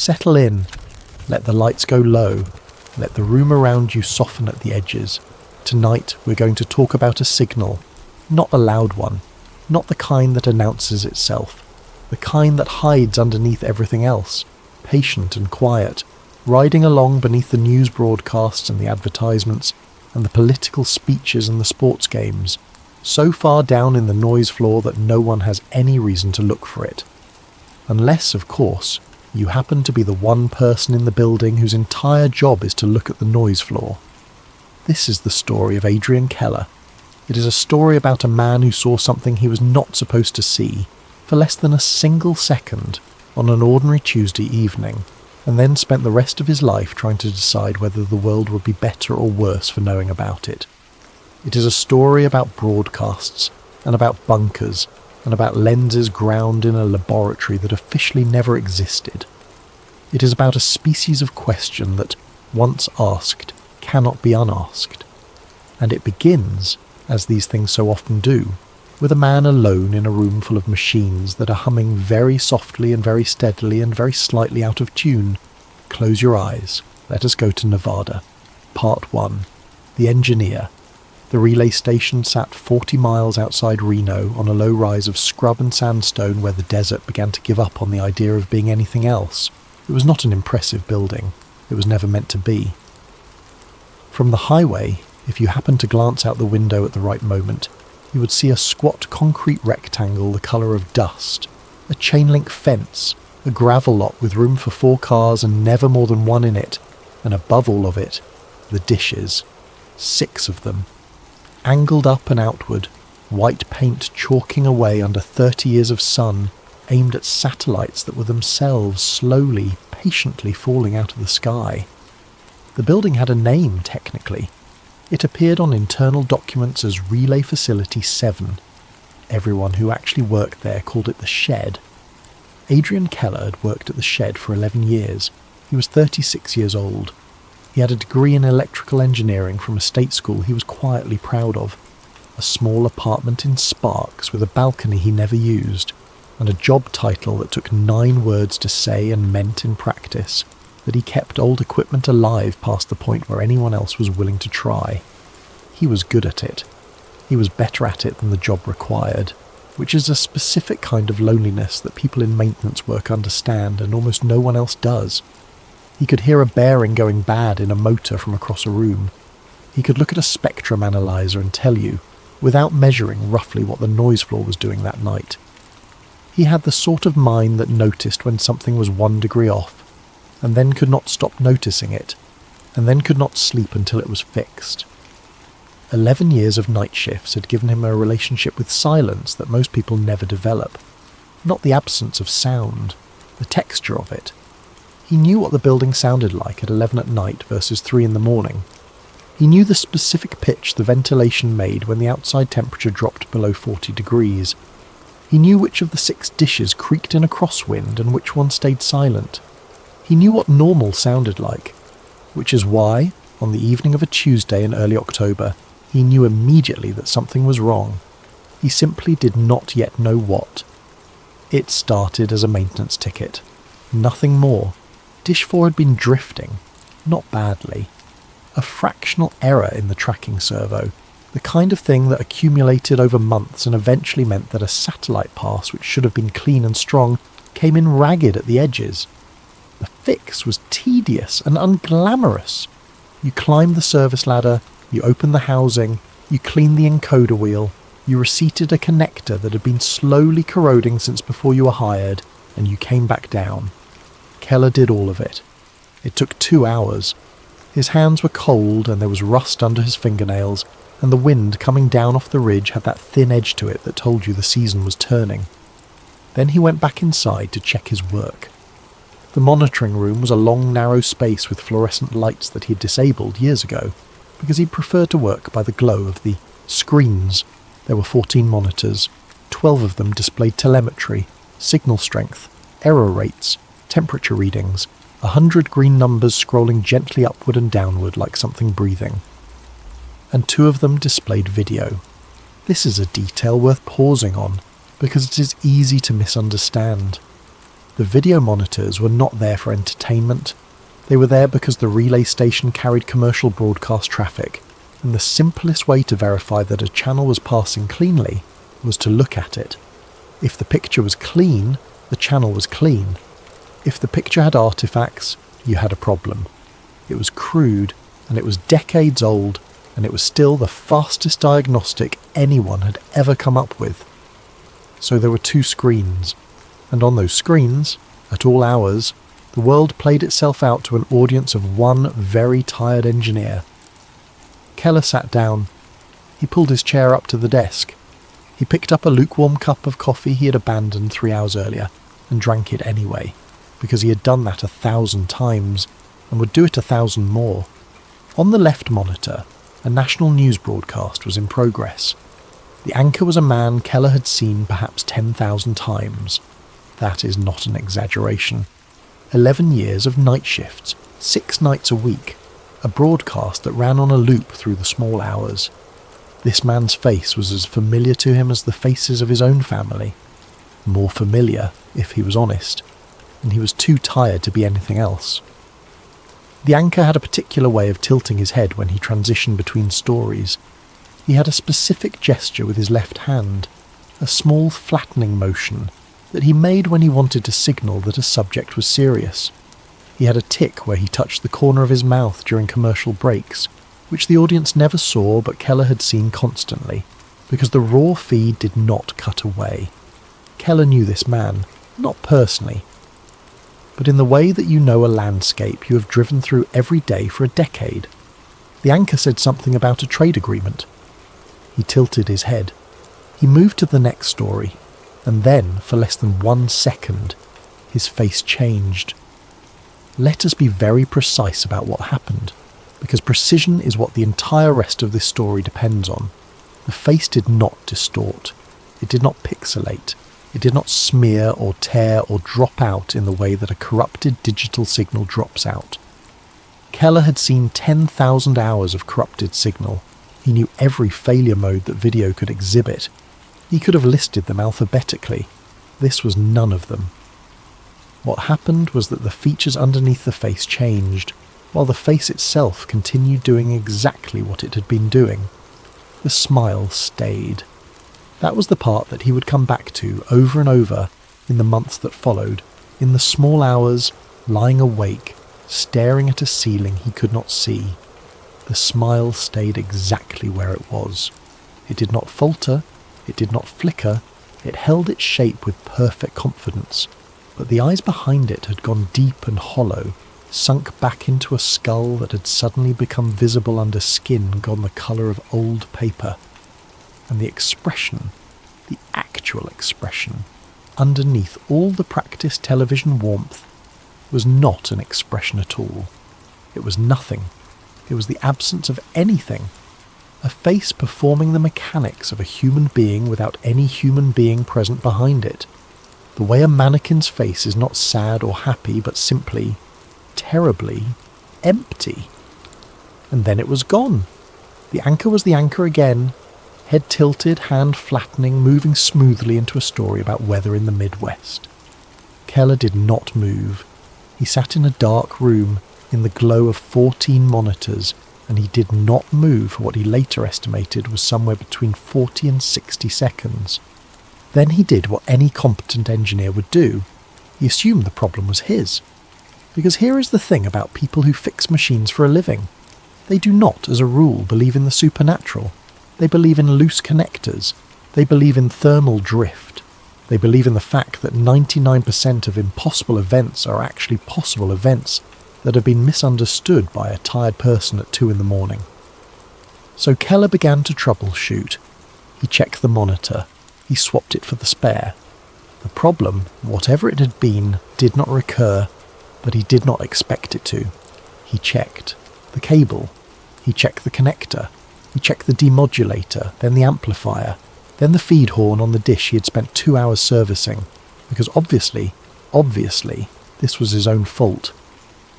Settle in. Let the lights go low. Let the room around you soften at the edges. Tonight we're going to talk about a signal, not a loud one, not the kind that announces itself, the kind that hides underneath everything else, patient and quiet, riding along beneath the news broadcasts and the advertisements and the political speeches and the sports games, so far down in the noise floor that no one has any reason to look for it. Unless, of course, you happen to be the one person in the building whose entire job is to look at the noise floor. This is the story of Adrian Keller. It is a story about a man who saw something he was not supposed to see for less than a single second on an ordinary Tuesday evening, and then spent the rest of his life trying to decide whether the world would be better or worse for knowing about it. It is a story about broadcasts, and about bunkers, and about lenses ground in a laboratory that officially never existed. It is about a species of question that, once asked, cannot be unasked. And it begins, as these things so often do, with a man alone in a room full of machines that are humming very softly and very steadily and very slightly out of tune. Close your eyes. Let us go to Nevada. Part 1. The Engineer. The relay station sat 40 miles outside Reno on a low rise of scrub and sandstone where the desert began to give up on the idea of being anything else. It was not an impressive building. It was never meant to be. From the highway, if you happened to glance out the window at the right moment, you would see a squat concrete rectangle the colour of dust, a chain-link fence, a gravel lot with room for 4 cars and never more than one in it, and above all of it, the dishes. 6 of them. Angled up and outward, white paint chalking away under 30 years of sun, aimed at satellites that were themselves slowly, patiently falling out of the sky. The building had a name, technically. It appeared on internal documents as Relay Facility 7. Everyone who actually worked there called it the Shed. Adrian Keller had worked at the Shed for 11 years. He was 36 years old. He had a degree in electrical engineering from a state school he was quietly proud of, a small apartment in Sparks with a balcony he never used, and a job title that took 9 words to say and meant in practice, that he kept old equipment alive past the point where anyone else was willing to try. He was good at it. He was better at it than the job required, which is a specific kind of loneliness that people in maintenance work understand and almost no one else does. He could hear a bearing going bad in a motor from across a room. He could look at a spectrum analyzer and tell you, without measuring roughly what the noise floor was doing that night. He had the sort of mind that noticed when something was 1 degree off, and then could not stop noticing it, and then could not sleep until it was fixed. 11 years of night shifts had given him a relationship with silence that most people never develop. Not the absence of sound, the texture of it. He knew what the building sounded like at 11 at night versus 3 in the morning. He knew the specific pitch the ventilation made when the outside temperature dropped below 40 degrees. He knew which of the 6 dishes creaked in a crosswind and which one stayed silent. He knew what normal sounded like, which is why, on the evening of a Tuesday in early October, he knew immediately that something was wrong. He simply did not yet know what. It started as a maintenance ticket. Nothing more. Dish 4 had been drifting, not badly. A fractional error in the tracking servo, the kind of thing that accumulated over months and eventually meant that a satellite pass, which should have been clean and strong, came in ragged at the edges. The fix was tedious and unglamorous. You climbed the service ladder, you opened the housing, you cleaned the encoder wheel, you reseated a connector that had been slowly corroding since before you were hired, and you came back down. Keller did all of it. It took 2 hours. His hands were cold and there was rust under his fingernails, and the wind coming down off the ridge had that thin edge to it that told you the season was turning. Then he went back inside to check his work. The monitoring room was a long, narrow space with fluorescent lights that he had disabled years ago, because he preferred to work by the glow of the screens. There were 14 monitors. 12 of them displayed telemetry, signal strength, error rates, temperature readings, 100 green numbers scrolling gently upward and downward like something breathing. And 2 of them displayed video. This is a detail worth pausing on, because it is easy to misunderstand. The video monitors were not there for entertainment. They were there because the relay station carried commercial broadcast traffic, and the simplest way to verify that a channel was passing cleanly was to look at it. If the picture was clean, the channel was clean. If the picture had artifacts, you had a problem. It was crude, and it was decades old, and it was still the fastest diagnostic anyone had ever come up with. So there were 2 screens, and on those screens, at all hours, the world played itself out to an audience of one very tired engineer. Keller sat down. He pulled his chair up to the desk. He picked up a lukewarm cup of coffee he had abandoned 3 hours earlier, and drank it anyway, because he had done that 1,000 times, and would do it 1,000 more. On the left monitor, a national news broadcast was in progress. The anchor was a man Keller had seen perhaps 10,000 times. That is not an exaggeration. 11 years of night shifts, 6 nights a week, a broadcast that ran on a loop through the small hours. This man's face was as familiar to him as the faces of his own family. More familiar, if he was honest, and he was too tired to be anything else. The anchor had a particular way of tilting his head when he transitioned between stories. He had a specific gesture with his left hand, a small flattening motion that he made when he wanted to signal that a subject was serious. He had a tick where he touched the corner of his mouth during commercial breaks, which the audience never saw but Keller had seen constantly, because the raw feed did not cut away. Keller knew this man, not personally, but in the way that you know a landscape you have driven through every day for a decade. The anchor said something about a trade agreement. He tilted his head. He moved to the next story, and then, for less than 1 second, his face changed. Let us be very precise about what happened, because precision is what the entire rest of this story depends on. The face did not distort. It did not pixelate. It did not smear or tear or drop out in the way that a corrupted digital signal drops out. Keller had seen 10,000 hours of corrupted signal. He knew every failure mode that video could exhibit. He could have listed them alphabetically. This was none of them. What happened was that the features underneath the face changed, while the face itself continued doing exactly what it had been doing. The smile stayed. That was the part that he would come back to over and over in the months that followed, in the small hours, lying awake, staring at a ceiling he could not see. The smile stayed exactly where it was. It did not falter, it did not flicker, it held its shape with perfect confidence, but the eyes behind it had gone deep and hollow, sunk back into a skull that had suddenly become visible under skin gone the colour of old paper. And the expression, the actual expression, underneath all the practiced television warmth, was not an expression at all. It was nothing. It was the absence of anything. A face performing the mechanics of a human being without any human being present behind it. The way a mannequin's face is not sad or happy, but simply, terribly, empty. And then it was gone. The anchor was the anchor again, head tilted, hand flattening, moving smoothly into a story about weather in the Midwest. Keller did not move. He sat in a dark room in the glow of 14 monitors, and he did not move for what he later estimated was somewhere between 40 and 60 seconds. Then he did what any competent engineer would do. He assumed the problem was his. Because here is the thing about people who fix machines for a living. They do not, as a rule, believe in the supernatural. They believe in loose connectors. They believe in thermal drift. They believe in the fact that 99% of impossible events are actually possible events that have been misunderstood by a tired person at 2 a.m. So Keller began to troubleshoot. He checked the monitor. He swapped it for the spare. The problem, whatever it had been, did not recur, but he did not expect it to. He checked the cable. He checked the connector. He checked the demodulator, then the amplifier, then the feed horn on the dish he had spent 2 hours servicing, because obviously, this was his own fault.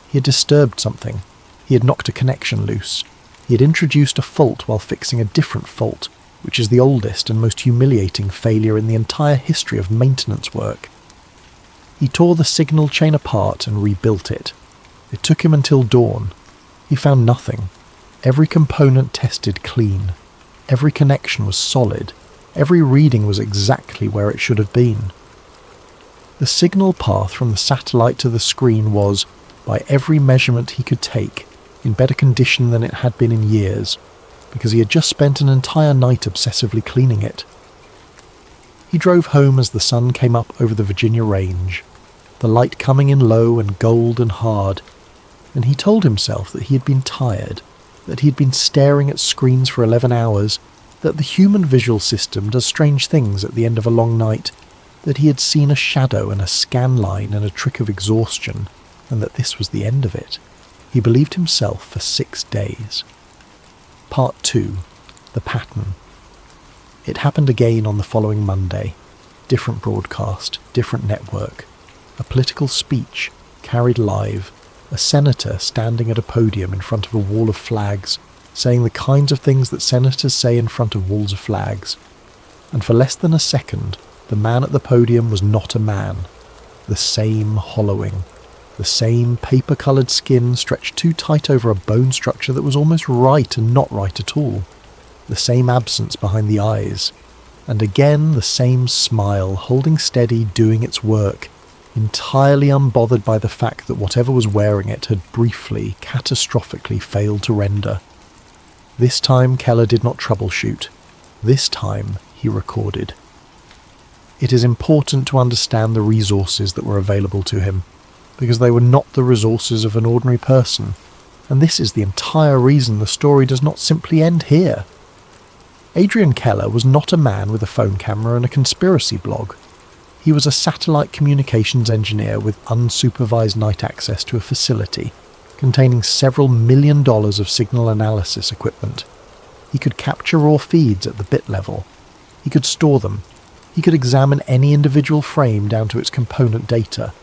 He had disturbed something. He had knocked a connection loose. He had introduced a fault while fixing a different fault, which is the oldest and most humiliating failure in the entire history of maintenance work. He tore the signal chain apart and rebuilt it. It took him until dawn. He found nothing. Every component tested clean. Every connection was solid. Every reading was exactly where it should have been. The signal path from the satellite to the screen was, by every measurement he could take, in better condition than it had been in years, because he had just spent an entire night obsessively cleaning it. He drove home as the sun came up over the Virginia range, the light coming in low and gold and hard, and he told himself that he had been tired, that he had been staring at screens for 11 hours, that the human visual system does strange things at the end of a long night, that he had seen a shadow and a scan line and a trick of exhaustion, and that this was the end of it. He believed himself for 6 days. Part 2. The Pattern. It happened again on the following Monday. Different broadcast, different network. A political speech, carried live. A senator standing at a podium in front of a wall of flags, saying the kinds of things that senators say in front of walls of flags. And for less than a second, the man at the podium was not a man. The same hollowing. The same paper-coloured skin stretched too tight over a bone structure that was almost right and not right at all. The same absence behind the eyes. And again the same smile, holding steady, doing its work, entirely unbothered by the fact that whatever was wearing it had briefly, catastrophically failed to render. This time Keller did not troubleshoot. This time he recorded. It is important to understand the resources that were available to him, because they were not the resources of an ordinary person, and this is the entire reason the story does not simply end here. Adrian Keller was not a man with a phone camera and a conspiracy blog. He was a satellite communications engineer with unsupervised night access to a facility containing several $1 million of signal analysis equipment. He could capture raw feeds at the bit level. He could store them. He could examine any individual frame down to its component data.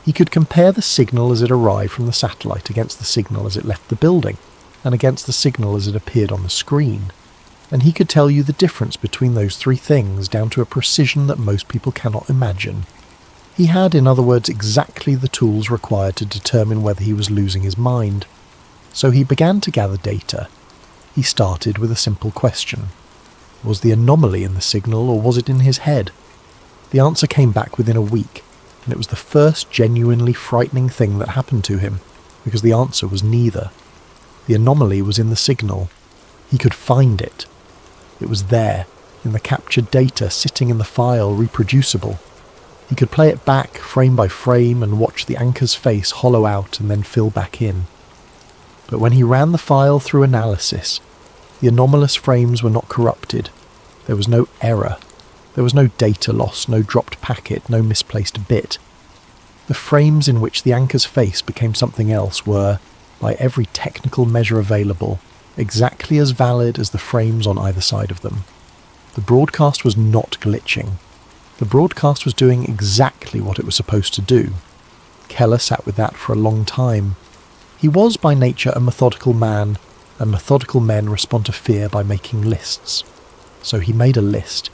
He could compare the signal as it arrived from the satellite against the signal as it left the building, and against the signal as it appeared on the screen. And he could tell you the difference between those three things down to a precision that most people cannot imagine. He had, in other words, exactly the tools required to determine whether he was losing his mind. So he began to gather data. He started with a simple question. Was the anomaly in the signal, or was it in his head? The answer came back within a week, and it was the first genuinely frightening thing that happened to him, because the answer was neither. The anomaly was in the signal. He could find it. It was there, in the captured data, sitting in the file, reproducible. He could play it back, frame by frame, and watch the anchor's face hollow out and then fill back in. But when he ran the file through analysis, the anomalous frames were not corrupted. There was no error. There was no data loss, no dropped packet, no misplaced bit. The frames in which the anchor's face became something else were, by every technical measure available, exactly as valid as the frames on either side of them. The broadcast was not glitching. The broadcast was doing exactly what it was supposed to do. Keller sat with that for a long time. He was by nature a methodical man, and methodical men respond to fear by making lists. So he made a list.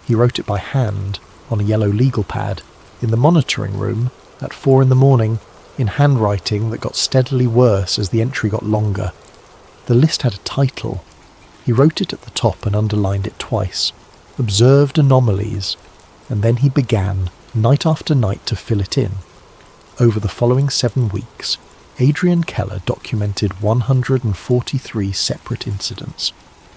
He wrote it by hand, on a yellow legal pad, in the monitoring room, at 4 a.m, in handwriting that got steadily worse as the entry got longer. The list had a title. He wrote it at the top and underlined it twice. Observed anomalies. And then he began, night after night, to fill it in. Over the following 7 weeks, Adrian Keller documented 143 separate incidents.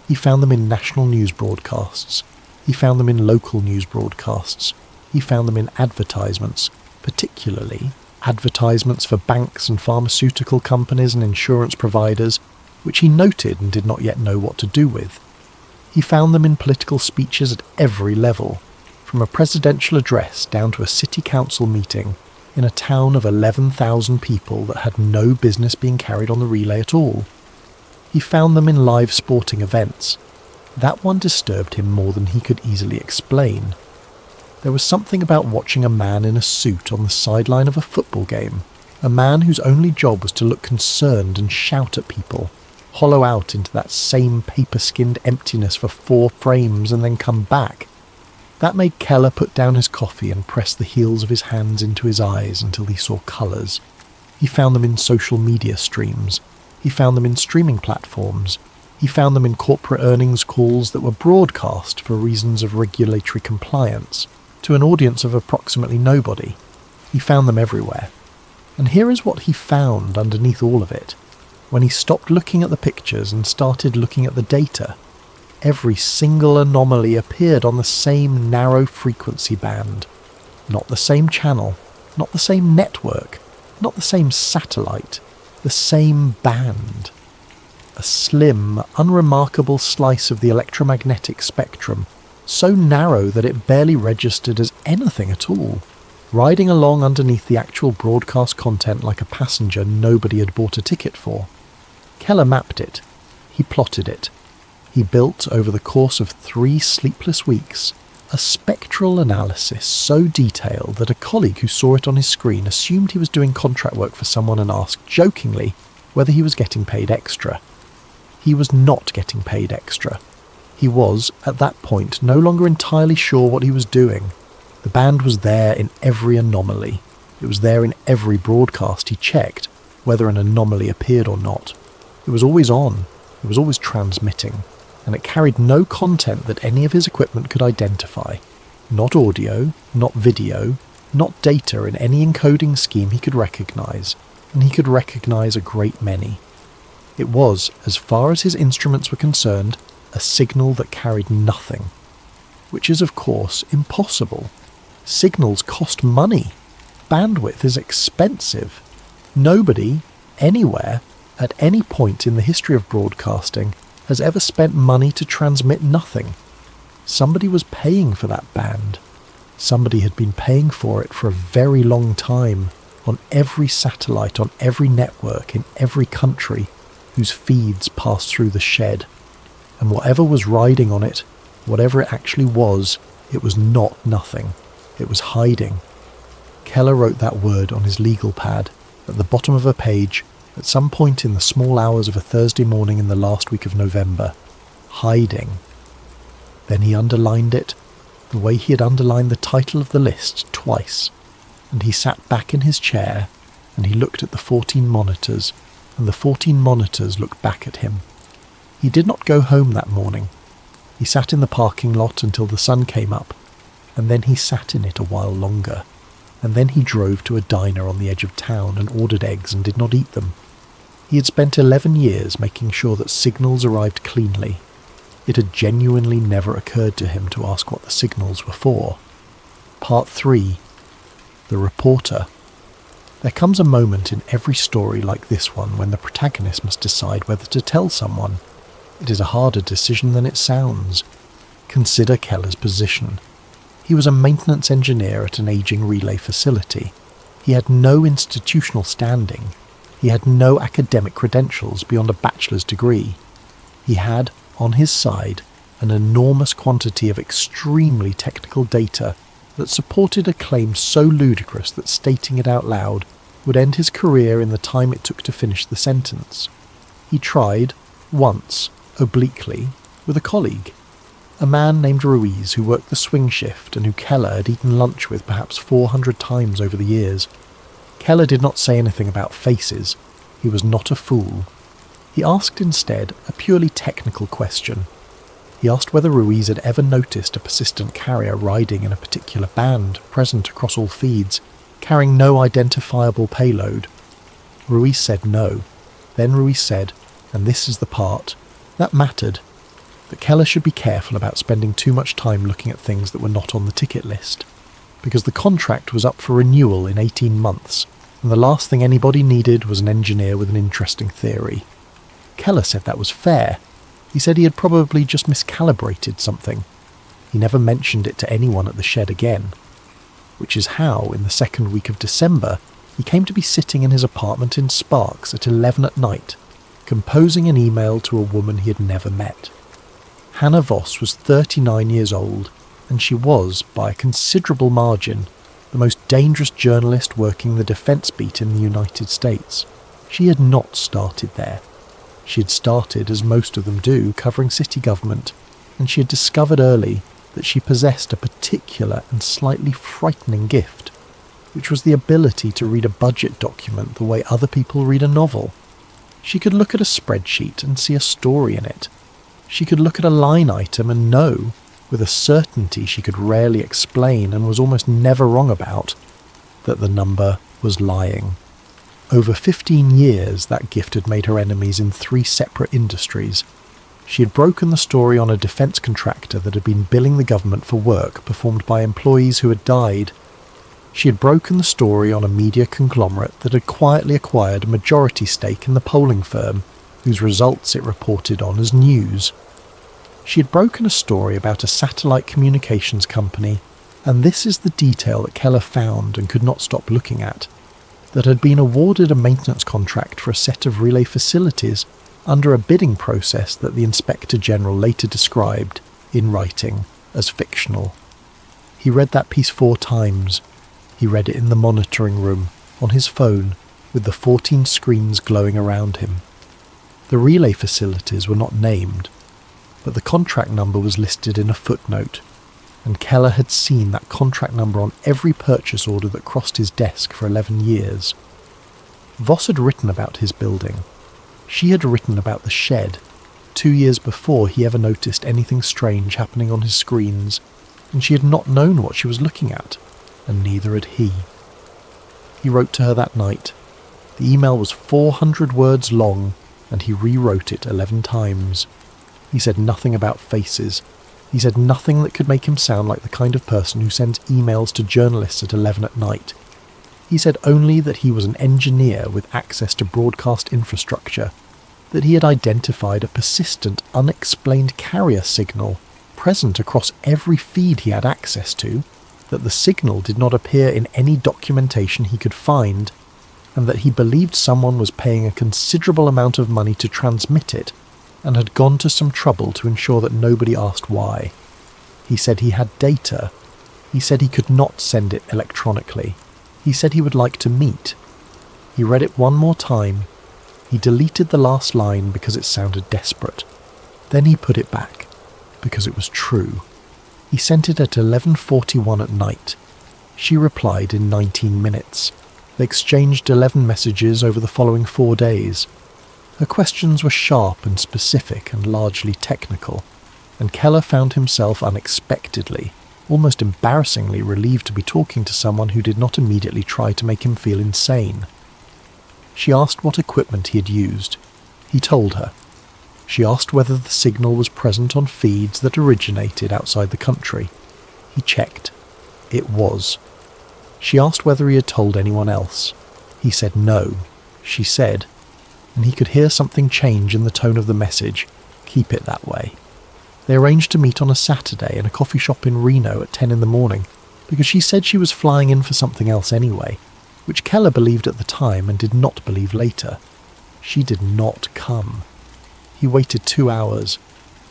He found them in national news broadcasts. He found them in local news broadcasts. He found them in advertisements, particularly advertisements for banks and pharmaceutical companies and insurance providers, which he noted and did not yet know what to do with. He found them in political speeches at every level, from a presidential address down to a city council meeting in a town of 11,000 people that had no business being carried on the relay at all. He found them in live sporting events. That one disturbed him more than he could easily explain. There was something about watching a man in a suit on the sideline of a football game, a man whose only job was to look concerned and shout at people, hollow out into that same paper-skinned emptiness for 4 frames and then come back. That made Keller put down his coffee and press the heels of his hands into his eyes until he saw colours. He found them in social media streams. He found them in streaming platforms. He found them in corporate earnings calls that were broadcast for reasons of regulatory compliance to an audience of approximately nobody. He found them everywhere. And here is what he found underneath all of it. When he stopped looking at the pictures and started looking at the data, every single anomaly appeared on the same narrow frequency band. Not the same channel, not the same network, not the same satellite, the same band. A slim, unremarkable slice of the electromagnetic spectrum, so narrow that it barely registered as anything at all, riding along underneath the actual broadcast content like a passenger nobody had bought a ticket for. Keller mapped it. He plotted it. He built, over the course of 3 sleepless weeks, a spectral analysis so detailed that a colleague who saw it on his screen assumed he was doing contract work for someone and asked, jokingly, whether he was getting paid extra. He was not getting paid extra. He was, at that point, no longer entirely sure what he was doing. The band was there in every anomaly. It was there in every broadcast he checked, whether an anomaly appeared or not. It was always on. It was always transmitting. And it carried no content that any of his equipment could identify. Not audio, not video, not data in any encoding scheme he could recognise, and he could recognise a great many. It was, as far as his instruments were concerned, a signal that carried nothing. Which is, of course, impossible. Signals cost money. Bandwidth is expensive. Nobody, anywhere, at any point in the history of broadcasting, has ever spent money to transmit nothing. Somebody was paying for that band. Somebody had been paying for it for a very long time, on every satellite, on every network, in every country, whose feeds passed through the shed. And whatever was riding on it, whatever it actually was, it was not nothing. It was hiding. Keller wrote that word on his legal pad, at the bottom of a page, at some point in the small hours of a Thursday morning in the last week of November. Hiding. Then he underlined it, the way he had underlined the title of the list twice, and he sat back in his chair, and he looked at the 14 monitors, and the 14 monitors looked back at him. He did not go home that morning. He sat in the parking lot until the sun came up, and then he sat in it a while longer, and then he drove to a diner on the edge of town and ordered eggs and did not eat them. He had spent 11 years making sure that signals arrived cleanly. It had genuinely never occurred to him to ask what the signals were for. Part 3. The Reporter. There comes a moment in every story like this one when the protagonist must decide whether to tell someone. It is a harder decision than it sounds. Consider Keller's position. He was a maintenance engineer at an aging relay facility. He had no institutional standing. He had no academic credentials beyond a bachelor's degree. He had, on his side, an enormous quantity of extremely technical data that supported a claim so ludicrous that stating it out loud would end his career in the time it took to finish the sentence. He tried, once, obliquely, with a colleague, a man named Ruiz who worked the swing shift and who Keller had eaten lunch with perhaps 400 times over the years. Keller did not say anything about faces. He was not a fool. He asked instead a purely technical question. He asked whether Ruiz had ever noticed a persistent carrier riding in a particular band, present across all feeds, carrying no identifiable payload. Ruiz said no. Then Ruiz said, and this is the part, that mattered, that Keller should be careful about spending too much time looking at things that were not on the ticket list, because the contract was up for renewal in 18 months, and the last thing anybody needed was an engineer with an interesting theory. Keller said that was fair. He said he had probably just miscalibrated something. He never mentioned it to anyone at the shed again, which is how, in the second week of December, he came to be sitting in his apartment in Sparks at 11 at night, composing an email to a woman he had never met. Hannah Voss was 39 years old, and she was, by a considerable margin, the most dangerous journalist working the defence beat in the United States. She had not started there. She had started, as most of them do, covering city government, and she had discovered early that she possessed a particular and slightly frightening gift, which was the ability to read a budget document the way other people read a novel. She could look at a spreadsheet and see a story in it. She could look at a line item and know, with a certainty she could rarely explain and was almost never wrong about, that the number was lying. Over 15 years, that gift had made her enemies in 3 separate industries. She had broken the story on a defence contractor that had been billing the government for work performed by employees who had died. She had broken the story on a media conglomerate that had quietly acquired a majority stake in the polling firm, whose results it reported on as news. She had broken a story about a satellite communications company, and this is the detail that Keller found and could not stop looking at, that had been awarded a maintenance contract for a set of relay facilities under a bidding process that the Inspector General later described, in writing, as fictional. He read that piece 4 times. He read it in the monitoring room, on his phone, with the 14 screens glowing around him. The relay facilities were not named, but the contract number was listed in a footnote, and Keller had seen that contract number on every purchase order that crossed his desk for 11 years. Voss had written about his building. She had written about the shed, 2 years before he ever noticed anything strange happening on his screens, and she had not known what she was looking at, and neither had he. He wrote to her that night. The email was 400 words long, and he rewrote it 11 times. He said nothing about faces. He said nothing that could make him sound like the kind of person who sends emails to journalists at 11 at night. He said only that he was an engineer with access to broadcast infrastructure, that he had identified a persistent, unexplained carrier signal present across every feed he had access to, that the signal did not appear in any documentation he could find, and that he believed someone was paying a considerable amount of money to transmit it, and had gone to some trouble to ensure that nobody asked why. He said he had data. He said he could not send it electronically. He said he would like to meet. He read it one more time. He deleted the last line because it sounded desperate. Then he put it back, because it was true. He sent it at 11:41 at night. She replied in 19 minutes. They exchanged 11 messages over the following 4 days. Her questions were sharp and specific and largely technical, and Keller found himself unexpectedly, almost embarrassingly relieved to be talking to someone who did not immediately try to make him feel insane. She asked what equipment he had used. He told her. She asked whether the signal was present on feeds that originated outside the country. He checked. It was. She asked whether he had told anyone else. He said no. She said, and he could hear something change in the tone of the message. Keep it that way. They arranged to meet on a Saturday in a coffee shop in Reno at 10 in the morning, because she said she was flying in for something else anyway, which Keller believed at the time and did not believe later. She did not come. He waited 2 hours.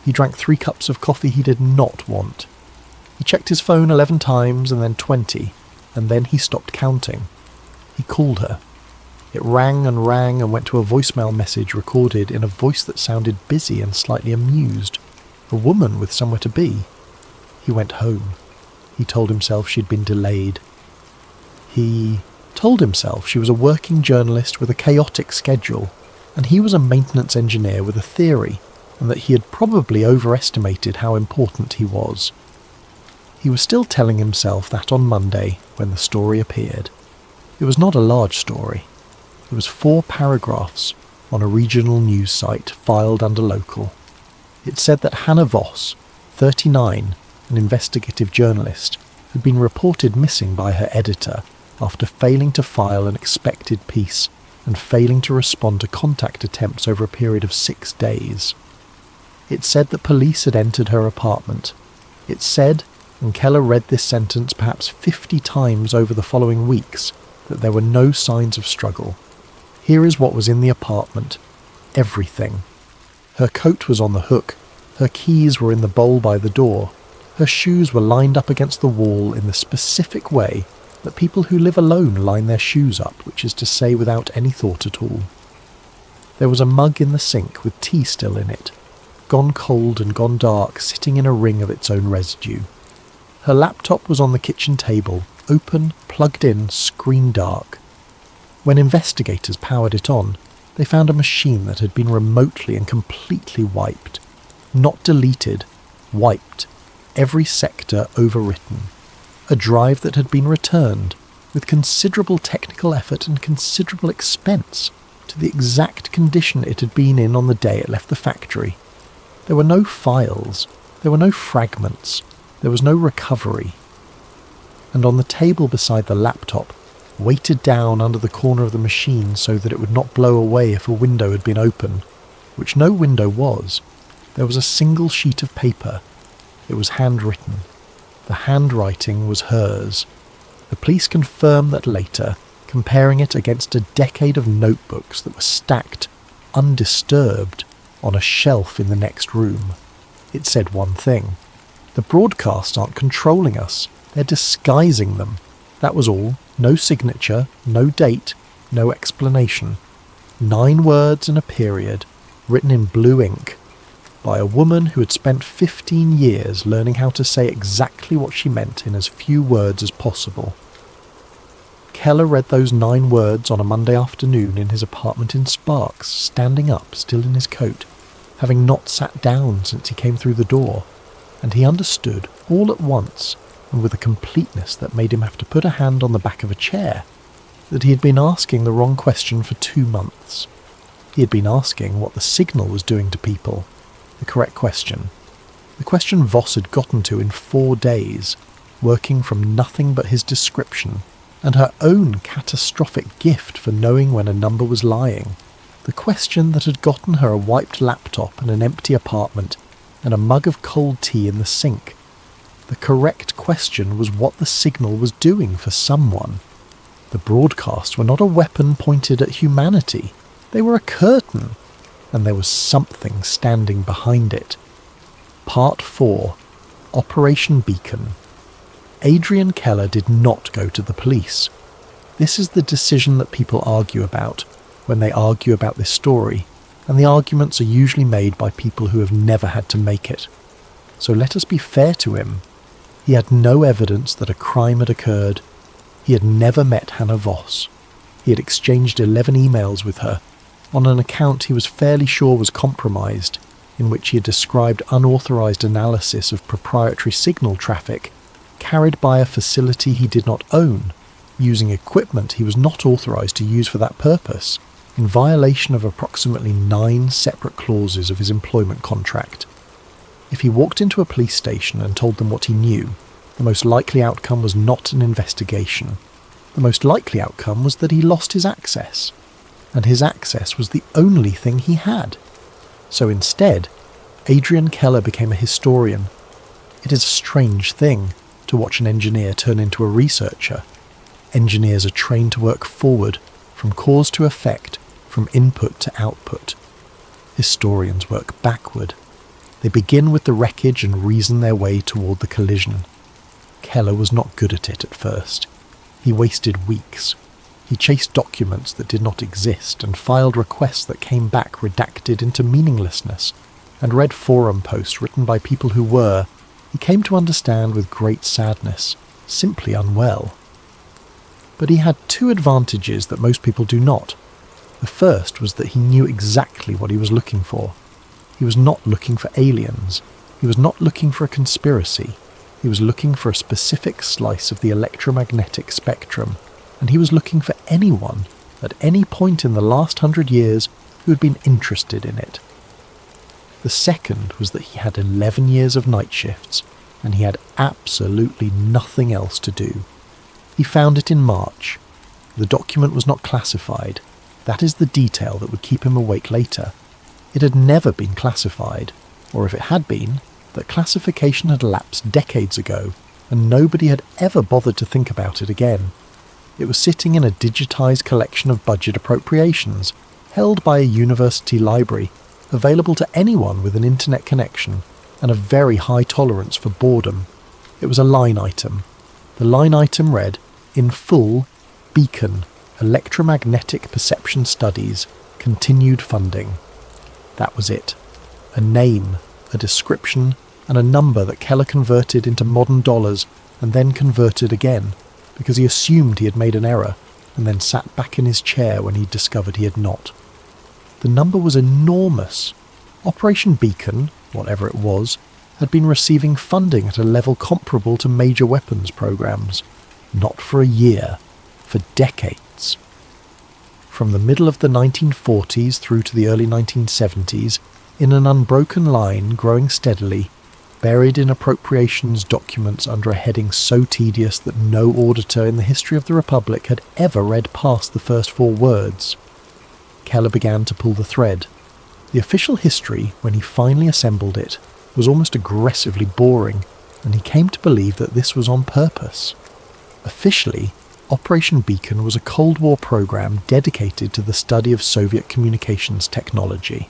He drank 3 cups of coffee he did not want. He checked his phone 11 times and then 20, and then he stopped counting. He called her. It rang and went to a voicemail message recorded in a voice that sounded busy and slightly amused. A woman with somewhere to be. He went home. He told himself she'd been delayed. He told himself she was a working journalist with a chaotic schedule, and he was a maintenance engineer with a theory, and that he had probably overestimated how important he was. He was still telling himself that on Monday, when the story appeared. It was not a large story. It was 4 paragraphs on a regional news site filed under local. It said that Hannah Voss, 39, an investigative journalist, had been reported missing by her editor after failing to file an expected piece and failing to respond to contact attempts over a period of 6 days. It said that police had entered her apartment. It said, and Keller read this sentence perhaps 50 times over the following weeks, that there were no signs of struggle. Here is what was in the apartment. Everything. Her coat was on the hook. Her keys were in the bowl by the door. Her shoes were lined up against the wall in the specific way that people who live alone line their shoes up, which is to say without any thought at all. There was a mug in the sink with tea still in it. gone cold and gone dark, sitting in a ring of its own residue. Her laptop was on the kitchen table, open, plugged in, screen dark. When investigators powered it on, they found a machine that had been remotely and completely wiped. Not deleted, wiped. Every sector overwritten. A drive that had been returned, with considerable technical effort and considerable expense, to the exact condition it had been in on the day it left the factory. There were no files, there were no fragments, there was no recovery. And on the table beside the laptop, weighted down under the corner of the machine so that it would not blow away if a window had been open, which no window was, there was a single sheet of paper. It was handwritten. The handwriting was hers. The police confirmed that later, comparing it against a decade of notebooks that were stacked, undisturbed, on a shelf in the next room. It said one thing. The broadcasts aren't controlling us. They're disguising them. That was all. No signature, no date, no explanation. 9 words and a period, written in blue ink, by a woman who had spent 15 years learning how to say exactly what she meant in as few words as possible. Keller read those 9 words on a Monday afternoon in his apartment in Sparks, standing up, still in his coat, having not sat down since he came through the door, and he understood all at once, and with a completeness that made him have to put a hand on the back of a chair, that he had been asking the wrong question for 2 months. He had been asking what the signal was doing to people. The correct question. The question Voss had gotten to in 4 days, working from nothing but his description, and her own catastrophic gift for knowing when a number was lying. The question that had gotten her a wiped laptop and an empty apartment, and a mug of cold tea in the sink. The correct question was what the signal was doing for someone. The broadcasts were not a weapon pointed at humanity. They were a curtain, and there was something standing behind it. Part 4. Operation Beacon. Adrian Keller did not go to the police. This is the decision that people argue about when they argue about this story, and the arguments are usually made by people who have never had to make it. So let us be fair to him. He had no evidence that a crime had occurred. He had never met Hannah Voss. He had exchanged 11 emails with her, on an account he was fairly sure was compromised, in which he had described unauthorized analysis of proprietary signal traffic carried by a facility he did not own, using equipment he was not authorized to use for that purpose, in violation of approximately 9 separate clauses of his employment contract. If he walked into a police station and told them what he knew, the most likely outcome was not an investigation. The most likely outcome was that he lost his access. And his access was the only thing he had. So instead, Adrian Keller became a historian. It is a strange thing to watch an engineer turn into a researcher. Engineers are trained to work forward, from cause to effect, from input to output. Historians work backward. They begin with the wreckage and reason their way toward the collision. Keller was not good at it at first. He wasted weeks. He chased documents that did not exist and filed requests that came back redacted into meaninglessness, and read forum posts written by people who were, he came to understand with great sadness, simply unwell. But he had 2 advantages that most people do not. The first was that he knew exactly what he was looking for. He was not looking for aliens. He was not looking for a conspiracy. He was looking for a specific slice of the electromagnetic spectrum, and he was looking for anyone, at any point in the last 100 years, who had been interested in it. The second was that he had 11 years of night shifts, and he had absolutely nothing else to do. He found it in March. The document was not classified. That is the detail that would keep him awake later. It had never been classified, or if it had been, that classification had lapsed decades ago, and nobody had ever bothered to think about it again. It was sitting in a digitized collection of budget appropriations, held by a university library, available to anyone with an internet connection, and a very high tolerance for boredom. It was a line item. The line item read, in full, Beacon, Electromagnetic Perception Studies, continued funding. That was it. A name, a description, and a number that Keller converted into modern dollars and then converted again, because he assumed he had made an error, and then sat back in his chair when he discovered he had not. The number was enormous. Operation Beacon, whatever it was, had been receiving funding at a level comparable to major weapons programs. Not for a year, for decades. From the middle of the 1940s through to the early 1970s, in an unbroken line growing steadily, buried in appropriations documents under a heading so tedious that no auditor in the history of the Republic had ever read past the first 4 words, Keller began to pull the thread. The official history, when he finally assembled it, was almost aggressively boring, and he came to believe that this was on purpose. Officially, Operation Beacon was a Cold War program dedicated to the study of Soviet communications technology.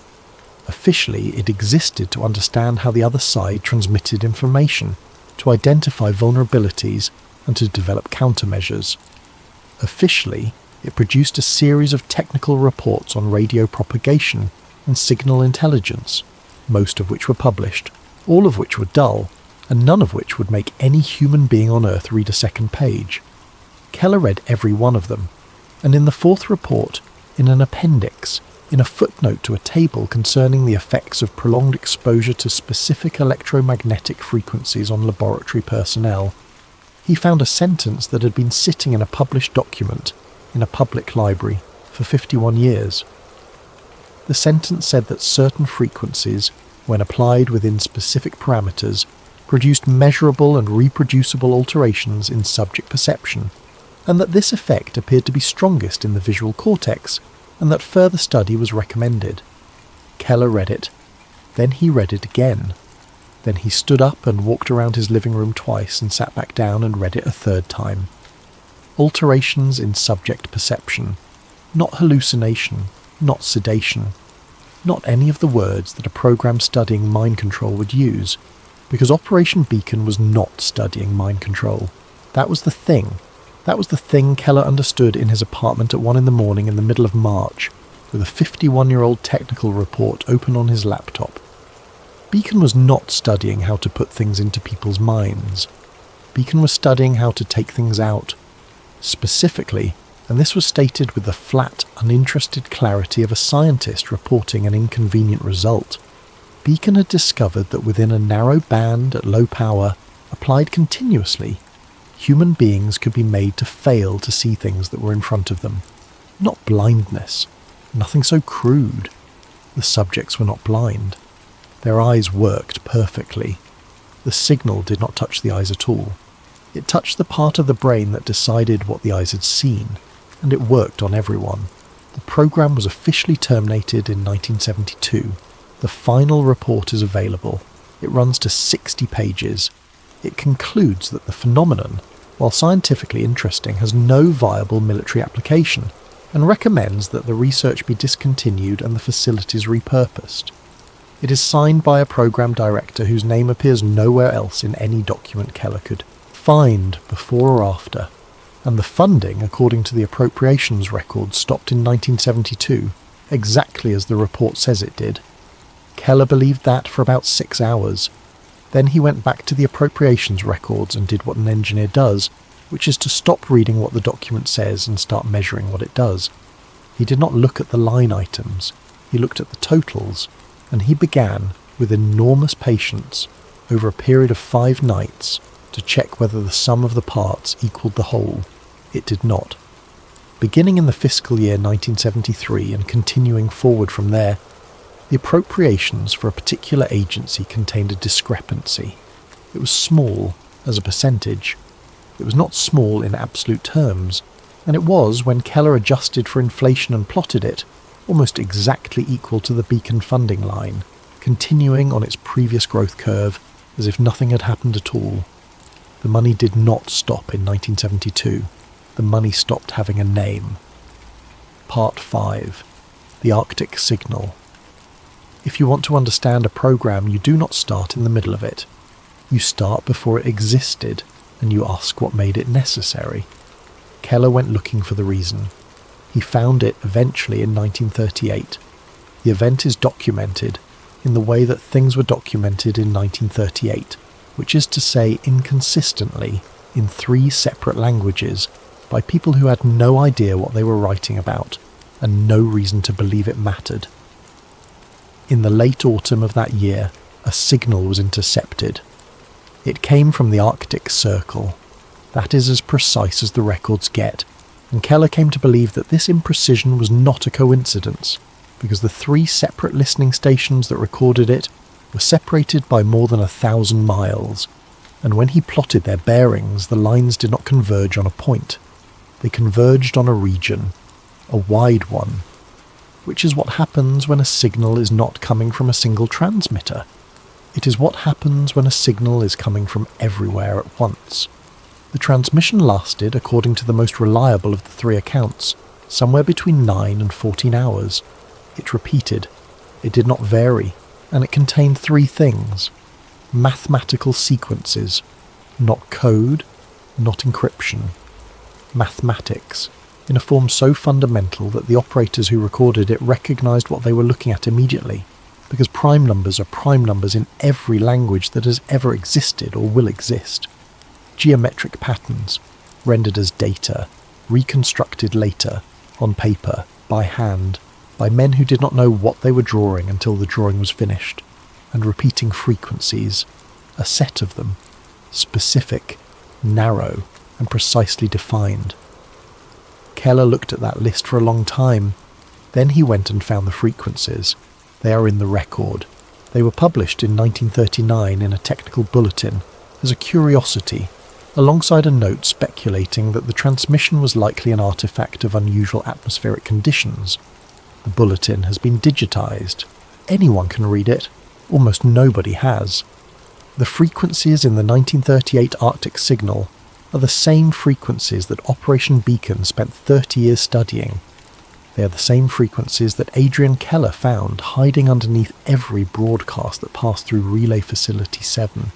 Officially, it existed to understand how the other side transmitted information, to identify vulnerabilities, and to develop countermeasures. Officially, it produced a series of technical reports on radio propagation and signal intelligence, most of which were published, all of which were dull, and none of which would make any human being on Earth read a second page. Keller read every one of them, and in the 4th report, in an appendix, in a footnote to a table concerning the effects of prolonged exposure to specific electromagnetic frequencies on laboratory personnel, he found a sentence that had been sitting in a published document in a public library for 51 years. The sentence said that certain frequencies, when applied within specific parameters, produced measurable and reproducible alterations in subject perception, and that this effect appeared to be strongest in the visual cortex, and that further study was recommended. Keller read it. Then he read it again. Then he stood up and walked around his living room twice and sat back down and read it a 3rd time. Alterations in subject perception. Not hallucination, not sedation. Not any of the words that a program studying mind control would use, because Operation Beacon was not studying mind control. That was the thing. That was the thing Keller understood in his apartment at 1 a.m. in the middle of March, with a 51-year-old technical report open on his laptop. Beacon was not studying how to put things into people's minds. Beacon was studying how to take things out. Specifically, and this was stated with the flat, uninterested clarity of a scientist reporting an inconvenient result, Beacon had discovered that within a narrow band at low power, applied continuously, human beings could be made to fail to see things that were in front of them. Not blindness. Nothing so crude. The subjects were not blind. Their eyes worked perfectly. The signal did not touch the eyes at all. It touched the part of the brain that decided what the eyes had seen, and it worked on everyone. The program was officially terminated in 1972. The final report is available. It runs to 60 pages. It concludes that the phenomenon, while scientifically interesting, has no viable military application, and recommends that the research be discontinued and the facilities repurposed. It is signed by a program director whose name appears nowhere else in any document Keller could find before or after, and the funding, according to the appropriations record, stopped in 1972, exactly as the report says it did. Keller believed that for about 6 hours. Then he went back to the appropriations records and did what an engineer does, which is to stop reading what the document says and start measuring what it does. He did not look at the line items, he looked at the totals, and he began, with enormous patience, over a period of 5 nights, to check whether the sum of the parts equaled the whole. It did not. Beginning in the fiscal year 1973 and continuing forward from there, the appropriations for a particular agency contained a discrepancy. It was small as a percentage. It was not small in absolute terms, and it was, when Keller adjusted for inflation and plotted it, almost exactly equal to the Beacon funding line, continuing on its previous growth curve as if nothing had happened at all. The money did not stop in 1972. The money stopped having a name. Part 5. The Arctic Signal. If you want to understand a program, you do not start in the middle of it. You start before it existed, and you ask what made it necessary. Keller went looking for the reason. He found it eventually in 1938. The event is documented. in the way that things were documented in 1938, which is to say inconsistently in 3 separate languages by people who had no idea what they were writing about and no reason to believe it mattered. In the late autumn of that year, a signal was intercepted. It came from the Arctic Circle. That is as precise as the records get, and Keller came to believe that this imprecision was not a coincidence, because the 3 separate listening stations that recorded it were separated by more than 1,000 miles, and when he plotted their bearings, the lines did not converge on a point. They converged on a region, a wide one, which is what happens when a signal is not coming from a single transmitter. It is what happens when a signal is coming from everywhere at once. The transmission lasted, according to the most reliable of the 3 accounts, somewhere between 9 and 14 hours. It repeated. It did not vary, and it contained 3 things: mathematical sequences, not code, not encryption. Mathematics, in a form so fundamental that the operators who recorded it recognized what they were looking at immediately, because prime numbers are prime numbers in every language that has ever existed or will exist. Geometric patterns, rendered as data, reconstructed later, on paper, by hand, by men who did not know what they were drawing until the drawing was finished, and repeating frequencies, a set of them, specific, narrow, and precisely defined. Keller looked at that list for a long time. Then he went and found the frequencies. They are in the record. They were published in 1939 in a technical bulletin as a curiosity, alongside a note speculating that the transmission was likely an artifact of unusual atmospheric conditions. The bulletin has been digitized. Anyone can read it. Almost nobody has. The frequencies in the 1938 Arctic signal are the same frequencies that Operation Beacon spent 30 years studying. They are the same frequencies that Adrian Keller found hiding underneath every broadcast that passed through Relay Facility 7.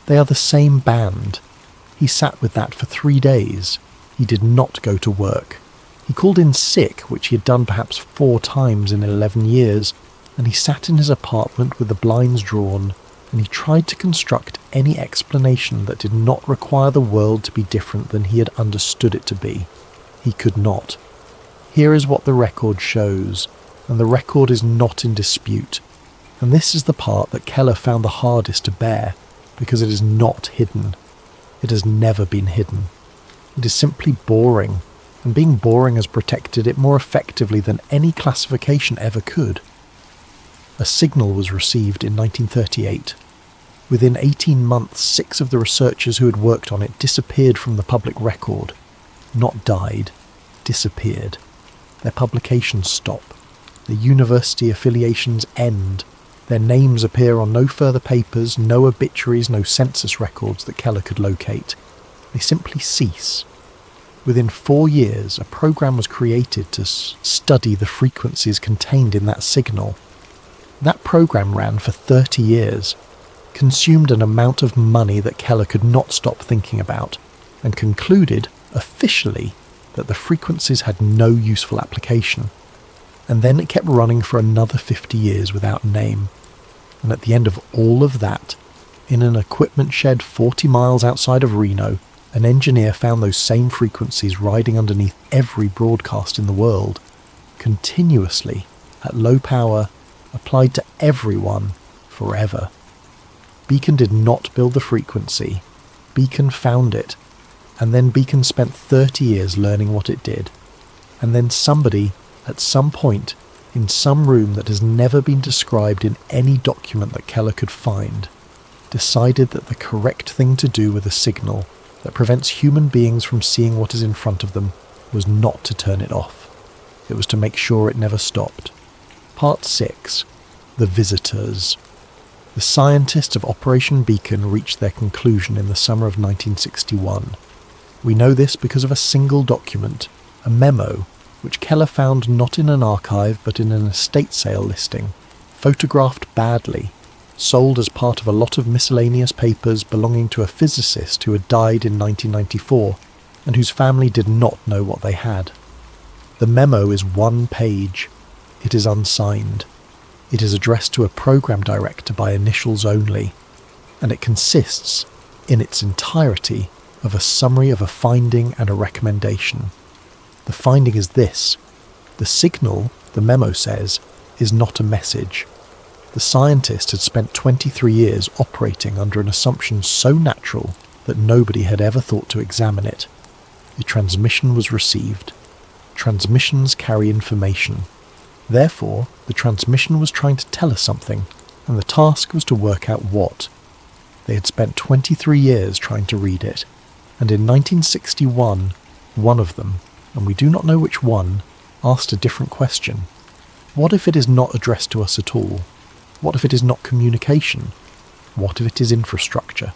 They are the same band. He sat with that for 3 days. He did not go to work. He called in sick, which he had done perhaps 4 times in 11 years, and he sat in his apartment with the blinds drawn, and he tried to construct any explanation that did not require the world to be different than he had understood it to be. He could not. Here is what the record shows, and the record is not in dispute, and this is the part that Keller found the hardest to bear, because it is not hidden. It has never been hidden. It is simply boring, and being boring has protected it more effectively than any classification ever could. A signal was received in 1938. Within 18 months, 6 of the researchers who had worked on it disappeared from the public record. Not died, disappeared. Their publications stop. Their university affiliations end. Their names appear on no further papers, no obituaries, no census records that Keller could locate. They simply cease. Within 4 years, a program was created to study the frequencies contained in that signal. That program ran for 30 years, consumed an amount of money that Keller could not stop thinking about, and concluded, officially, that the frequencies had no useful application. And then it kept running for another 50 years without name. And at the end of all of that, in an equipment shed 40 miles outside of Reno, an engineer found those same frequencies riding underneath every broadcast in the world, continuously, at low power, applied to everyone, forever. Beacon did not build the frequency. Beacon found it, and then Beacon spent 30 years learning what it did. And then somebody, at some point, in some room that has never been described in any document that Keller could find, decided that the correct thing to do with a signal that prevents human beings from seeing what is in front of them was not to turn it off. It was to make sure it never stopped. Part 6. The Visitors. The scientists of Operation Beacon reached their conclusion in the summer of 1961. We know this because of a single document, a memo, which Keller found not in an archive but in an estate sale listing, photographed badly, sold as part of a lot of miscellaneous papers belonging to a physicist who had died in 1994 and whose family did not know what they had. The memo is 1 page. It is unsigned. It is addressed to a program director by initials only, and it consists, in its entirety, of a summary of a finding and a recommendation. The finding is this: the signal, the memo says, is not a message. The scientist had spent 23 years operating under an assumption so natural that nobody had ever thought to examine it. The transmission was received. Transmissions carry information. Therefore, the transmission was trying to tell us something, and the task was to work out what. They had spent 23 years trying to read it, and in 1961, one of them, and we do not know which one, asked a different question. What if it is not addressed to us at all? What if it is not communication? What if it is infrastructure?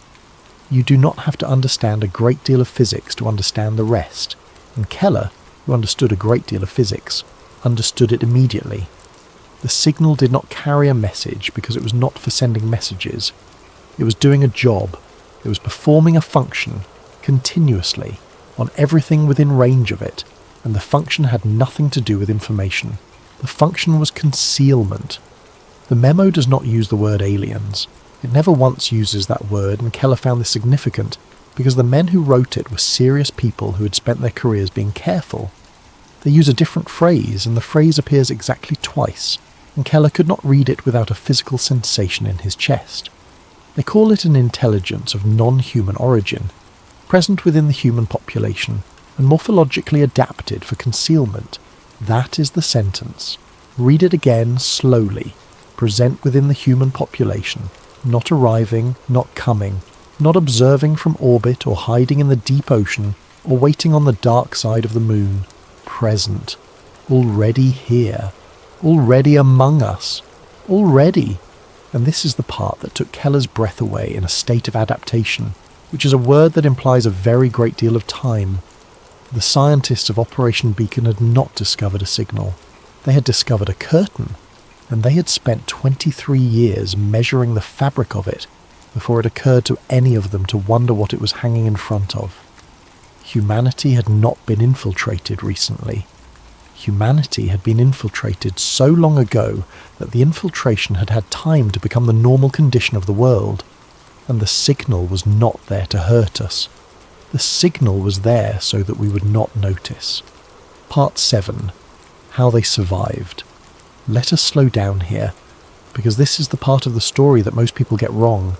You do not have to understand a great deal of physics to understand the rest, and Keller, who understood a great deal of physics, understood it immediately. The signal did not carry a message because it was not for sending messages. It was doing a job. It was performing a function, continuously, on everything within range of it, and the function had nothing to do with information. The function was concealment. The memo does not use the word aliens. It never once uses that word, and Keller found this significant because the men who wrote it were serious people who had spent their careers being careful. They use a different phrase, and the phrase appears exactly twice, and Keller could not read it without a physical sensation in his chest. They call it an intelligence of non-human origin, present within the human population, and morphologically adapted for concealment. That is the sentence. Read it again slowly. Present within the human population, not arriving, not coming, not observing from orbit or hiding in the deep ocean or waiting on the dark side of the moon. Present. Already here. Already among us. Already. And this is the part that took Keller's breath away in a state of adaptation, which is a word that implies a very great deal of time. The scientists of Operation Beacon had not discovered a signal. They had discovered a curtain, and they had spent 23 years measuring the fabric of it before it occurred to any of them to wonder what it was hanging in front of. Humanity had not been infiltrated recently. Humanity had been infiltrated so long ago that the infiltration had had time to become the normal condition of the world, and the signal was not there to hurt us. The signal was there so that we would not notice. Part 7. How they survived. Let us slow down here, because this is the part of the story that most people get wrong.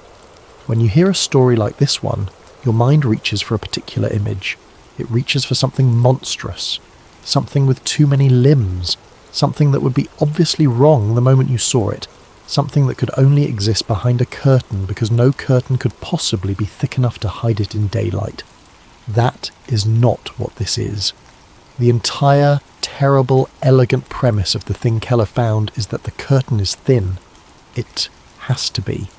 When you hear a story like this one, your mind reaches for a particular image. It reaches for something monstrous, something with too many limbs, something that would be obviously wrong the moment you saw it, something that could only exist behind a curtain because no curtain could possibly be thick enough to hide it in daylight. That is not what this is. The entire, terrible, elegant premise of the thing Keller found is that the curtain is thin. It has to be.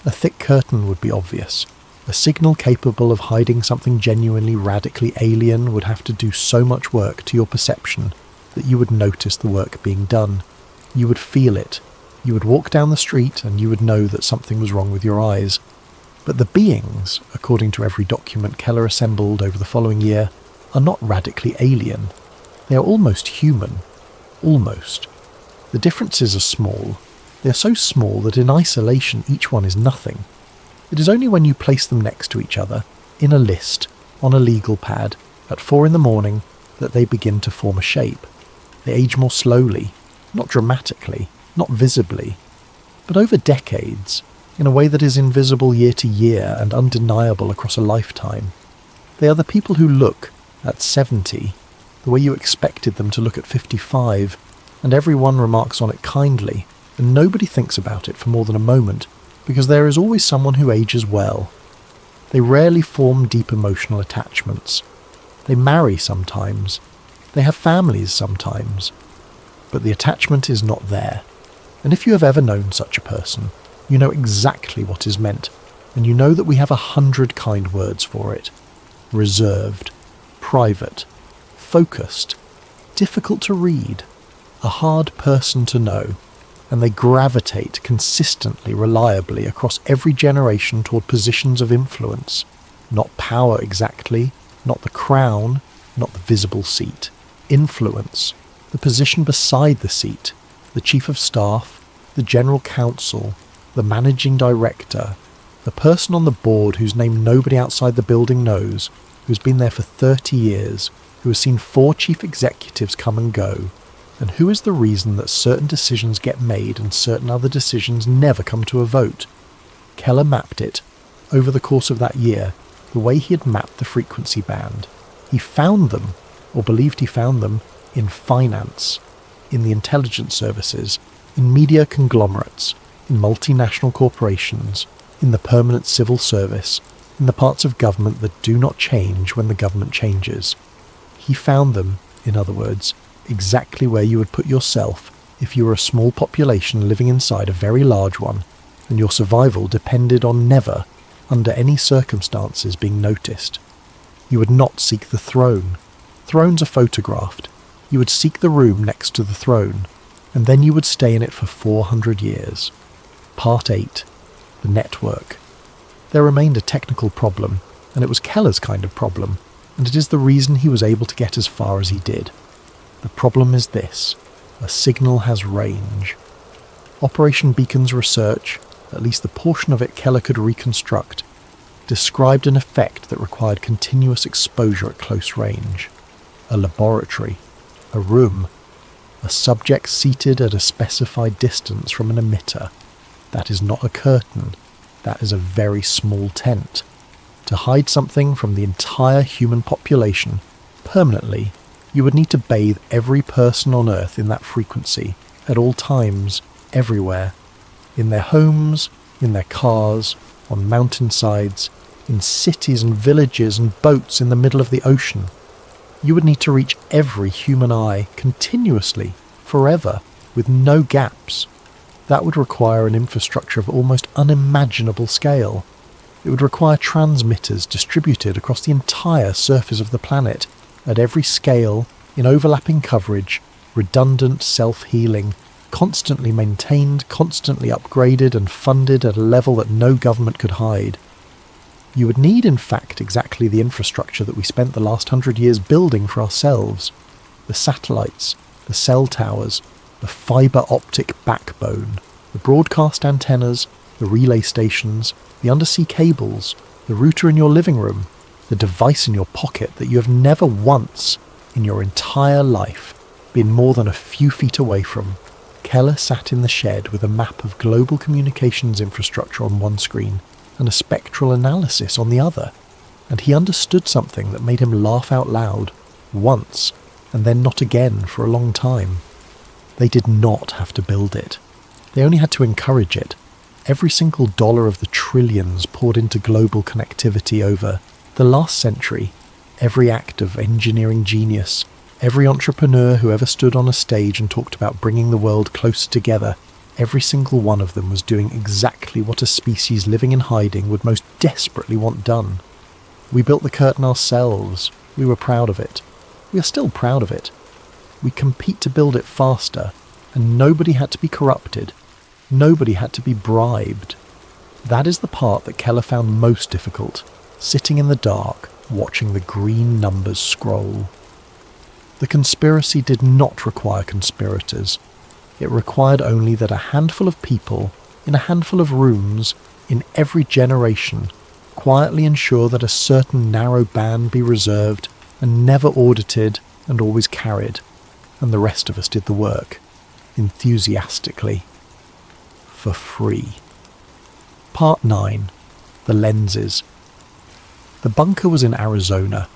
A thick curtain would be obvious. A signal capable of hiding something genuinely radically alien would have to do so much work to your perception that you would notice the work being done. You would feel it. You would walk down the street and you would know that something was wrong with your eyes. But the beings, according to every document Keller assembled over the following year, are not radically alien. They are almost human. Almost. The differences are small. They are so small that in isolation each one is nothing. It is only when you place them next to each other, in a list, on a legal pad, at 4 a.m, that they begin to form a shape. They age more slowly, not dramatically, not visibly, but over decades, in a way that is invisible year to year and undeniable across a lifetime. They are the people who look, at 70, the way you expected them to look at 55, and everyone remarks on it kindly, and nobody thinks about it for more than a moment, because there is always someone who ages well. They rarely form deep emotional attachments. They marry sometimes. They have families sometimes. But the attachment is not there. And if you have ever known such a person, you know exactly what is meant, and you know that we have 100 kind words for it. Reserved, private, focused, difficult to read, a hard person to know, and they gravitate consistently, reliably across every generation toward positions of influence. Not power exactly, not the crown, not the visible seat. Influence, the position beside the seat, the chief of staff, the general counsel, the managing director, the person on the board whose name nobody outside the building knows, who's been there for 30 years, who has seen 4 chief executives come and go, and who is the reason that certain decisions get made and certain other decisions never come to a vote. Keller mapped it, over the course of that year, the way he had mapped the frequency band. He found them, or believed he found them, in finance, in the intelligence services, in media conglomerates, in multinational corporations, in the permanent civil service, in the parts of government that do not change when the government changes. He found them, in other words, exactly where you would put yourself if you were a small population living inside a very large one, and your survival depended on never, under any circumstances, being noticed. You would not seek the throne. Thrones are photographed. You would seek the room next to the throne, and then you would stay in it for 400 years. Part 8. The network. There remained a technical problem, and it was Keller's kind of problem, and it is the reason he was able to get as far as he did. The problem is this: a signal has range. Operation Beacon's research, at least the portion of it Keller could reconstruct, described an effect that required continuous exposure at close range. A laboratory, a room, a subject seated at a specified distance from an emitter. That is not a curtain, that is a very small tent. To hide something from the entire human population, permanently, you would need to bathe every person on Earth in that frequency, at all times, everywhere. In their homes, in their cars, on mountainsides, in cities and villages and boats in the middle of the ocean. You would need to reach every human eye, continuously, forever, with no gaps. That would require an infrastructure of almost unimaginable scale. It would require transmitters distributed across the entire surface of the planet, at every scale, in overlapping coverage, redundant, self-healing, constantly maintained, constantly upgraded and funded at a level that no government could hide. You would need, in fact, exactly the infrastructure that we spent the last 100 years building for ourselves. The satellites, the cell towers, the fibre optic backbone, the broadcast antennas, the relay stations, the undersea cables, the router in your living room, the device in your pocket that you have never once, in your entire life, been more than a few feet away from. Keller sat in the shed with a map of global communications infrastructure on one screen and a spectral analysis on the other, and he understood something that made him laugh out loud, once, and then not again for a long time. They did not have to build it. They only had to encourage it. Every single dollar of the trillions poured into global connectivity over the last century, every act of engineering genius, every entrepreneur who ever stood on a stage and talked about bringing the world closer together, every single one of them was doing exactly what a species living in hiding would most desperately want done. We built the curtain ourselves. We were proud of it. We are still proud of it. We compete to build it faster, and nobody had to be corrupted. Nobody had to be bribed. That is the part that Keller found most difficult, sitting in the dark, watching the green numbers scroll. The conspiracy did not require conspirators. It required only that a handful of people, in a handful of rooms, in every generation, quietly ensure that a certain narrow band be reserved and never audited and always carried, and the rest of us did the work, enthusiastically, for free. Part 9. The lenses. The bunker was in Arizona.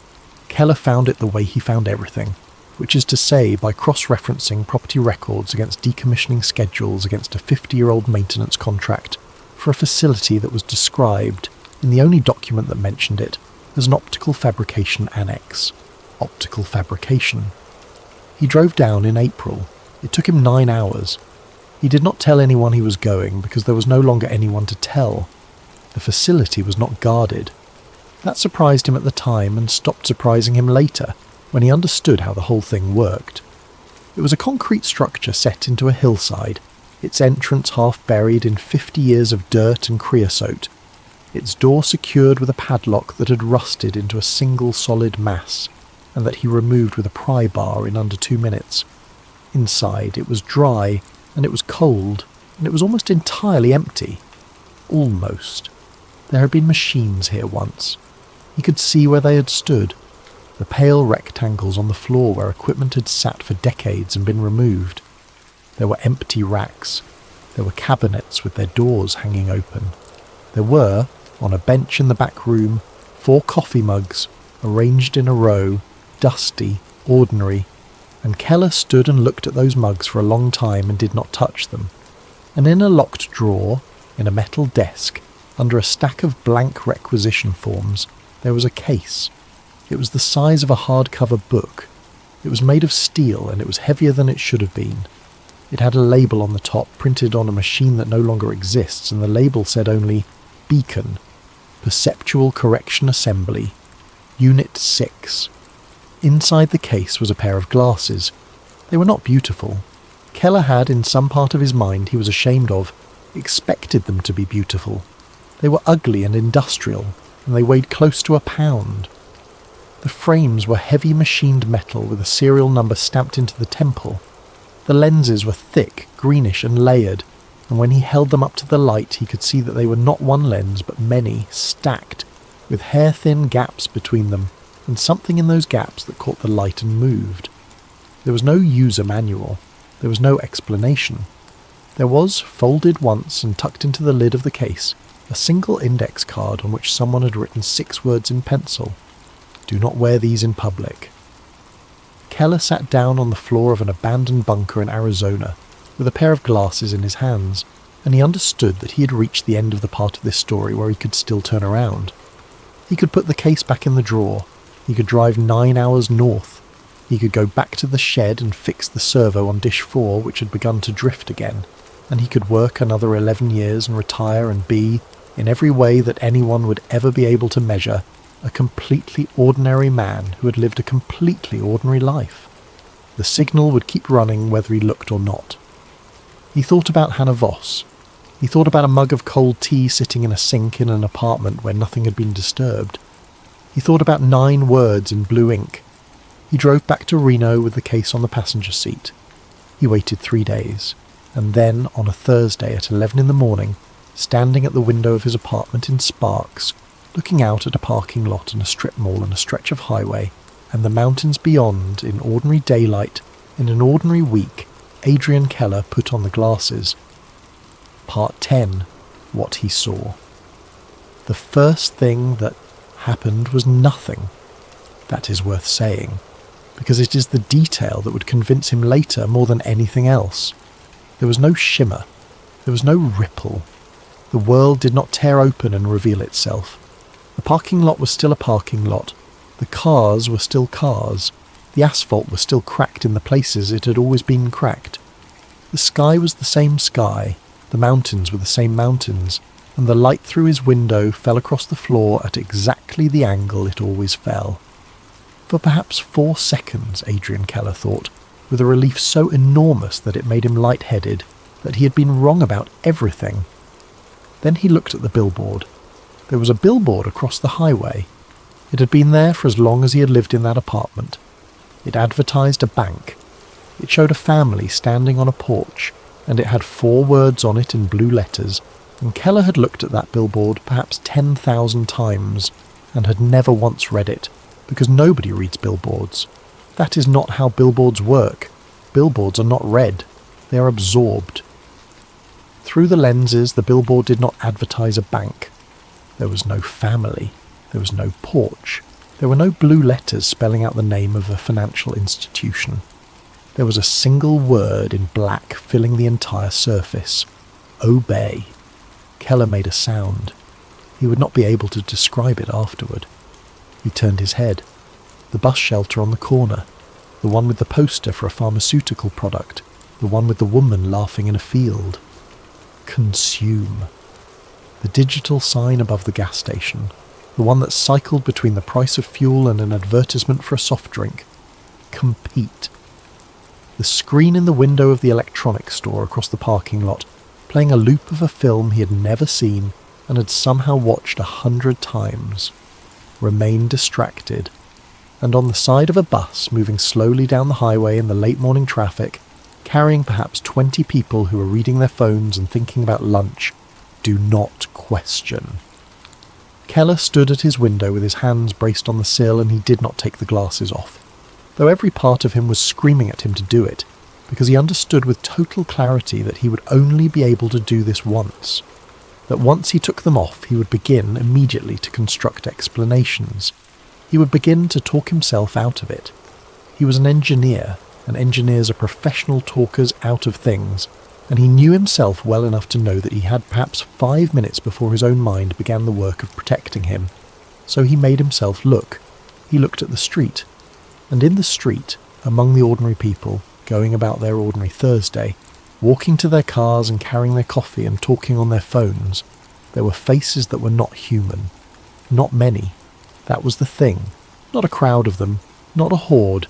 Keller found it the way he found everything, which is to say by cross-referencing property records against decommissioning schedules against a 50-year-old maintenance contract for a facility that was described, in the only document that mentioned it, as an optical fabrication annex. Optical fabrication. He drove down in April. It took him 9 hours. He did not tell anyone he was going because there was no longer anyone to tell. The facility was not guarded. That surprised him at the time and stopped surprising him later, when he understood how the whole thing worked. It was a concrete structure set into a hillside, its entrance half buried in 50 years of dirt and creosote, its door secured with a padlock that had rusted into a single solid mass, and that he removed with a pry bar in under 2 minutes. Inside it was dry, and it was cold, and it was almost entirely empty. Almost. There had been machines here once. He could see where they had stood, the pale rectangles on the floor where equipment had sat for decades and been removed. There were empty racks. There were cabinets with their doors hanging open. There were, on a bench in the back room, 4 coffee mugs, arranged in a row, dusty, ordinary, and Keller stood and looked at those mugs for a long time and did not touch them. And in a locked drawer, in a metal desk, under a stack of blank requisition forms, there was a case. It was the size of a hardcover book. It was made of steel and it was heavier than it should have been. It had a label on the top printed on a machine that no longer exists, and the label said only Beacon, Perceptual Correction Assembly, Unit 6. Inside the case was a pair of glasses. They were not beautiful. Keller had, in some part of his mind he was ashamed of, expected them to be beautiful. They were ugly and industrial, and they weighed close to a pound. The frames were heavy machined metal with a serial number stamped into the temple. The lenses were thick, greenish and layered, and when he held them up to the light he could see that they were not one lens but many, stacked, with hair-thin gaps between them, and something in those gaps that caught the light and moved. There was no user manual. There was no explanation. There was, folded once and tucked into the lid of the case, a single index card on which someone had written 6 words in pencil. Do not wear these in public. Keller sat down on the floor of an abandoned bunker in Arizona, with a pair of glasses in his hands, and he understood that he had reached the end of the part of this story where he could still turn around. He could put the case back in the drawer. He could drive 9 hours north. He could go back to the shed and fix the servo on Dish 4, which had begun to drift again, and he could work another 11 years and retire and be, in every way that anyone would ever be able to measure, a completely ordinary man who had lived a completely ordinary life. The signal would keep running whether he looked or not. He thought about Hannah Voss. He thought about a mug of cold tea sitting in a sink in an apartment where nothing had been disturbed. He thought about 9 words in blue ink. He drove back to Reno with the case on the passenger seat. He waited 3 days, and then, on a Thursday at 11 in the morning, standing at the window of his apartment in Sparks, looking out at a parking lot and a strip mall and a stretch of highway, and the mountains beyond, in ordinary daylight, in an ordinary week, Adrian Keller put on the glasses. Part 10. What he saw. The first thing that happened was nothing. That is worth saying, because it is the detail that would convince him later more than anything else. There was no shimmer. There was no ripple. The world did not tear open and reveal itself. The parking lot was still a parking lot. The cars were still cars. The asphalt was still cracked in the places it had always been cracked. The sky was the same sky. The mountains were the same mountains. And the light through his window fell across the floor at exactly the angle it always fell. For perhaps 4 seconds, Adrian Keller thought, with a relief so enormous that it made him lightheaded, that he had been wrong about everything. Then he looked at the billboard. There was a billboard across the highway. It had been there for as long as he had lived in that apartment. It advertised a bank. It showed a family standing on a porch, and it had 4 words on it in blue letters, and Keller had looked at that billboard perhaps 10,000 times, and had never once read it, because nobody reads billboards. That is not how billboards work. Billboards are not read. They are absorbed. Through the lenses, the billboard did not advertise a bank. There was no family. There was no porch. There were no blue letters spelling out the name of a financial institution. There was a single word in black filling the entire surface. Obey. Keller made a sound. He would not be able to describe it afterward. He turned his head. The bus shelter on the corner. The one with the poster for a pharmaceutical product. The one with the woman laughing in a field. Consume. The digital sign above the gas station. The one that cycled between the price of fuel and an advertisement for a soft drink. Compete. The screen in the window of the electronics store across the parking lot, playing a loop of a film he had never seen and had somehow watched 100 times. Remain distracted. And on the side of a bus moving slowly down the highway in the late morning traffic, carrying perhaps 20 people who are reading their phones and thinking about lunch. Do not question. Keller stood at his window with his hands braced on the sill, and he did not take the glasses off, though every part of him was screaming at him to do it, because he understood with total clarity that he would only be able to do this once, that once he took them off he would begin immediately to construct explanations. He would begin to talk himself out of it. He was an engineer, and engineers are professional talkers out of things, and he knew himself well enough to know that he had perhaps 5 minutes before his own mind began the work of protecting him. So he made himself look. He looked at the street, and in the street, among the ordinary people, going about their ordinary Thursday, walking to their cars and carrying their coffee and talking on their phones, there were faces that were not human. Not many. That was the thing. Not a crowd of them. Not a horde.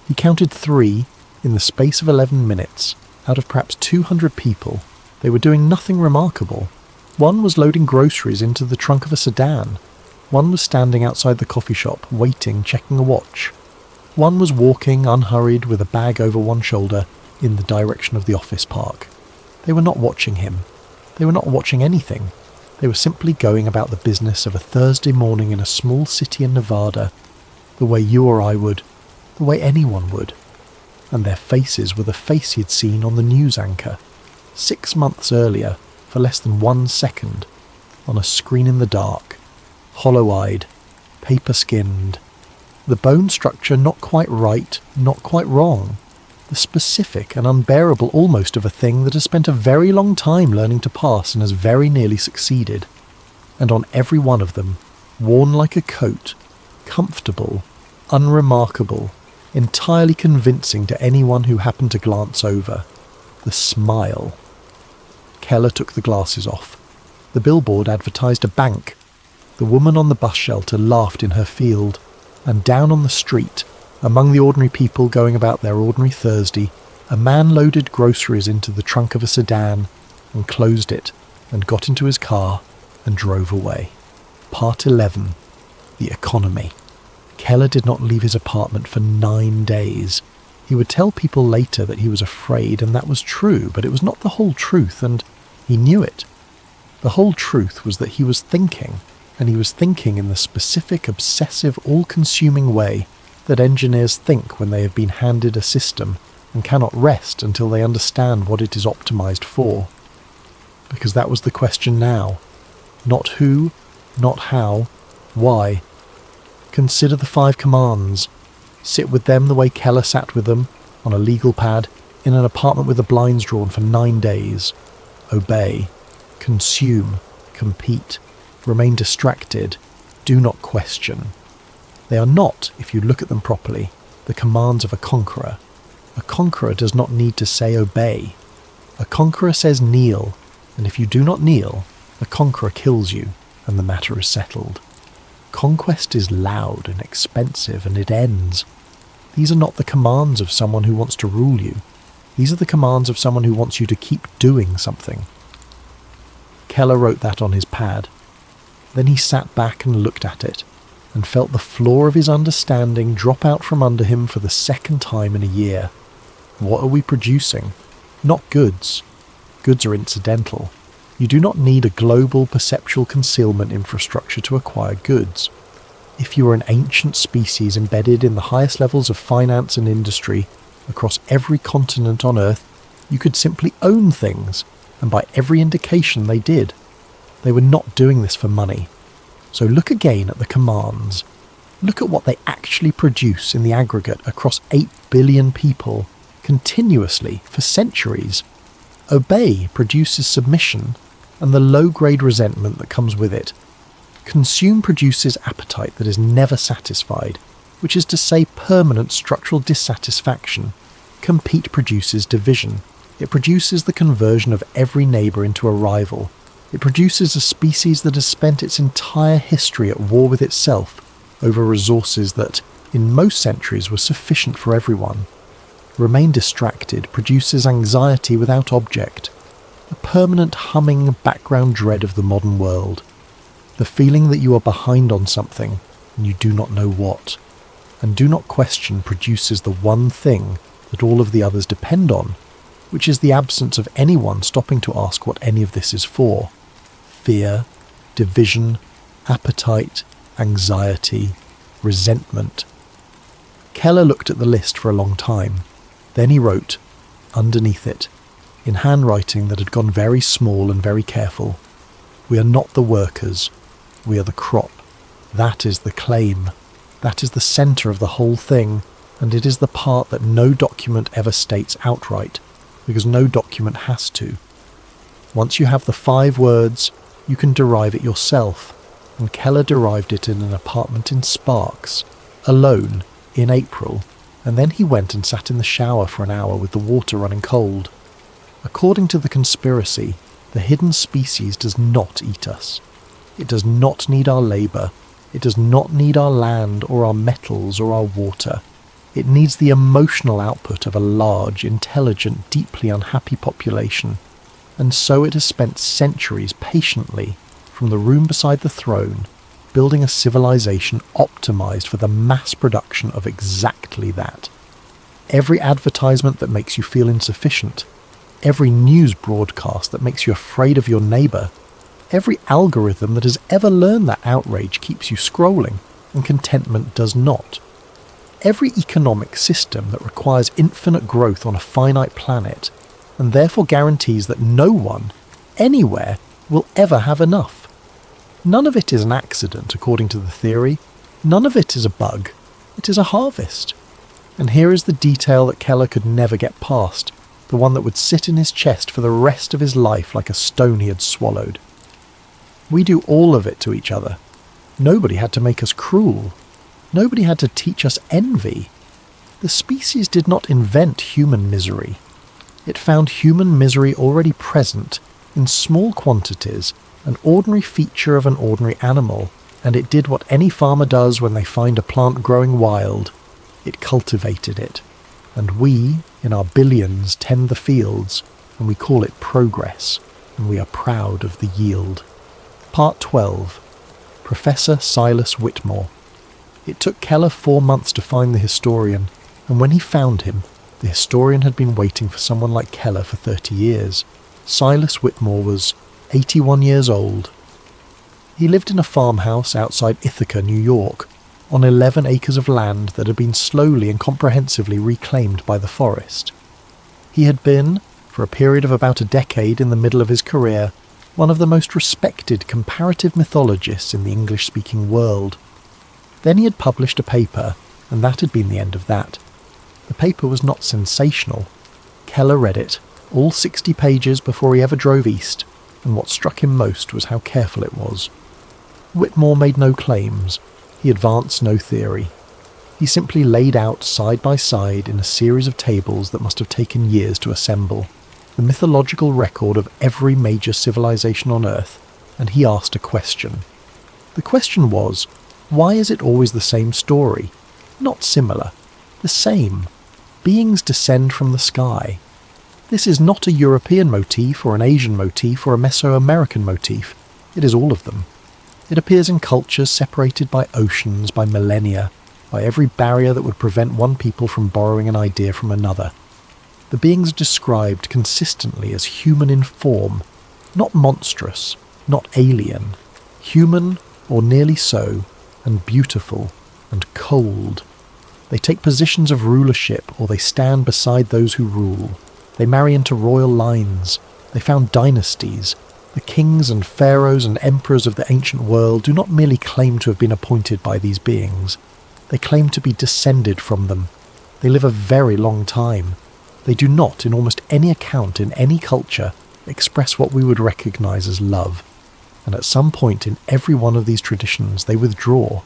He counted 3 in the space of 11 minutes. Out of perhaps 200 people, they were doing nothing remarkable. One was loading groceries into the trunk of a sedan. One was standing outside the coffee shop, waiting, checking a watch. One was walking, unhurried, with a bag over one shoulder, in the direction of the office park. They were not watching him. They were not watching anything. They were simply going about the business of a Thursday morning in a small city in Nevada, the way you or I would, the way anyone would. And their faces were the face he had seen on the news anchor, 6 months earlier, for less than 1 second, on a screen in the dark, hollow-eyed, paper-skinned, the bone structure not quite right, not quite wrong, the specific and unbearable almost of a thing that has spent a very long time learning to pass and has very nearly succeeded, and on every one of them, worn like a coat, comfortable, unremarkable, entirely convincing to anyone who happened to glance over. The smile. Keller took the glasses off. The billboard advertised a bank. The woman on the bus shelter laughed in her field, and down on the street, among the ordinary people going about their ordinary Thursday, a man loaded groceries into the trunk of a sedan and closed it and got into his car and drove away. Part 11. The economy. Keller did not leave his apartment for 9 days. He would tell people later that he was afraid, and that was true, but it was not the whole truth, and he knew it. The whole truth was that he was thinking, and he was thinking in the specific, obsessive, all-consuming way that engineers think when they have been handed a system and cannot rest until they understand what it is optimized for. Because that was the question now. Not who, not how, why. Consider the 5 commands. Sit with them the way Keller sat with them, on a legal pad, in an apartment with the blinds drawn for 9 days. Obey. Consume. Compete. Remain distracted. Do not question. They are not, if you look at them properly, the commands of a conqueror. A conqueror does not need to say obey. A conqueror says kneel, and if you do not kneel, the conqueror kills you, and the matter is settled. Conquest is loud and expensive, and it ends. These are not the commands of someone who wants to rule you. These are the commands of someone who wants you to keep doing something. Keller wrote that on his pad. Then he sat back and looked at it, and felt the floor of his understanding drop out from under him for the second time in a year. What are we producing? Not goods. Goods are incidental. You do not need a global perceptual concealment infrastructure to acquire goods. If you are an ancient species embedded in the highest levels of finance and industry across every continent on Earth, you could simply own things, and by every indication they did. They were not doing this for money. So look again at the commands. Look at what they actually produce in the aggregate across 8 billion people, continuously, for centuries. Obey produces submission, and the low-grade resentment that comes with it. Consume produces appetite that is never satisfied, which is to say permanent structural dissatisfaction. Compete produces division. It produces the conversion of every neighbour into a rival. It produces a species that has spent its entire history at war with itself over resources that, in most centuries, were sufficient for everyone. Remain distracted produces anxiety without object, a permanent humming background dread of the modern world, the feeling that you are behind on something and you do not know what, and do not question produces the one thing that all of the others depend on, which is the absence of anyone stopping to ask what any of this is for. Fear, division, appetite, anxiety, resentment. Keller looked at the list for a long time. Then he wrote, underneath it, in handwriting that had gone very small and very careful, "We are not the workers, we are the crop. That is the claim. That is the centre of the whole thing, and it is the part that no document ever states outright, because no document has to. Once you have the 5 words, you can derive it yourself," and Keller derived it in an apartment in Sparks, alone, in April, and then he went and sat in the shower for an hour with the water running cold. According to the conspiracy, the hidden species does not eat us. It does not need our labour. It does not need our land or our metals or our water. It needs the emotional output of a large, intelligent, deeply unhappy population. And so it has spent centuries patiently, from the room beside the throne, building a civilization optimized for the mass production of exactly that. Every advertisement that makes you feel insufficient, every news broadcast that makes you afraid of your neighbour, every algorithm that has ever learned that outrage keeps you scrolling, and contentment does not. Every economic system that requires infinite growth on a finite planet, and therefore guarantees that no one, anywhere, will ever have enough. None of it is an accident, according to the theory. None of it is a bug. It is a harvest. And here is the detail that Keller could never get past, the one that would sit in his chest for the rest of his life like a stone he had swallowed. We do all of it to each other. Nobody had to make us cruel. Nobody had to teach us envy. The species did not invent human misery. It found human misery already present, in small quantities, an ordinary feature of an ordinary animal, and it did what any farmer does when they find a plant growing wild. It cultivated it. And we, in our billions, tend the fields, and we call it progress, and we are proud of the yield. Part 12. Professor Silas Whitmore. It took Keller 4 months to find the historian, and when he found him, the historian had been waiting for someone like Keller for 30 years. Silas Whitmore was 81 years old. He lived in a farmhouse outside Ithaca, New York, on 11 acres of land that had been slowly and comprehensively reclaimed by the forest. He had been, for a period of about a decade in the middle of his career, one of the most respected comparative mythologists in the English-speaking world. Then he had published a paper, and that had been the end of that. The paper was not sensational. Keller read it, all 60 pages before he ever drove east, and what struck him most was how careful it was. Whitmore made no claims. He advanced no theory. He simply laid out side by side in a series of tables that must have taken years to assemble, the mythological record of every major civilization on Earth, and he asked a question. The question was, why is it always the same story? Not similar. The same. Beings descend from the sky. This is not a European motif or an Asian motif or a Mesoamerican motif. It is all of them. It appears in cultures separated by oceans, by millennia, by every barrier that would prevent one people from borrowing an idea from another. The beings are described consistently as human in form, not monstrous, not alien, human or nearly so, and beautiful and cold. They take positions of rulership or they stand beside those who rule. They marry into royal lines. They found dynasties. The kings and pharaohs and emperors of the ancient world do not merely claim to have been appointed by these beings. They claim to be descended from them. They live a very long time. They do not, in almost any account in any culture, express what we would recognize as love. And at some point in every one of these traditions, they withdraw.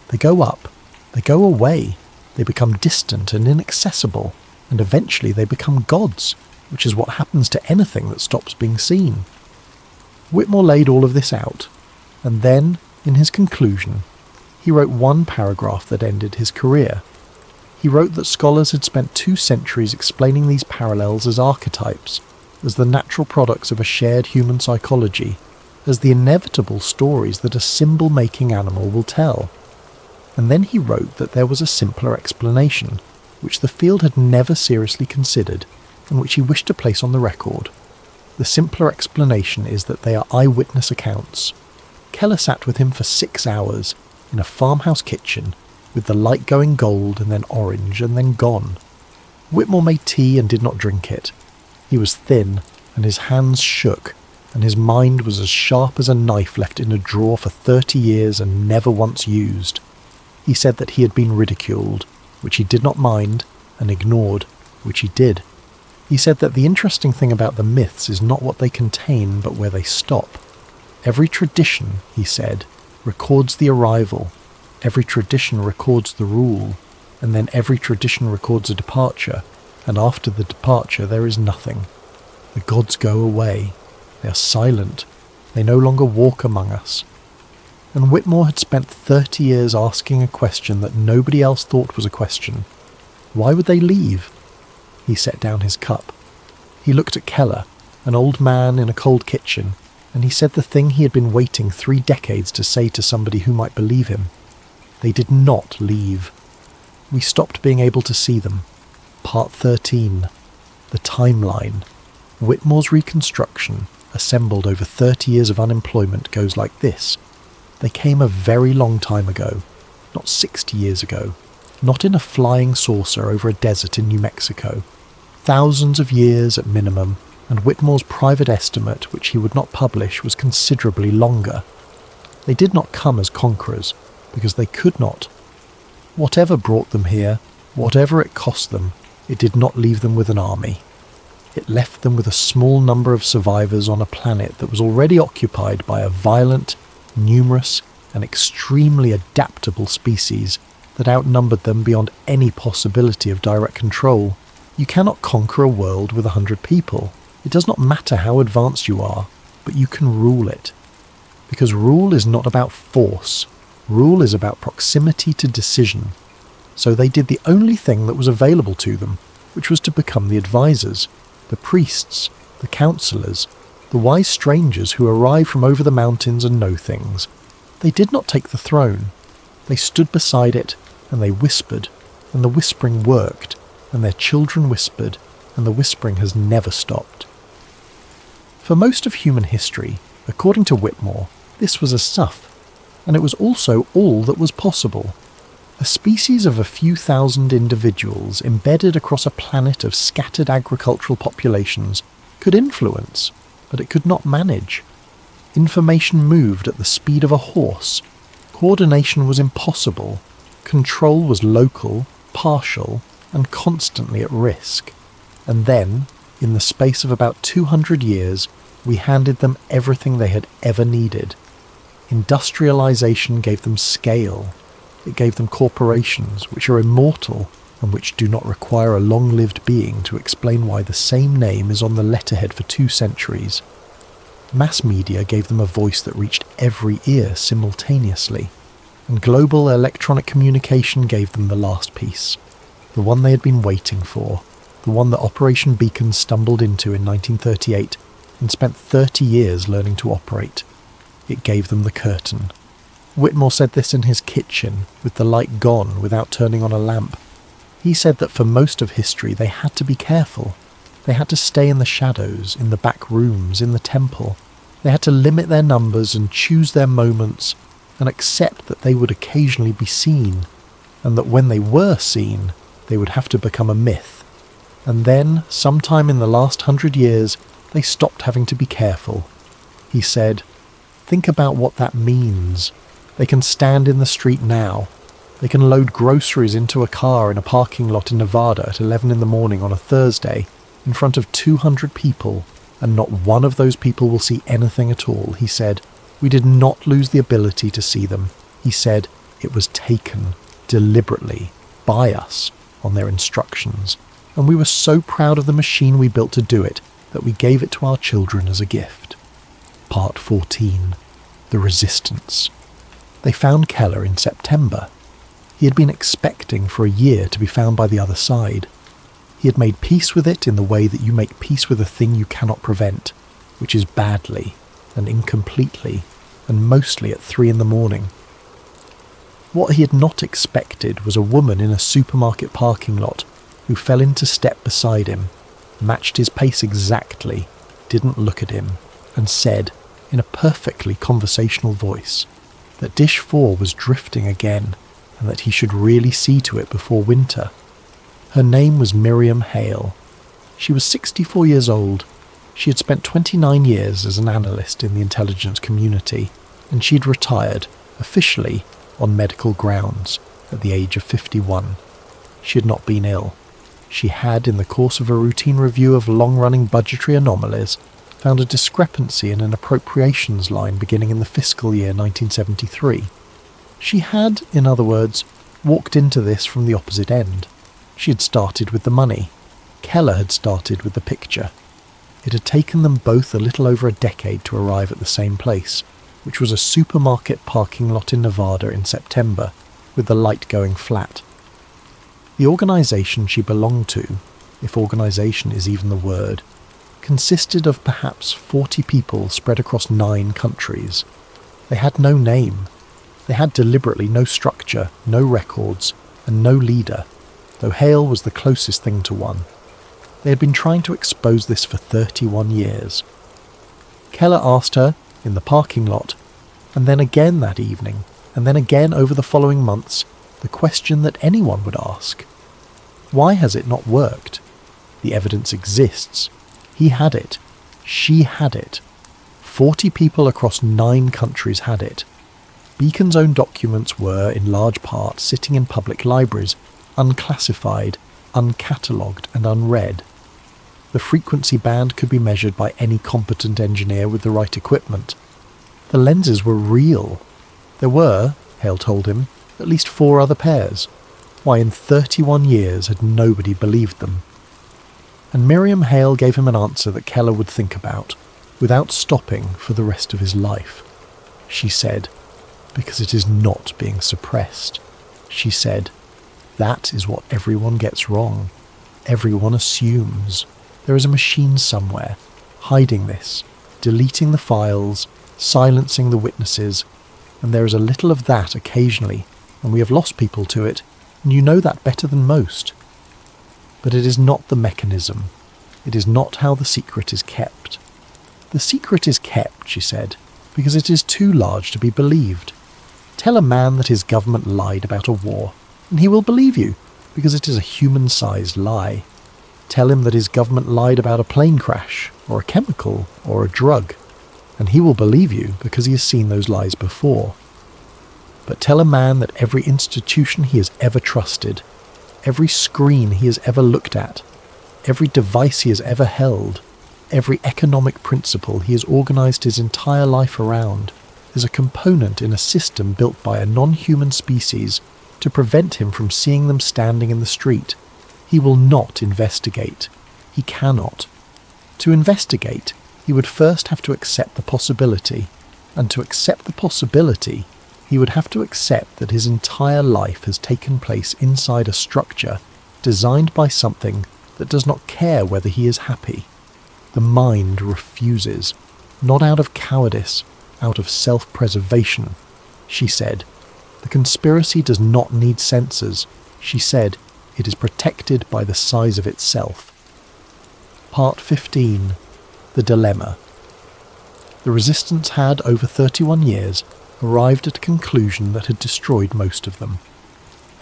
They go up. They go away. They become distant and inaccessible. And eventually they become gods, which is what happens to anything that stops being seen. Whitmore laid all of this out, and then, in his conclusion, he wrote one paragraph that ended his career. He wrote that scholars had spent 2 centuries explaining these parallels as archetypes, as the natural products of a shared human psychology, as the inevitable stories that a symbol-making animal will tell. And then he wrote that there was a simpler explanation, which the field had never seriously considered, and which he wished to place on the record. The simpler explanation is that they are eyewitness accounts. Keller sat with him for 6 hours in a farmhouse kitchen, with the light going gold and then orange and then gone. Whitmore made tea and did not drink it. He was thin, and his hands shook, and his mind was as sharp as a knife left in a drawer for 30 years and never once used. He said that he had been ridiculed, which he did not mind, and ignored, which he did. He said that the interesting thing about the myths is not what they contain, but where they stop. Every tradition, he said, records the arrival. Every tradition records the rule, and then every tradition records a departure, and after the departure there is nothing. The gods go away. They are silent. They no longer walk among us. And Whitmore had spent 30 years asking a question that nobody else thought was a question. Why would they leave? He set down his cup. He looked at Keller, an old man in a cold kitchen, and he said the thing he had been waiting 3 decades to say to somebody who might believe him. They did not leave. We stopped being able to see them. Part 13. The timeline. Whitmore's reconstruction, assembled over 30 years of unemployment, goes like this. They came a very long time ago, not 60 years ago, not in a flying saucer over a desert in New Mexico. Thousands of years at minimum, and Whitmore's private estimate, which he would not publish, was considerably longer. They did not come as conquerors, because they could not. Whatever brought them here, whatever it cost them, it did not leave them with an army. It left them with a small number of survivors on a planet that was already occupied by a violent, numerous, and extremely adaptable species that outnumbered them beyond any possibility of direct control. You cannot conquer a world with 100 people. It does not matter how advanced you are, but you can rule it. Because rule is not about force. Rule is about proximity to decision. So they did the only thing that was available to them, which was to become the advisors, the priests, the counselors, the wise strangers who arrive from over the mountains and know things. They did not take the throne. They stood beside it, and they whispered, and the whispering worked, and their children whispered, and the whispering has never stopped. For most of human history, according to Whitmore, this was enough, and it was also all that was possible. A species of a few thousand individuals embedded across a planet of scattered agricultural populations could influence, but it could not manage. Information moved at the speed of a horse. Coordination was impossible. Control was local, partial, and constantly at risk. And then, in the space of about 200 years, we handed them everything they had ever needed. Industrialization gave them scale. It gave them corporations, which are immortal and which do not require a long-lived being to explain why the same name is on the letterhead for 2 centuries. Mass media gave them a voice that reached every ear simultaneously, and global electronic communication gave them the last piece, the one they had been waiting for, the one that Operation Beacon stumbled into in 1938 and spent 30 years learning to operate. It gave them the curtain. Whitmore said this in his kitchen, with the light gone, without turning on a lamp. He said that for most of history they had to be careful. They had to stay in the shadows, in the back rooms, in the temple. They had to limit their numbers and choose their moments, and accept that they would occasionally be seen, and that when they were seen, they would have to become a myth. And then, sometime in the last 100 years, they stopped having to be careful. He said, "Think about what that means. They can stand in the street now. They can load groceries into a car in a parking lot in Nevada at 11 in the morning on a Thursday in front of 200 people, and not one of those people will see anything at all." He said, "We did not lose the ability to see them." He said, "It was taken deliberately by us on their instructions, and we were so proud of the machine we built to do it that we gave it to our children as a gift." Part 14. The Resistance. They found Keller in September. He had been expecting for a year to be found by the other side. He had made peace with it in the way that you make peace with a thing you cannot prevent, which is badly and incompletely, and mostly at 3 in the morning. What he had not expected was a woman in a supermarket parking lot who fell into step beside him. matched his pace exactly, didn't look at him, and said, in a perfectly conversational voice, that Dish 4 was drifting again, and that he should really see to it before winter. Her name was Miriam Hale. She was 64 years old. She had spent 29 years as an analyst in the intelligence community, and she'd retired, officially, on medical grounds, at the age of 51. She had not been ill. She had, in the course of a routine review of long-running budgetary anomalies, found a discrepancy in an appropriations line beginning in the fiscal year 1973. She had, in other words, walked into this from the opposite end. She had started with the money. Keller had started with the picture. It had taken them both a little over a decade to arrive at the same place, which was a supermarket parking lot in Nevada in September, with the light going flat. The organisation she belonged to, if organisation is even the word, consisted of perhaps 40 people spread across 9 countries. They had no name. They had deliberately no structure, no records, and no leader, though Hale was the closest thing to one. They had been trying to expose this for 31 years. Keller asked her, in the parking lot, and then again that evening, and then again over the following months, the question that anyone would ask. Why has it not worked? The evidence exists. He had it. She had it. 40 people across 9 countries had it. Beacon's own documents were, in large part, sitting in public libraries, unclassified, uncatalogued, and unread. The frequency band could be measured by any competent engineer with the right equipment. The lenses were real. There were, Hale told him, at least 4 other pairs. Why, in 31 years had nobody believed them? And Miriam Hale gave him an answer that Keller would think about, without stopping for the rest of his life. She said, because it is not being suppressed. She said, that is what everyone gets wrong. Everyone assumes. There is a machine somewhere, hiding this, deleting the files, silencing the witnesses, and there is a little of that occasionally, and we have lost people to it, and you know that better than most. But it is not the mechanism. It is not how the secret is kept. The secret is kept, she said, because it is too large to be believed. Tell a man that his government lied about a war, and he will believe you, because it is a human-sized lie. Tell him that his government lied about a plane crash, or a chemical, or a drug, and he will believe you because he has seen those lies before. But tell a man that every institution he has ever trusted, every screen he has ever looked at, every device he has ever held, every economic principle he has organised his entire life around, is a component in a system built by a non-human species to prevent him from seeing them standing in the street. He will not investigate. He cannot. To investigate, he would first have to accept the possibility, and to accept the possibility, he would have to accept that his entire life has taken place inside a structure designed by something that does not care whether he is happy. The mind refuses, not out of cowardice, out of self-preservation. She said, the conspiracy does not need censors. She said, it is protected by the size of itself. Part 15. The Dilemma. The resistance had, over 31 years, arrived at a conclusion that had destroyed most of them.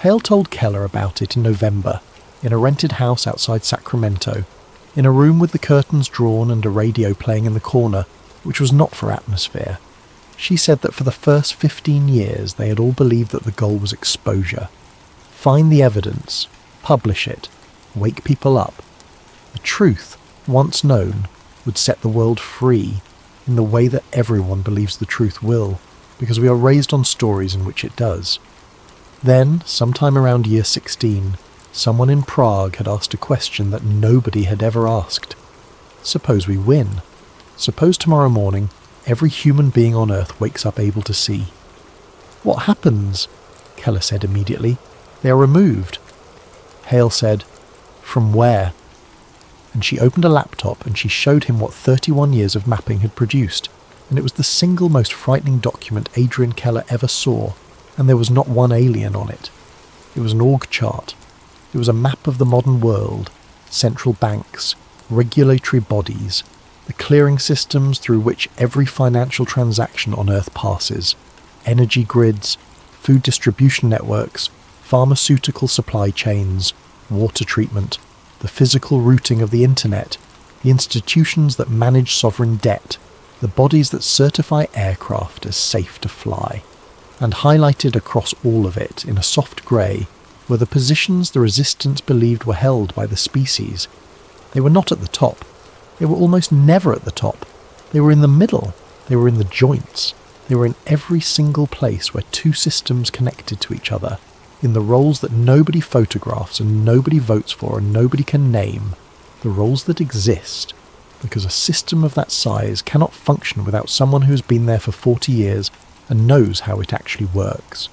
Hale told Keller about it in November, in a rented house outside Sacramento, in a room with the curtains drawn and a radio playing in the corner, which was not for atmosphere. She said that for the first 15 years they had all believed that the goal was exposure. Find the evidence, publish it, wake people up. The truth, once known, would set the world free in the way that everyone believes the truth will, because we are raised on stories in which it does. Then, sometime around year 16, someone in Prague had asked a question that nobody had ever asked. Suppose we win. Suppose tomorrow morning every human being on Earth wakes up able to see. What happens? Keller said immediately. They are removed. Hale said, from where? And she opened a laptop and she showed him what 31 years of mapping had produced, and it was the single most frightening document Adrian Keller ever saw, and there was not one alien on it. It was an org chart. It was a map of the modern world, central banks, regulatory bodies, the clearing systems through which every financial transaction on Earth passes, energy grids, food distribution networks, pharmaceutical supply chains, water treatment, the physical routing of the internet, the institutions that manage sovereign debt, the bodies that certify aircraft as safe to fly. And highlighted across all of it in a soft grey were the positions the resistance believed were held by the species. They were not at the top. They were almost never at the top. They were in the middle. They were in the joints. They were in every single place where two systems connected to each other, in the roles that nobody photographs and nobody votes for and nobody can name, the roles that exist, because a system of that size cannot function without someone who has been there for 40 years and knows how it actually works.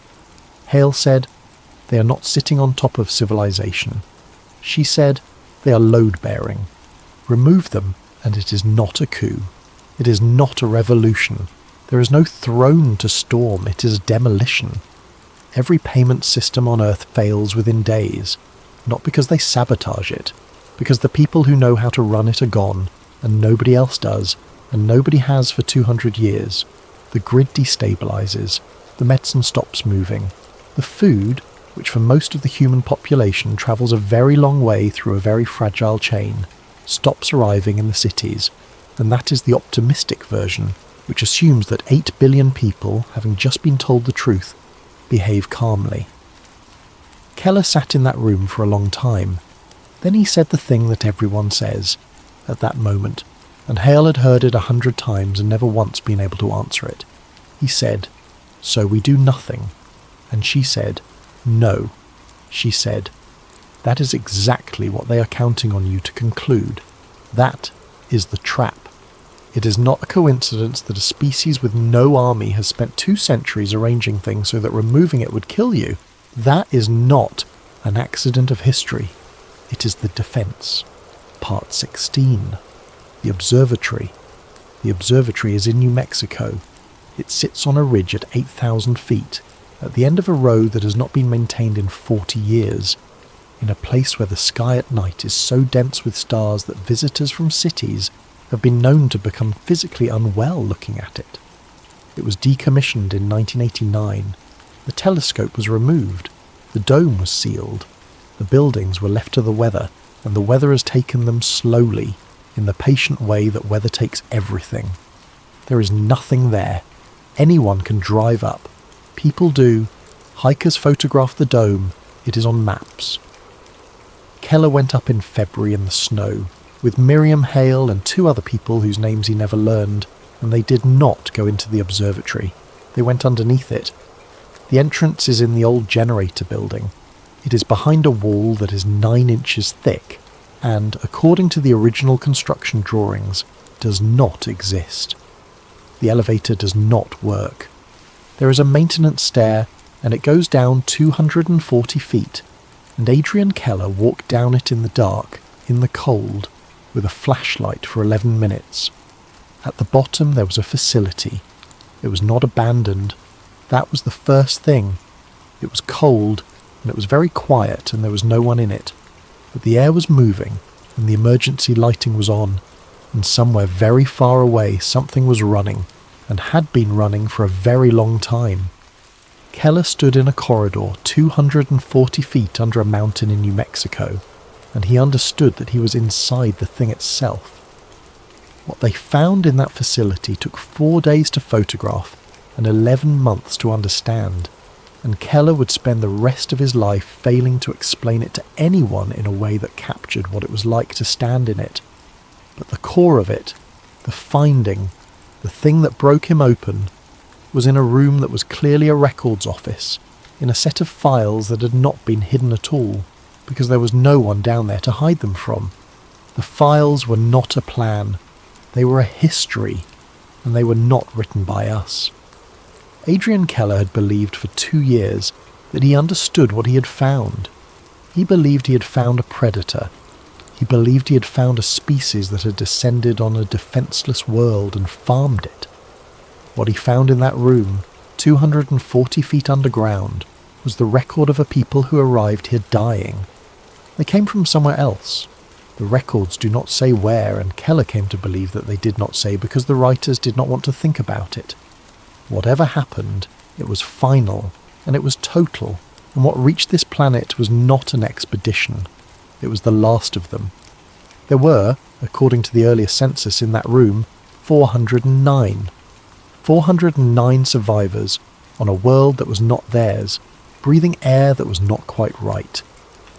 Hale said, they are not sitting on top of civilization. She said, they are load-bearing. Remove them, and it is not a coup. It is not a revolution. There is no throne to storm, it is demolition. Every payment system on Earth fails within days, not because they sabotage it, because the people who know how to run it are gone, and nobody else does, and nobody has for 200 years. The grid destabilizes, the medicine stops moving. The food, which for most of the human population travels a very long way through a very fragile chain, stops arriving in the cities, and that is the optimistic version, which assumes that 8 billion people, having just been told the truth, behave calmly. Keller sat in that room for a long time. Then he said the thing that everyone says, at that moment, and Hale had heard it 100 times and never once been able to answer it. He said, "So we do nothing." And she said, "No." She said, "That is exactly what they are counting on you to conclude. That is the trap. It is not a coincidence that a species with no army has spent 2 centuries arranging things so that removing it would kill you. That is not an accident of history. It is the defense." Part 16. The observatory. The observatory is in New Mexico. It sits on a ridge at 8,000 feet, at the end of a road that has not been maintained in 40 years, in a place where the sky at night is so dense with stars that visitors from cities have been known to become physically unwell looking at it. It was decommissioned in 1989. The telescope was removed. The dome was sealed. The buildings were left to the weather, and the weather has taken them slowly, in the patient way that weather takes everything. There is nothing there. Anyone can drive up. People do. Hikers photograph the dome. It is on maps. Keller went up in February in the snow, with Miriam Hale and 2 other people whose names he never learned, and they did not go into the observatory. They went underneath it. The entrance is in the old generator building. It is behind a wall that is 9 inches thick, and, according to the original construction drawings, does not exist. The elevator does not work. There is a maintenance stair, and it goes down 240 feet, and Adrian Keller walked down it in the dark, in the cold, with a flashlight for 11 minutes. At the bottom there was a facility. It was not abandoned. That was the first thing. It was cold, and it was very quiet, and there was no one in it. But the air was moving, and the emergency lighting was on, and somewhere very far away something was running, and had been running for a very long time. Keller stood in a corridor 240 feet under a mountain in New Mexico, and he understood that he was inside the thing itself. What they found in that facility took 4 days to photograph and 11 months to understand, and Keller would spend the rest of his life failing to explain it to anyone in a way that captured what it was like to stand in it. But the core of it, the finding, the thing that broke him open, was in a room that was clearly a records office, in a set of files that had not been hidden at all, because there was no one down there to hide them from. The files were not a plan. They were a history, and they were not written by us. Adrian Keller had believed for 2 years that he understood what he had found. He believed he had found a predator. He believed he had found a species that had descended on a defenseless world and farmed it. What he found in that room, 240 feet underground, was the record of a people who arrived here dying. They came from somewhere else. The records do not say where, and Keller came to believe that they did not say because the writers did not want to think about it. Whatever happened, it was final, and it was total, and what reached this planet was not an expedition. It was the last of them. There were, according to the earliest census in that room, 409. 409 survivors on a world that was not theirs, breathing air that was not quite right,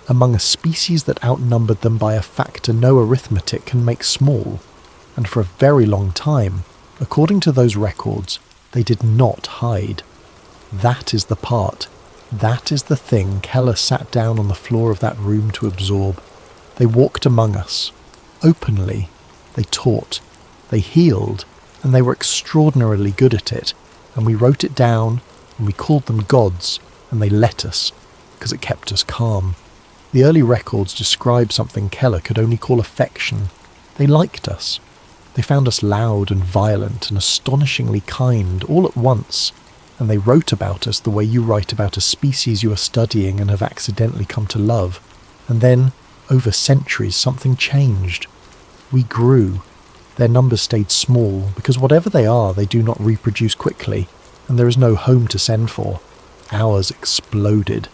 among a species that outnumbered them by a factor no arithmetic can make small, and for a very long time, according to those records, they did not hide. That is the part, that is the thing Keller sat down on the floor of that room to absorb. They walked among us, openly, they taught, they healed, and they were extraordinarily good at it, and we wrote it down, and we called them gods, and they let us, because it kept us calm. The early records describe something Keller could only call affection. They liked us. They found us loud and violent and astonishingly kind all at once, and they wrote about us the way you write about a species you are studying and have accidentally come to love. And then, over centuries, something changed. We grew. Their numbers stayed small, because whatever they are, they do not reproduce quickly, and there is no home to send for. Ours exploded.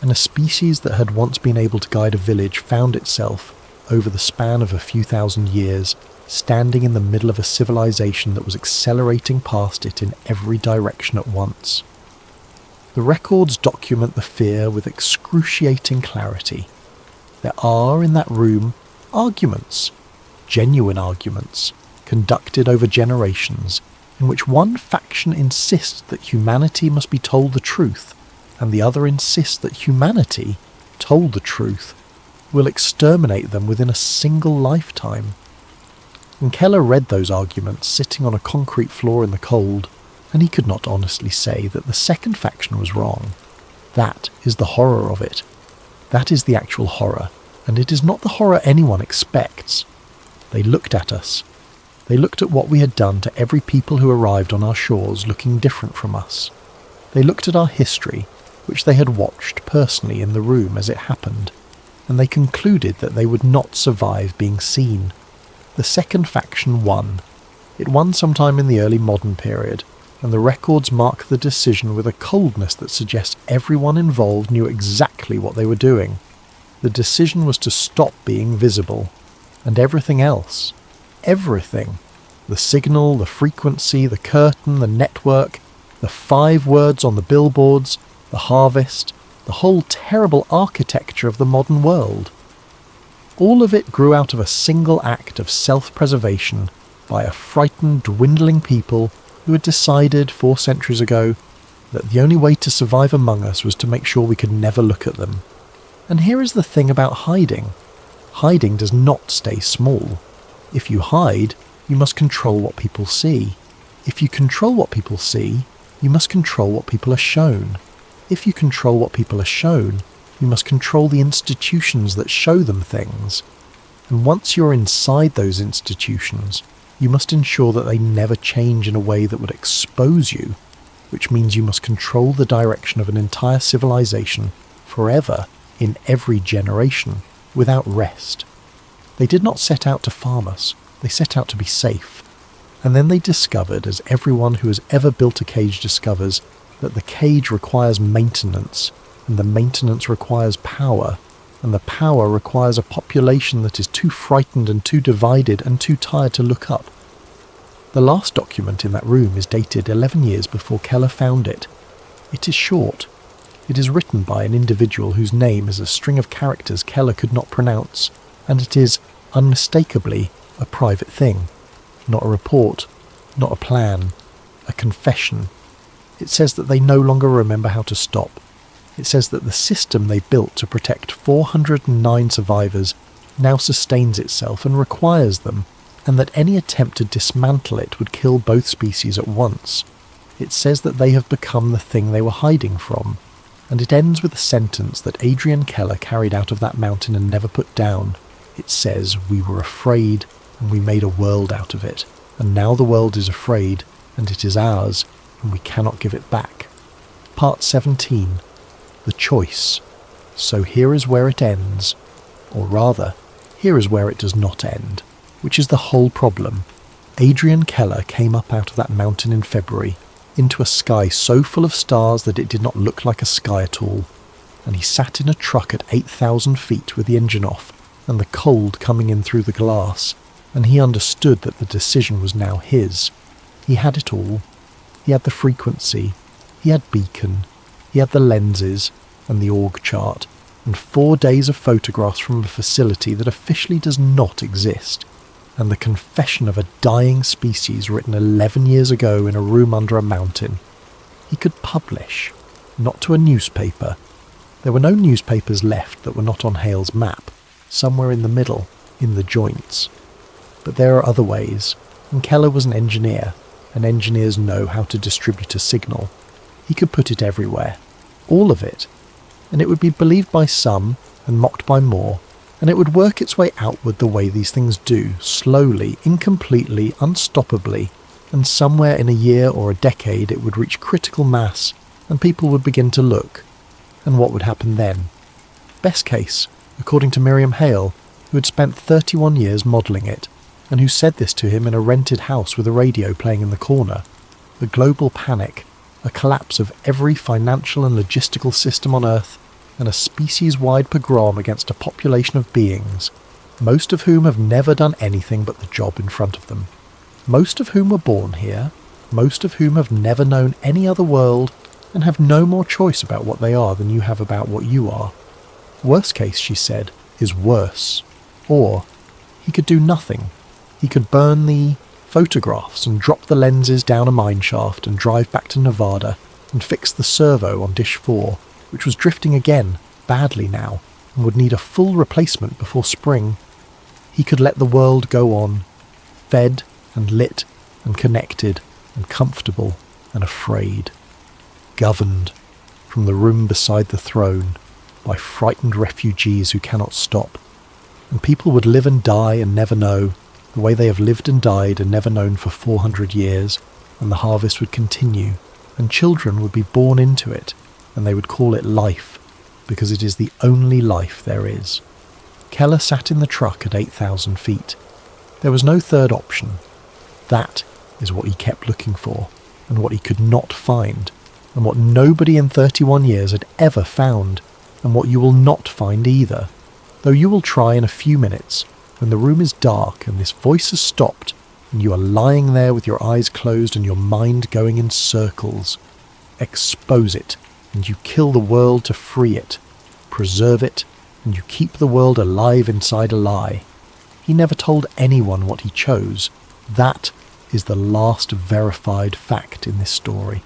And a species that had once been able to guide a village found itself, over the span of a few thousand years, standing in the middle of a civilization that was accelerating past it in every direction at once. The records document the fear with excruciating clarity. There are, in that room, arguments, genuine arguments, conducted over generations, in which one faction insists that humanity must be told the truth, and the other insists that humanity, told the truth, will exterminate them within a single lifetime. And Keller read those arguments sitting on a concrete floor in the cold, and he could not honestly say that the second faction was wrong. That is the horror of it. That is the actual horror, and it is not the horror anyone expects. They looked at us. They looked at what we had done to every people who arrived on our shores looking different from us. They looked at our history, which they had watched personally in the room as it happened, and they concluded that they would not survive being seen. The second faction won. It won sometime in the early modern period, and the records mark the decision with a coldness that suggests everyone involved knew exactly what they were doing. The decision was to stop being visible, and everything else, everything, the signal, the frequency, the curtain, the network, the 5 words on the billboards, the harvest, the whole terrible architecture of the modern world. All of it grew out of a single act of self-preservation by a frightened, dwindling people who had decided 4 centuries ago that the only way to survive among us was to make sure we could never look at them. And here is the thing about hiding. Hiding does not stay small. If you hide, you must control what people see. If you control what people see, you must control what people are shown. If you control what people are shown, you must control the institutions that show them things. And once you're inside those institutions, you must ensure that they never change in a way that would expose you, which means you must control the direction of an entire civilization forever in every generation, without rest. They did not set out to farm us, they set out to be safe. And then they discovered, as everyone who has ever built a cage discovers, that the cage requires maintenance, and the maintenance requires power, and the power requires a population that is too frightened and too divided and too tired to look up. The last document in that room is dated 11 years before Keller found it. It is short. It is written by an individual whose name is a string of characters Keller could not pronounce, and it is unmistakably a private thing. Not a report, not a plan, a confession. It says that they no longer remember how to stop. It says that the system they built to protect 409 survivors now sustains itself and requires them, and that any attempt to dismantle it would kill both species at once. It says that they have become the thing they were hiding from, and it ends with a sentence that Adrian Keller carried out of that mountain and never put down. It says, "We were afraid, and we made a world out of it, and now the world is afraid, and it is ours, and we cannot give it back." Part 17. The Choice. So here is where it ends, or rather, Here is where it does not end, which is the whole problem. Adrian Keller came up out of that mountain in February, into a sky so full of stars that it did not look like a sky at all, and he sat in a truck at 8,000 feet with the engine off and the cold coming in through the glass, and he understood that the decision was now his. He had it all. He had the frequency, he had beacon, he had the lenses and the org chart, and 4 days of photographs from a facility that officially does not exist, and the confession of a dying species written 11 years ago in a room under a mountain. He could publish, not to a newspaper. There were no newspapers left that were not on Hale's map, somewhere in the middle, in the joints. But there are other ways, and Keller was an engineer, and engineers know how to distribute a signal. He could put it everywhere, all of it, and it would be believed by some and mocked by more, and it would work its way outward the way these things do, slowly, incompletely, unstoppably, and somewhere in a year or a decade it would reach critical mass, and people would begin to look. And what would happen then? Best case, according to Miriam Hale, who had spent 31 years modelling it, and who said this to him in a rented house with a radio playing in the corner, the global panic, a collapse of every financial and logistical system on Earth, and a species-wide pogrom against a population of beings, most of whom have never done anything but the job in front of them, most of whom were born here, most of whom have never known any other world, and have no more choice about what they are than you have about what you are. Worst case, she said, is worse. Or, he could do nothing. He could burn the photographs and drop the lenses down a mine shaft and drive back to Nevada and fix the servo on Dish 4, which was drifting again, badly now, and would need a full replacement before spring. He could let the world go on, fed and lit and connected and comfortable and afraid, governed from the room beside the throne by frightened refugees who cannot stop, and people would live and die and never know, the way they have lived and died and never known for 400 years, and the harvest would continue, and children would be born into it, and they would call it life, because it is the only life there is. Keller sat in the truck at 8,000 feet. There was no third option. That is what he kept looking for, and what he could not find, and what nobody in 31 years had ever found, and what you will not find either, though you will try in a few minutes, when the room is dark and this voice has stopped, and you are lying there with your eyes closed and your mind going in circles. Expose it, and you kill the world to free it. Preserve it, and you keep the world alive inside a lie. He never told anyone what he chose. That is the last verified fact in this story.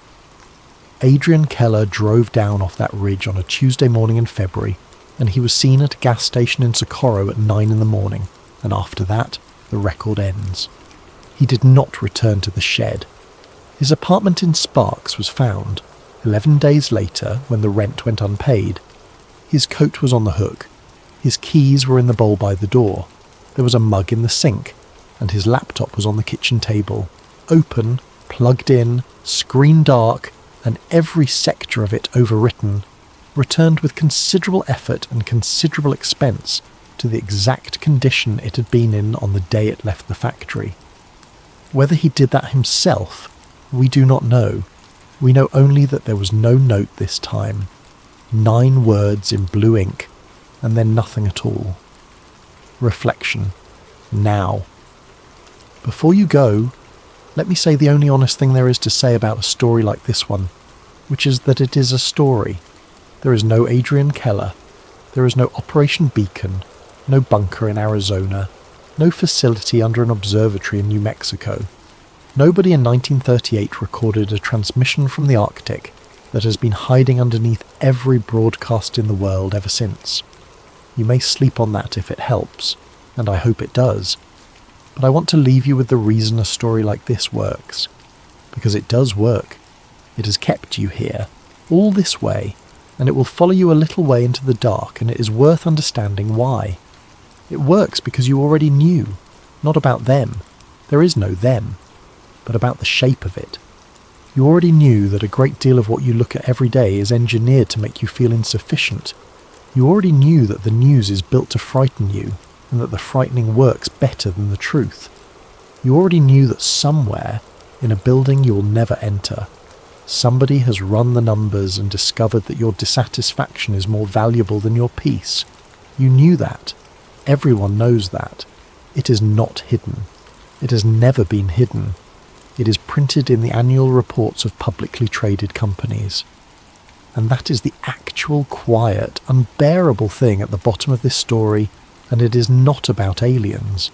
Adrian Keller drove down off that ridge on a Tuesday morning in February, and he was seen at a gas station in Socorro at 9 in the morning, and after that, the record ends. He did not return to the shed. His apartment in Sparks was found, 11 days later when the rent went unpaid. His coat was on the hook. His keys were in the bowl by the door. There was a mug in the sink, and his laptop was on the kitchen table, open, plugged in, screen dark, and every sector of it overwritten, returned with considerable effort and considerable expense to the exact condition it had been in on the day it left the factory. Whether he did that himself, we do not know. We know only that there was no note this time. 9 words in blue ink, and then nothing at all. Reflection. Now. Before you go, let me say the only honest thing there is to say about a story like this one, which is that it is a story. There is no Adrian Keller. There is no Operation Beacon, no bunker in Arizona, no facility under an observatory in New Mexico. Nobody in 1938 recorded a transmission from the Arctic that has been hiding underneath every broadcast in the world ever since. You may sleep on that if it helps, and I hope it does, but I want to leave you with the reason a story like this works. Because it does work. It has kept you here, all this way, and it will follow you a little way into the dark, and it is worth understanding why. It works because you already knew, not about them, there is no them, but about the shape of it. You already knew that a great deal of what you look at every day is engineered to make you feel insufficient. You already knew that the news is built to frighten you, and that the frightening works better than the truth. You already knew that somewhere, in a building you will never enter, somebody has run the numbers and discovered that your dissatisfaction is more valuable than your peace. You knew that. Everyone knows that. It is not hidden. It has never been hidden. It is printed in the annual reports of publicly traded companies. And that is the actual quiet, unbearable thing at the bottom of this story, and it is not about aliens.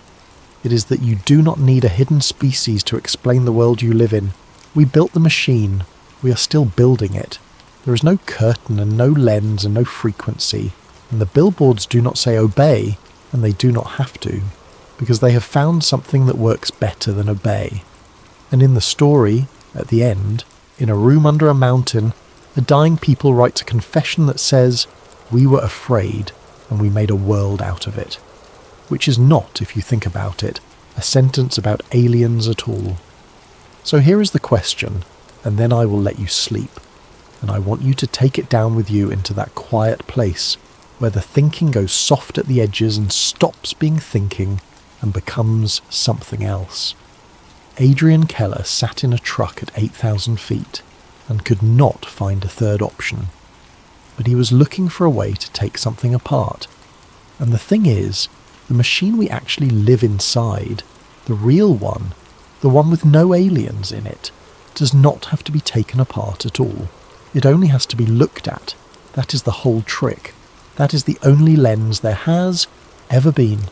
It is that you do not need a hidden species to explain the world you live in. We built the machine. We are still building it. There is no curtain and no lens and no frequency, and the billboards do not say obey, and they do not have to, because they have found something that works better than obey. And in the story, at the end, in a room under a mountain, a dying people write a confession that says, "We were afraid, and we made a world out of it." Which is not, if you think about it, a sentence about aliens at all. So here is the question, and then I will let you sleep, and I want you to take it down with you into that quiet place where the thinking goes soft at the edges and stops being thinking and becomes something else. Adrian Keller sat in a truck at 8,000 feet and could not find a third option. But he was looking for a way to take something apart. And the thing is, the machine we actually live inside, the real one, the one with no aliens in it, does not have to be taken apart at all. It only has to be looked at. That is the whole trick. That is the only lens there has ever been.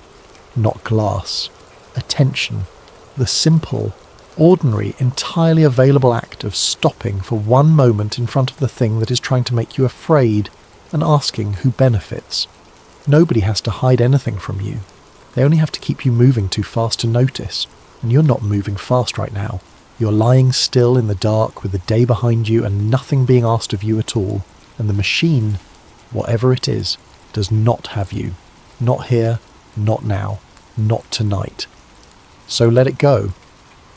Not glass. Attention. The simple, ordinary, entirely available act of stopping for one moment in front of the thing that is trying to make you afraid and asking who benefits. Nobody has to hide anything from you. They only have to keep you moving too fast to notice, and you're not moving fast right now. You're lying still in the dark with the day behind you and nothing being asked of you at all, and the machine, whatever it is, does not have you. Not here, not now, not tonight. So let it go.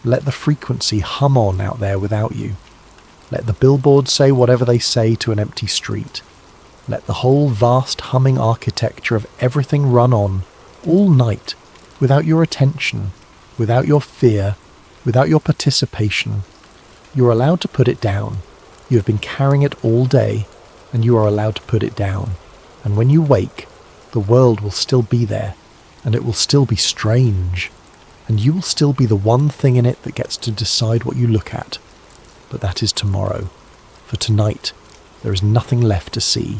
Let the frequency hum on out there without you. Let the billboards say whatever they say to an empty street. Let the whole vast humming architecture of everything run on, all night, without your attention, without your fear, without your participation. You're allowed to put it down. You have been carrying it all day, and you are allowed to put it down. And when you wake, the world will still be there, and it will still be strange, and you will still be the one thing in it that gets to decide what you look at. But that is tomorrow. For tonight, there is nothing left to see.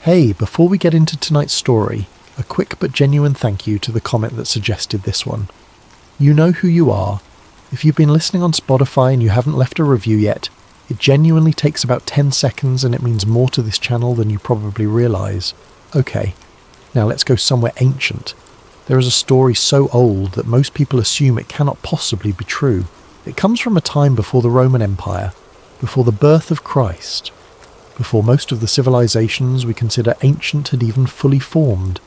Hey, before we get into tonight's story, a quick but genuine thank you to the comment that suggested this one. You know who you are. If you've been listening on Spotify and you haven't left a review yet, it genuinely takes about 10 seconds and it means more to this channel than you probably realise. Okay, now let's go somewhere ancient. There is a story so old that most people assume it cannot possibly be true. It comes from a time before the Roman Empire, before the birth of Christ. before most of the civilizations we consider ancient had even fully formed.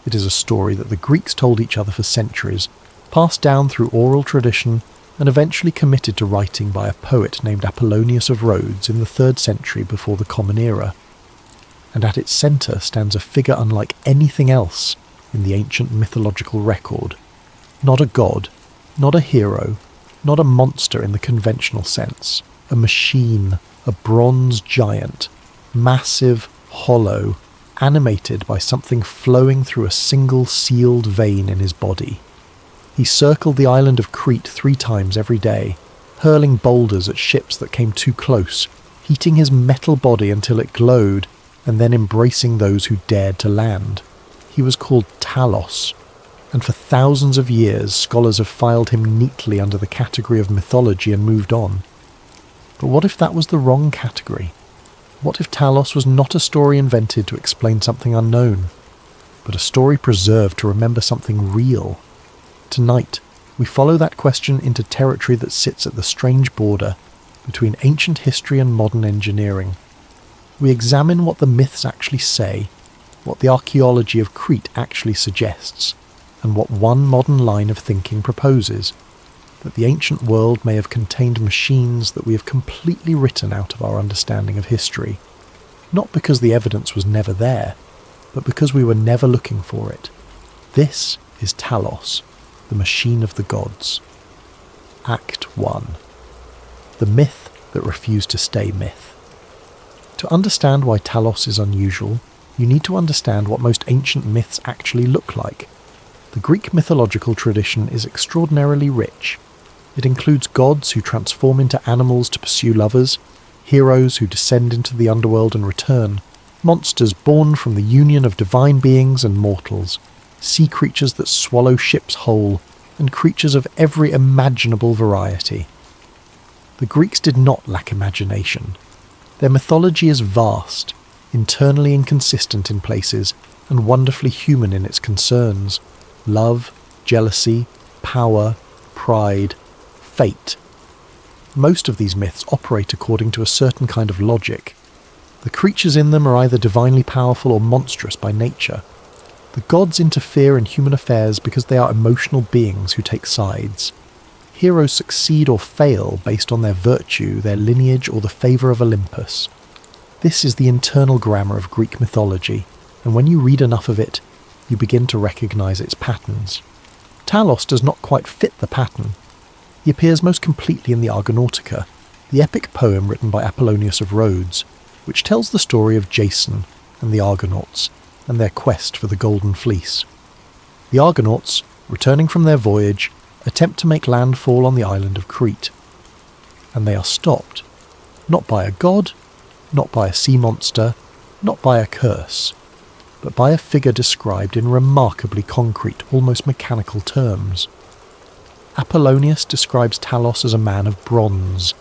It is a story that the Greeks told each other for centuries, passed down through oral tradition, and eventually committed to writing by a poet named Apollonius of Rhodes in the 3rd century before the Common Era. And at its centre stands a figure unlike anything else in the ancient mythological record. Not a god, not a hero, not a monster in the conventional sense. A machine, a bronze giant, massive, hollow, animated by something flowing through a single sealed vein in his body. He circled the island of Crete 3 times every day, hurling boulders at ships that came too close, heating his metal body until it glowed, and then embracing those who dared to land. He was called Talos, and for thousands of years scholars have filed him neatly under the category of mythology and moved on. But what if that was the wrong category? What if Talos was not a story invented to explain something unknown, but a story preserved to remember something real? Tonight, we follow that question into territory that sits at the strange border between ancient history and modern engineering. We examine what the myths actually say, what the archaeology of Crete actually suggests, and what one modern line of thinking proposes: that the ancient world may have contained machines that we have completely written out of our understanding of history, not because the evidence was never there, but because we were never looking for it. This is Talos, the machine of the gods. Act 1. The myth that refused to stay myth. To understand why Talos is unusual, you need to understand what most ancient myths actually look like. The Greek mythological tradition is extraordinarily rich. It includes gods who transform into animals to pursue lovers, heroes who descend into the underworld and return, monsters born from the union of divine beings and mortals, sea creatures that swallow ships whole, and creatures of every imaginable variety. The Greeks did not lack imagination. Their mythology is vast, internally inconsistent in places, and wonderfully human in its concerns: love, jealousy, power, pride, fate. Most of these myths operate according to a certain kind of logic. The creatures in them are either divinely powerful or monstrous by nature. The gods interfere in human affairs because they are emotional beings who take sides. Heroes succeed or fail based on their virtue, their lineage, or the favour of Olympus. This is the internal grammar of Greek mythology, and when you read enough of it, you begin to recognise its patterns. Talos does not quite fit the pattern. He appears most completely in the Argonautica, the epic poem written by Apollonius of Rhodes, which tells the story of Jason and the Argonauts and their quest for the Golden Fleece. The Argonauts, returning from their voyage, attempt to make landfall on the island of Crete. And they are stopped, not by a god, not by a sea monster, not by a curse, but by a figure described in remarkably concrete, almost mechanical terms. Apollonius describes Talos as a man of bronze.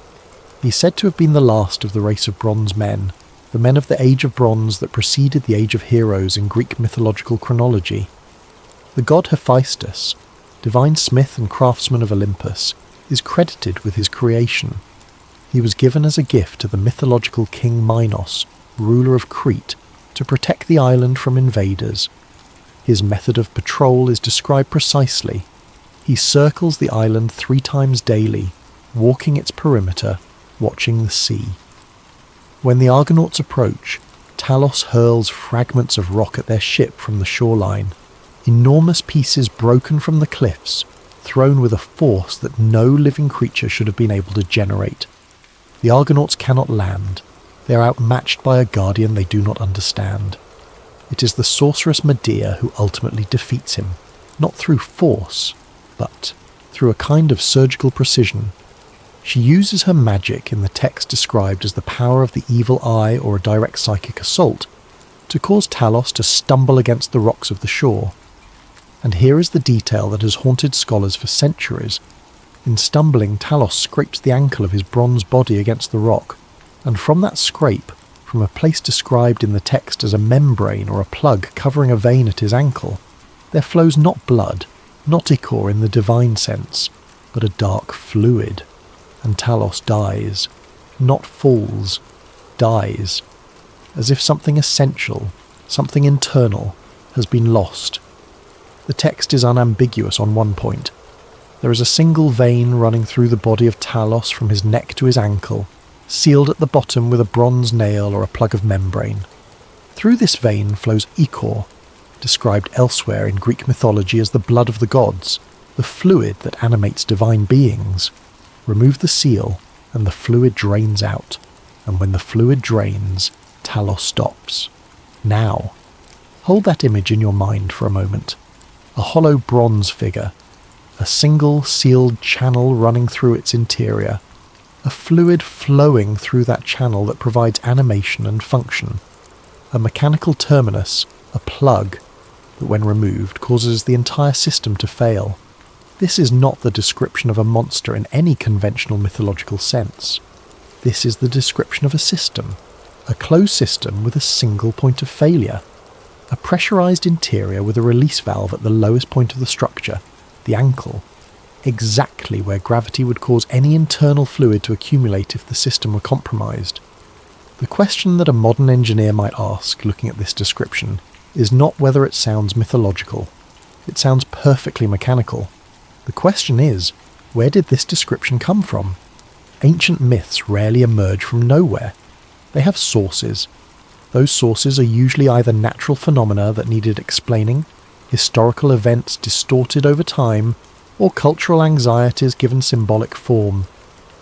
He is said to have been the last of the race of bronze men, the men of the Age of Bronze that preceded the Age of Heroes in Greek mythological chronology. The god Hephaestus, divine smith and craftsman of Olympus, is credited with his creation. He was given as a gift to the mythological king Minos, ruler of Crete, to protect the island from invaders. His method of patrol is described precisely. He circles the island 3 times daily, walking its perimeter, watching the sea. When the Argonauts approach, Talos hurls fragments of rock at their ship from the shoreline, enormous pieces broken from the cliffs, thrown with a force that no living creature should have been able to generate. The Argonauts cannot land. They are outmatched by a guardian they do not understand. It is the sorceress Medea who ultimately defeats him, not through force, but through a kind of surgical precision. She uses her magic in the text described as the power of the evil eye or a direct psychic assault to cause Talos to stumble against the rocks of the shore. And here is the detail that has haunted scholars for centuries. In stumbling, Talos scrapes the ankle of his bronze body against the rock, and from that scrape, from a place described in the text as a membrane or a plug covering a vein at his ankle, there flows not blood, not ichor in the divine sense, but a dark fluid, and Talos dies. Not falls, dies, as if something essential, something internal, has been lost. The text is unambiguous on one point. There is a single vein running through the body of Talos from his neck to his ankle, sealed at the bottom with a bronze nail or a plug of membrane. Through this vein flows ichor, described elsewhere in Greek mythology as the blood of the gods, the fluid that animates divine beings. Remove the seal, and the fluid drains out, and when the fluid drains, Talos stops. Now, hold that image in your mind for a moment. A hollow bronze figure, a single sealed channel running through its interior, a fluid flowing through that channel that provides animation and function, a mechanical terminus, a plug, that when removed causes the entire system to fail. This is not the description of a monster in any conventional mythological sense. This is the description of a system, a closed system with a single point of failure, a pressurized interior with a release valve at the lowest point of the structure, the ankle, exactly where gravity would cause any internal fluid to accumulate if the system were compromised. The question that a modern engineer might ask, looking at this description, is not whether it sounds mythological. It sounds perfectly mechanical. The question is, where did this description come from? Ancient myths rarely emerge from nowhere. They have sources. Those sources are usually either natural phenomena that needed explaining, historical events distorted over time, or cultural anxieties given symbolic form.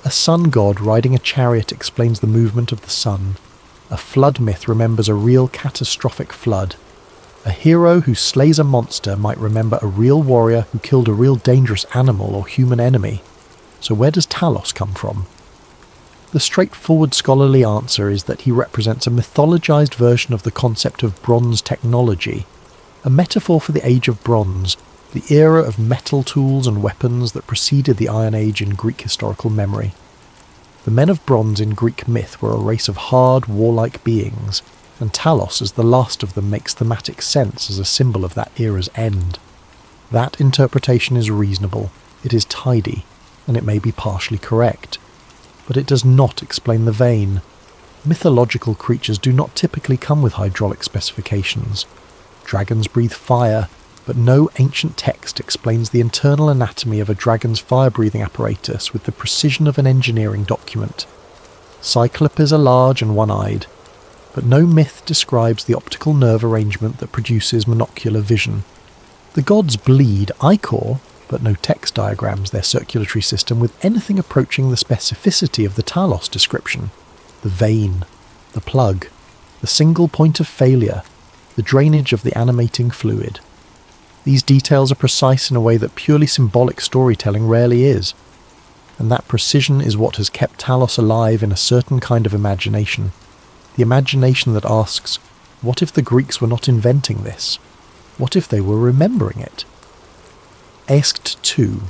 A sun god riding a chariot explains the movement of the sun. A flood myth remembers a real catastrophic flood. A hero who slays a monster might remember a real warrior who killed a real dangerous animal or human enemy. So where does Talos come from? The straightforward scholarly answer is that he represents a mythologized version of the concept of bronze technology, a metaphor for the Age of Bronze, the era of metal tools and weapons that preceded the Iron Age in Greek historical memory. The men of bronze in Greek myth were a race of hard, warlike beings, and Talos as the last of them makes thematic sense as a symbol of that era's end. That interpretation is reasonable, it is tidy, and it may be partially correct. But it does not explain the vein. Mythological creatures do not typically come with hydraulic specifications. Dragons breathe fire, but no ancient text explains the internal anatomy of a dragon's fire-breathing apparatus with the precision of an engineering document. Cyclopes are large and one-eyed, but no myth describes the optical nerve arrangement that produces monocular vision. The gods bleed ichor, but no text diagrams their circulatory system with anything approaching the specificity of the Talos description. The vein, the plug, the single point of failure, the drainage of the animating fluid. These details are precise in a way that purely symbolic storytelling rarely is, and that precision is what has kept Talos alive in a certain kind of imagination. The imagination that asks, what if the Greeks were not inventing this? What if they were remembering it? Asked 2.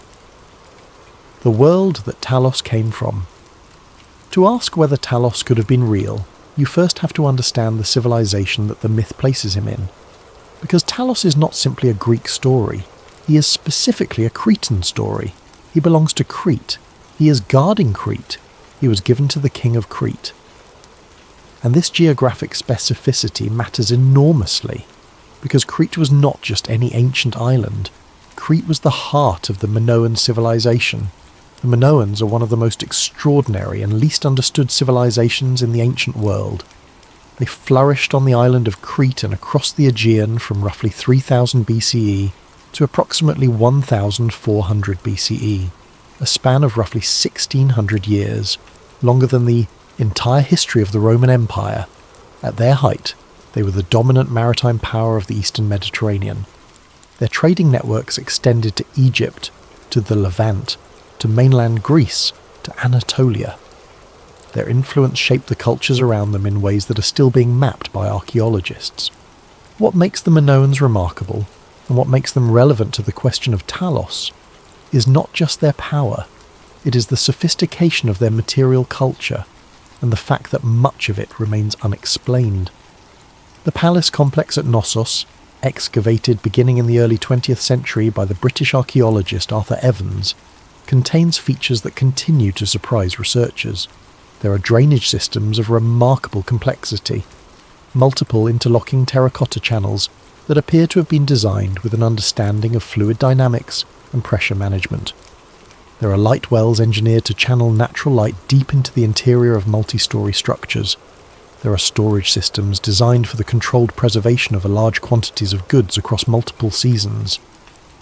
The world that Talos came from. To ask whether Talos could have been real, you first have to understand the civilization that the myth places him in. Because Talos is not simply a Greek story, he is specifically a Cretan story. He belongs to Crete. He is guarding Crete. He was given to the king of Crete. And this geographic specificity matters enormously, because Crete was not just any ancient island. Crete was the heart of the Minoan civilization. The Minoans are one of the most extraordinary and least understood civilizations in the ancient world. They flourished on the island of Crete and across the Aegean from roughly 3000 BCE to approximately 1400 BCE, a span of roughly 1600 years, longer than the entire history of the Roman Empire. At their height, they were the dominant maritime power of the Eastern Mediterranean. Their trading networks extended to Egypt, to the Levant, to mainland Greece, to Anatolia. Their influence shaped the cultures around them in ways that are still being mapped by archaeologists. What makes the Minoans remarkable, and what makes them relevant to the question of Talos, is not just their power, it is the sophistication of their material culture, and the fact that much of it remains unexplained. The palace complex at Knossos, excavated beginning in the early 20th century by the British archaeologist Arthur Evans, contains features that continue to surprise researchers. There are drainage systems of remarkable complexity. multiple interlocking terracotta channels that appear to have been designed with an understanding of fluid dynamics and pressure management. There are light wells engineered to channel natural light deep into the interior of multi-story structures. There are storage systems designed for the controlled preservation of large quantities of goods across multiple seasons.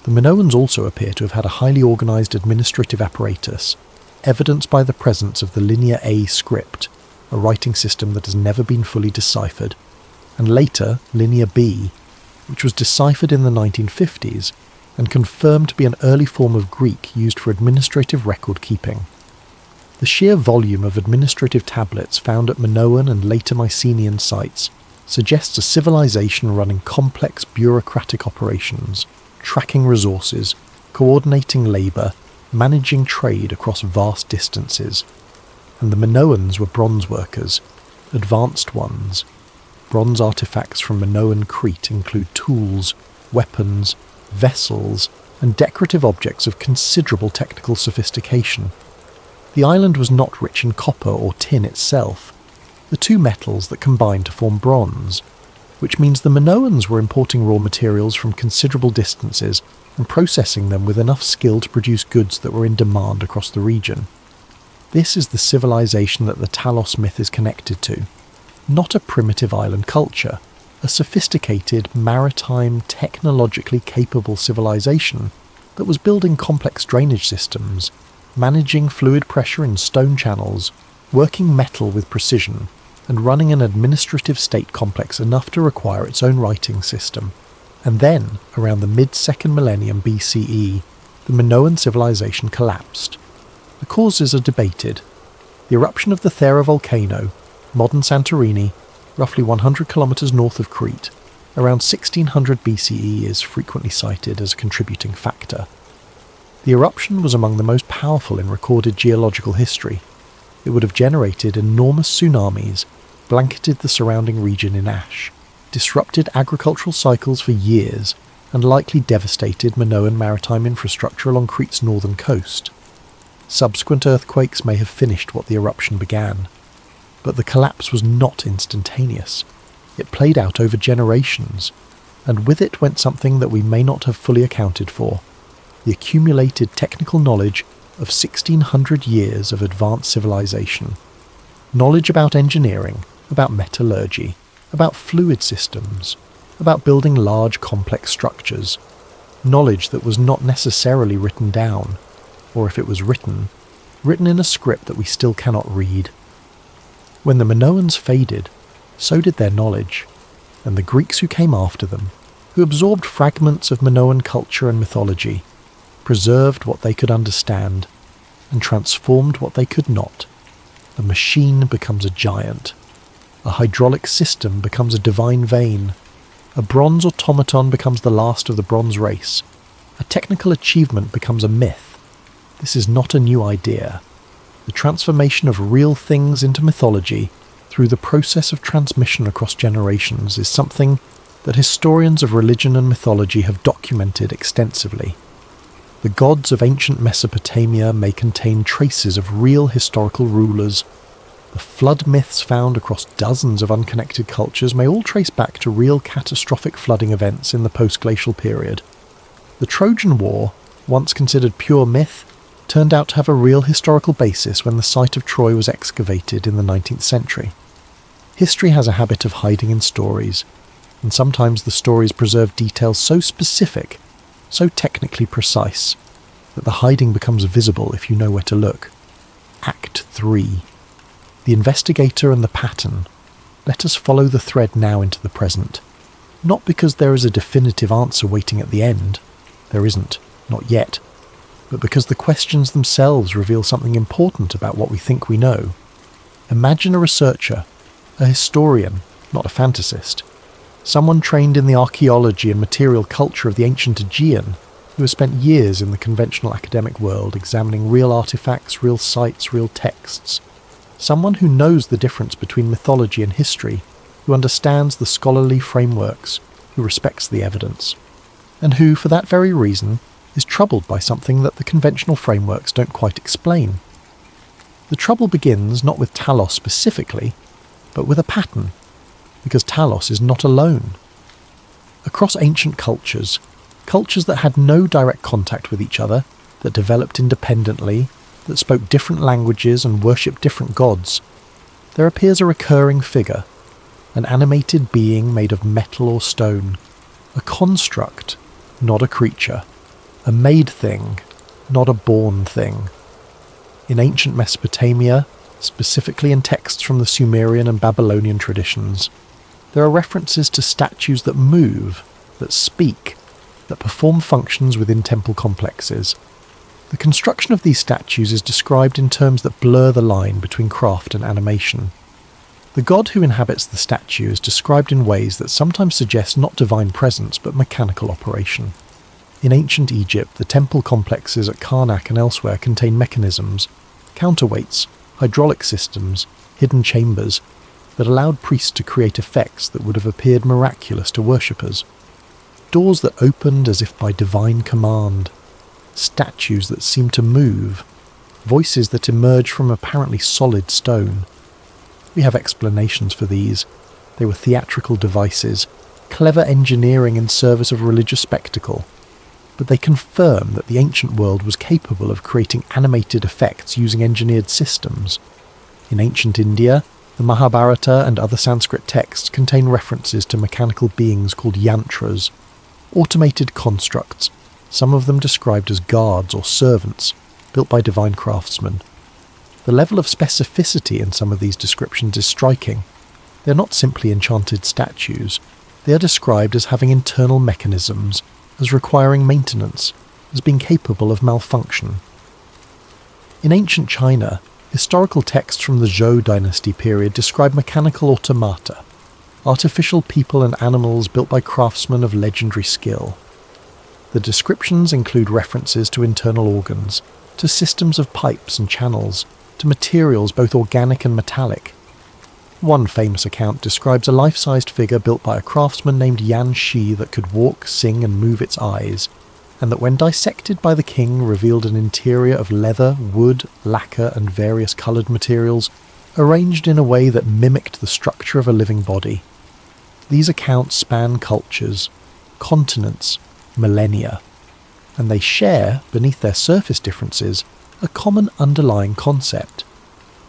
The Minoans also appear to have had a highly organised administrative apparatus, evidenced by the presence of the Linear A script, a writing system that has never been fully deciphered, and later Linear B, which was deciphered in the 1950s and confirmed to be an early form of Greek used for administrative record keeping. The sheer volume of administrative tablets found at Minoan and later Mycenaean sites suggests a civilization running complex bureaucratic operations, tracking resources, coordinating labour, managing trade across vast distances. And the Minoans were bronze workers, advanced ones. Bronze artefacts from Minoan Crete include tools, weapons, vessels, and decorative objects of considerable technical sophistication. The island was not rich in copper or tin itself, the two metals that combined to form bronze, which means the Minoans were importing raw materials from considerable distances and processing them with enough skill to produce goods that were in demand across the region. This is the civilization that the Talos myth is connected to, not a primitive island culture, a sophisticated, maritime, technologically capable civilization that was building complex drainage systems, managing fluid pressure in stone channels, working metal with precision, and running an administrative state complex enough to require its own writing system. And then, around the mid-2nd millennium BCE, the Minoan civilization collapsed. The causes are debated. The eruption of the Thera volcano, modern Santorini, roughly 100 kilometers north of Crete, around 1600 BCE is frequently cited as a contributing factor. The eruption was among the most powerful in recorded geological history. It would have generated enormous tsunamis, blanketed the surrounding region in ash, disrupted agricultural cycles for years, and likely devastated Minoan maritime infrastructure along Crete's northern coast. Subsequent earthquakes may have finished what the eruption began. But the collapse was not instantaneous. It played out over generations, and with it went something that we may not have fully accounted for: the accumulated technical knowledge of 1600 years of advanced civilization. Knowledge about engineering, about metallurgy, about fluid systems, about building large complex structures. Knowledge that was not necessarily written down, or if it was written in a script that we still cannot read. When the Minoans faded, so did their knowledge, and the Greeks who came after them, who absorbed fragments of Minoan culture and mythology, preserved what they could understand, and transformed what they could not. A machine becomes a giant. A hydraulic system becomes a divine vein. A bronze automaton becomes the last of the bronze race. A technical achievement becomes a myth. This is not a new idea. The transformation of real things into mythology through the process of transmission across generations is something that historians of religion and mythology have documented extensively. The gods of ancient Mesopotamia may contain traces of real historical rulers. The flood myths found across dozens of unconnected cultures may all trace back to real catastrophic flooding events in the post-glacial period. The Trojan War, once considered pure myth, turned out to have a real historical basis when the site of Troy was excavated in the 19th century. History has a habit of hiding in stories, and sometimes the stories preserve details so specific, so technically precise, that the hiding becomes visible if you know where to look. Act 3. The investigator and the pattern. Let us follow the thread now into the present. Not because there is a definitive answer waiting at the end. There isn't, not yet. But because the questions themselves reveal something important about what we think we know. Imagine a researcher, a historian, not a fantasist, someone trained in the archaeology and material culture of the ancient Aegean, who has spent years in the conventional academic world examining real artifacts, real sites, real texts. Someone who knows the difference between mythology and history, who understands the scholarly frameworks, who respects the evidence, and who, for that very reason, is troubled by something that the conventional frameworks don't quite explain. The trouble begins not with Talos specifically, but with a pattern. because Talos is not alone. Across ancient cultures that had no direct contact with each other, that developed independently, that spoke different languages and worshipped different gods, there appears a recurring figure, an animated being made of metal or stone, a construct, not a creature, a made thing, not a born thing. In ancient Mesopotamia, specifically in texts from the Sumerian and Babylonian traditions, there are references to statues that move, that speak, that perform functions within temple complexes. The construction of these statues is described in terms that blur the line between craft and animation. The god who inhabits the statue is described in ways that sometimes suggest not divine presence but mechanical operation. In ancient Egypt, the temple complexes at Karnak and elsewhere contain mechanisms, counterweights, hydraulic systems, hidden chambers, that allowed priests to create effects that would have appeared miraculous to worshippers. Doors that opened as if by divine command, statues that seemed to move, voices that emerged from apparently solid stone. We have explanations for these. They were theatrical devices, clever engineering in service of religious spectacle, but they confirm that the ancient world was capable of creating animated effects using engineered systems. In ancient India, the Mahabharata and other Sanskrit texts contain references to mechanical beings called yantras, automated constructs, some of them described as guards or servants, built by divine craftsmen. The level of specificity in some of these descriptions is striking. They are not simply enchanted statues. They are described as having internal mechanisms, as requiring maintenance, as being capable of malfunction. In ancient China, historical texts from the Zhou dynasty period describe mechanical automata, artificial people and animals built by craftsmen of legendary skill. The descriptions include references to internal organs, to systems of pipes and channels, to materials both organic and metallic. One famous account describes a life-sized figure built by a craftsman named Yan Shi that could walk, sing and move its eyes, and that when dissected by the king revealed an interior of leather, wood, lacquer and various coloured materials, arranged in a way that mimicked the structure of a living body. These accounts span cultures, continents, millennia, and they share, beneath their surface differences, a common underlying concept,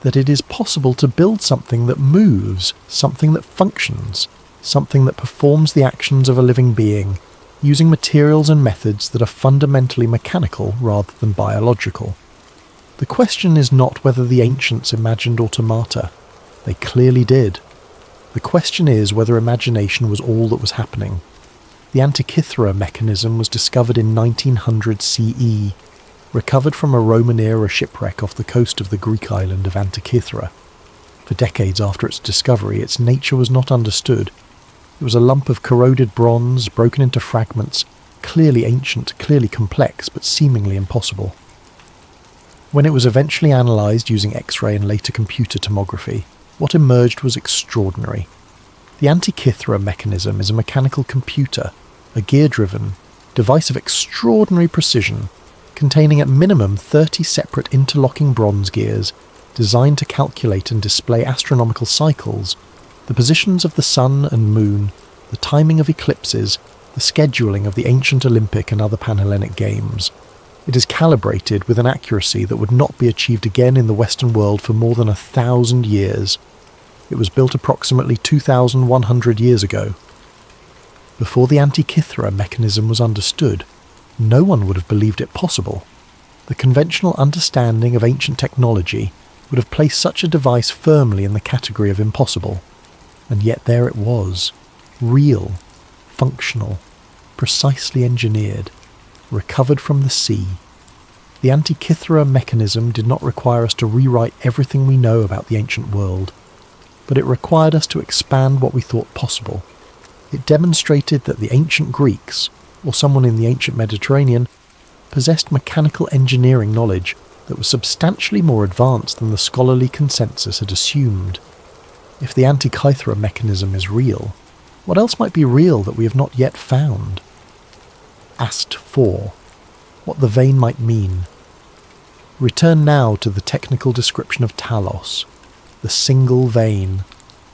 that it is possible to build something that moves, something that functions, something that performs the actions of a living being, using materials and methods that are fundamentally mechanical rather than biological. The question is not whether the ancients imagined automata. They clearly did. The question is whether imagination was all that was happening. The Antikythera mechanism was discovered in 1900 CE, recovered from a Roman-era shipwreck off the coast of the Greek island of Antikythera. For decades after its discovery, its nature was not understood. It was a lump of corroded bronze, broken into fragments, clearly ancient, clearly complex, but seemingly impossible. When it was eventually analysed using X-ray and later computer tomography, what emerged was extraordinary. The Antikythera mechanism is a mechanical computer, a gear-driven device of extraordinary precision, containing at minimum 30 separate interlocking bronze gears designed to calculate and display astronomical cycles, the positions of the sun and moon, the timing of eclipses, the scheduling of the ancient Olympic and other Panhellenic games. It is calibrated with an accuracy that would not be achieved again in the Western world for more than 1,000 years. It was built approximately 2,100 years ago. Before the Antikythera mechanism was understood, no one would have believed it possible. The conventional understanding of ancient technology would have placed such a device firmly in the category of impossible. And yet there it was, real, functional, precisely engineered, recovered from the sea. The Antikythera mechanism did not require us to rewrite everything we know about the ancient world, but it required us to expand what we thought possible. It demonstrated that the ancient Greeks, or someone in the ancient Mediterranean, possessed mechanical engineering knowledge that was substantially more advanced than the scholarly consensus had assumed. If the Antikythera mechanism is real, what else might be real that we have not yet found? Asked 4. What the vein might mean. Return now to the technical description of Talos, the single vein,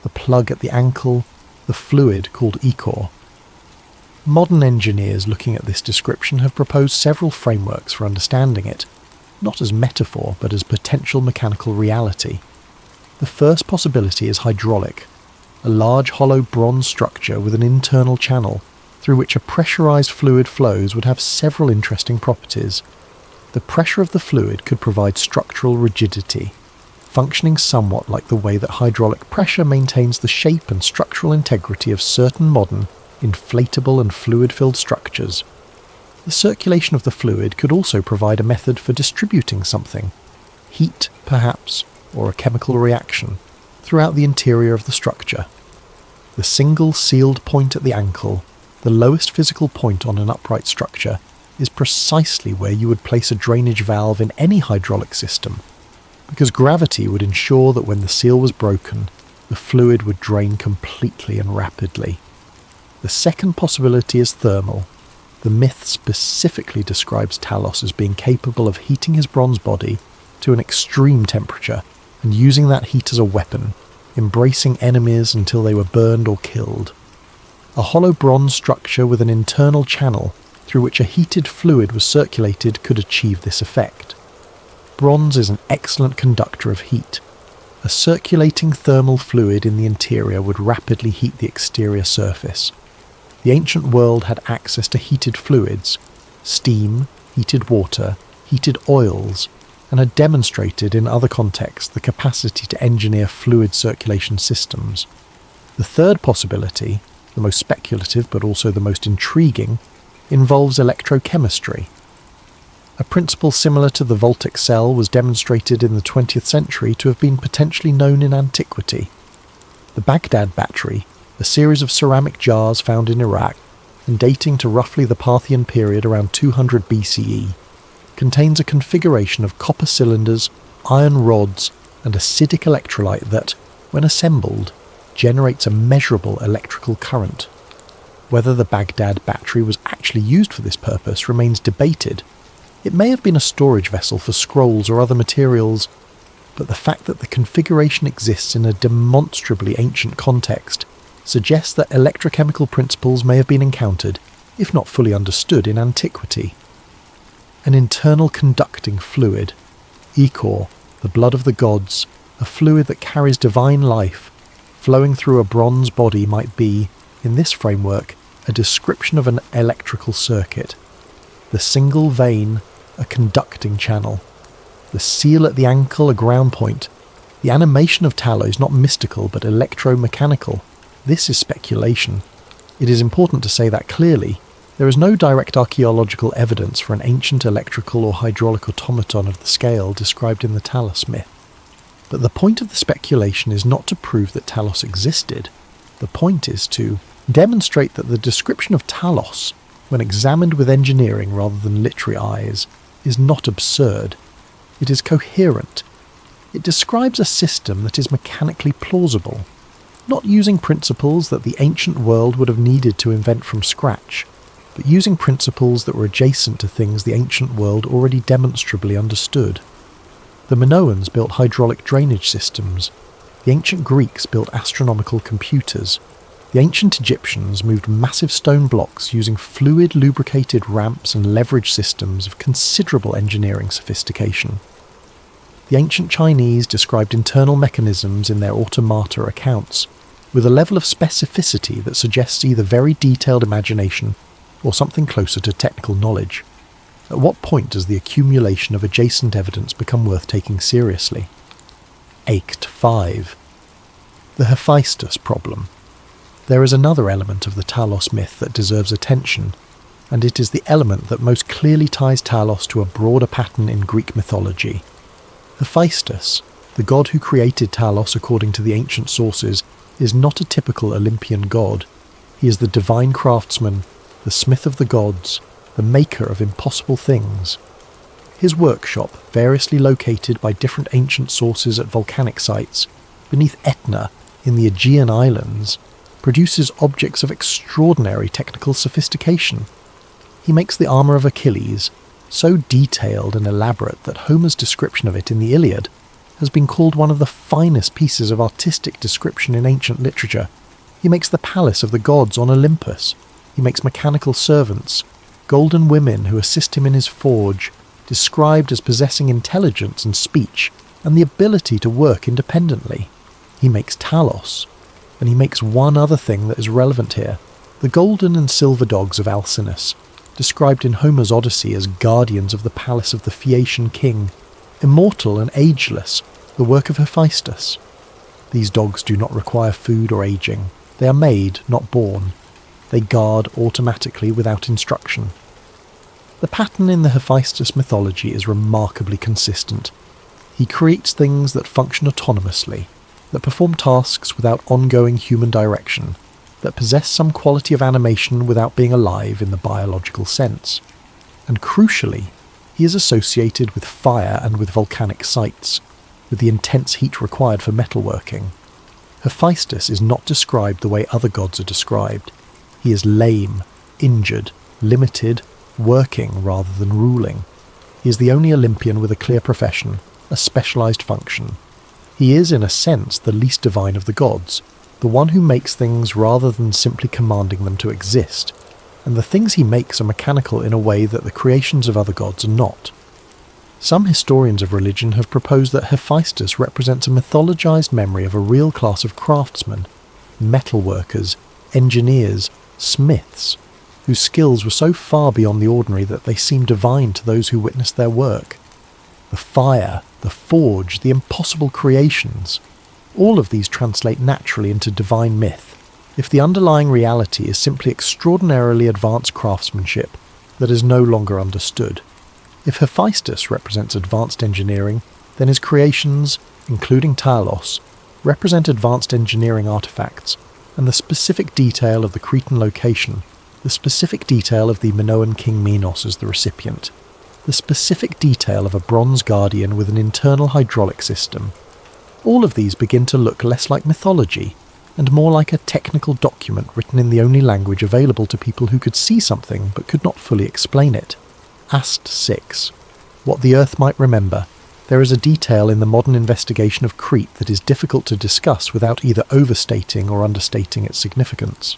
the plug at the ankle, the fluid called ichor. Modern engineers looking at this description have proposed several frameworks for understanding it, not as metaphor but as potential mechanical reality. The first possibility is hydraulic, a large hollow bronze structure with an internal channel through which a pressurized fluid flows would have several interesting properties. The pressure of the fluid could provide structural rigidity, functioning somewhat like the way that hydraulic pressure maintains the shape and structural integrity of certain modern, inflatable and fluid-filled structures. The circulation of the fluid could also provide a method for distributing something, heat perhaps, or a chemical reaction, throughout the interior of the structure. The single sealed point at the ankle, the lowest physical point on an upright structure, is precisely where you would place a drainage valve in any hydraulic system, because gravity would ensure that when the seal was broken, the fluid would drain completely and rapidly. The second possibility is thermal. The myth specifically describes Talos as being capable of heating his bronze body to an extreme temperature and using that heat as a weapon, embracing enemies until they were burned or killed. A hollow bronze structure with an internal channel through which a heated fluid was circulated could achieve this effect. Bronze is an excellent conductor of heat. A circulating thermal fluid in the interior would rapidly heat the exterior surface. The ancient world had access to heated fluids, steam, heated water, heated oils, and had demonstrated in other contexts the capacity to engineer fluid circulation systems. The third possibility, the most speculative but also the most intriguing, involves electrochemistry. A principle similar to the voltaic cell was demonstrated in the 20th century to have been potentially known in antiquity. The Baghdad battery, a series of ceramic jars found in Iraq and dating to roughly the Parthian period around 200 BCE, contains a configuration of copper cylinders, iron rods, and acidic electrolyte that, when assembled, generates a measurable electrical current. Whether the Baghdad battery was actually used for this purpose remains debated. It may have been a storage vessel for scrolls or other materials, but the fact that the configuration exists in a demonstrably ancient context suggests that electrochemical principles may have been encountered, if not fully understood, in antiquity. An internal conducting fluid, ichor, the blood of the gods, a fluid that carries divine life, flowing through a bronze body might be, in this framework, a description of an electrical circuit. The single vein, a conducting channel. The seal at the ankle, a ground point. The animation of Talos not mystical but electromechanical. This is speculation. It is important to say that clearly. There is no direct archaeological evidence for an ancient electrical or hydraulic automaton of the scale described in the Talos myth. But the point of the speculation is not to prove that Talos existed. The point is to demonstrate that the description of Talos, when examined with engineering rather than literary eyes, is not absurd. It is coherent. It describes a system that is mechanically plausible, not using principles that the ancient world would have needed to invent from scratch, but using principles that were adjacent to things the ancient world already demonstrably understood. The Minoans built hydraulic drainage systems. The ancient Greeks built astronomical computers. The ancient Egyptians moved massive stone blocks using fluid-lubricated ramps and leverage systems of considerable engineering sophistication. The ancient Chinese described internal mechanisms in their automata accounts, with a level of specificity that suggests either very detailed imagination or something closer to technical knowledge. At what point does the accumulation of adjacent evidence become worth taking seriously? Act 5. The Hephaestus problem. There is another element of the Talos myth that deserves attention, and it is the element that most clearly ties Talos to a broader pattern in Greek mythology. Hephaestus, the god who created Talos according to the ancient sources, is not a typical Olympian god. He is the divine craftsman, the smith of the gods, the maker of impossible things. His workshop, variously located by different ancient sources at volcanic sites, beneath Etna in the Aegean Islands, produces objects of extraordinary technical sophistication. He makes the armour of Achilles, so detailed and elaborate that Homer's description of it in the Iliad has been called one of the finest pieces of artistic description in ancient literature. He makes the palace of the gods on Olympus. He makes mechanical servants, golden women who assist him in his forge, described as possessing intelligence and speech, and the ability to work independently. He makes Talos, and he makes one other thing that is relevant here: the golden and silver dogs of Alcinous, described in Homer's Odyssey as guardians of the palace of the Phaeacian king, immortal and ageless, the work of Hephaestus. These dogs do not require food or aging. They are made, not born. They guard automatically without instruction. The pattern in the Hephaestus mythology is remarkably consistent. He creates things that function autonomously, that perform tasks without ongoing human direction, that possess some quality of animation without being alive in the biological sense. And crucially, he is associated with fire and with volcanic sites, with the intense heat required for metalworking. Hephaestus is not described the way other gods are described. He is lame, injured, limited, working rather than ruling. He is the only Olympian with a clear profession, a specialized function. He is, in a sense, the least divine of the gods, the one who makes things rather than simply commanding them to exist, and the things he makes are mechanical in a way that the creations of other gods are not. Some historians of religion have proposed that Hephaestus represents a mythologized memory of a real class of craftsmen, metalworkers, engineers, smiths, whose skills were so far beyond the ordinary that they seemed divine to those who witnessed their work. The fire, the forge, the impossible creations, all of these translate naturally into divine myth, if the underlying reality is simply extraordinarily advanced craftsmanship that is no longer understood. If Hephaestus represents advanced engineering, then his creations, including Talos, represent advanced engineering artifacts, and the specific detail of the Cretan location, the specific detail of the Minoan king Minos as the recipient, the specific detail of a bronze guardian with an internal hydraulic system. All of these begin to look less like mythology, and more like a technical document written in the only language available to people who could see something but could not fully explain it. Ast 6. What the Earth might remember. There is a detail in the modern investigation of Crete that is difficult to discuss without either overstating or understating its significance.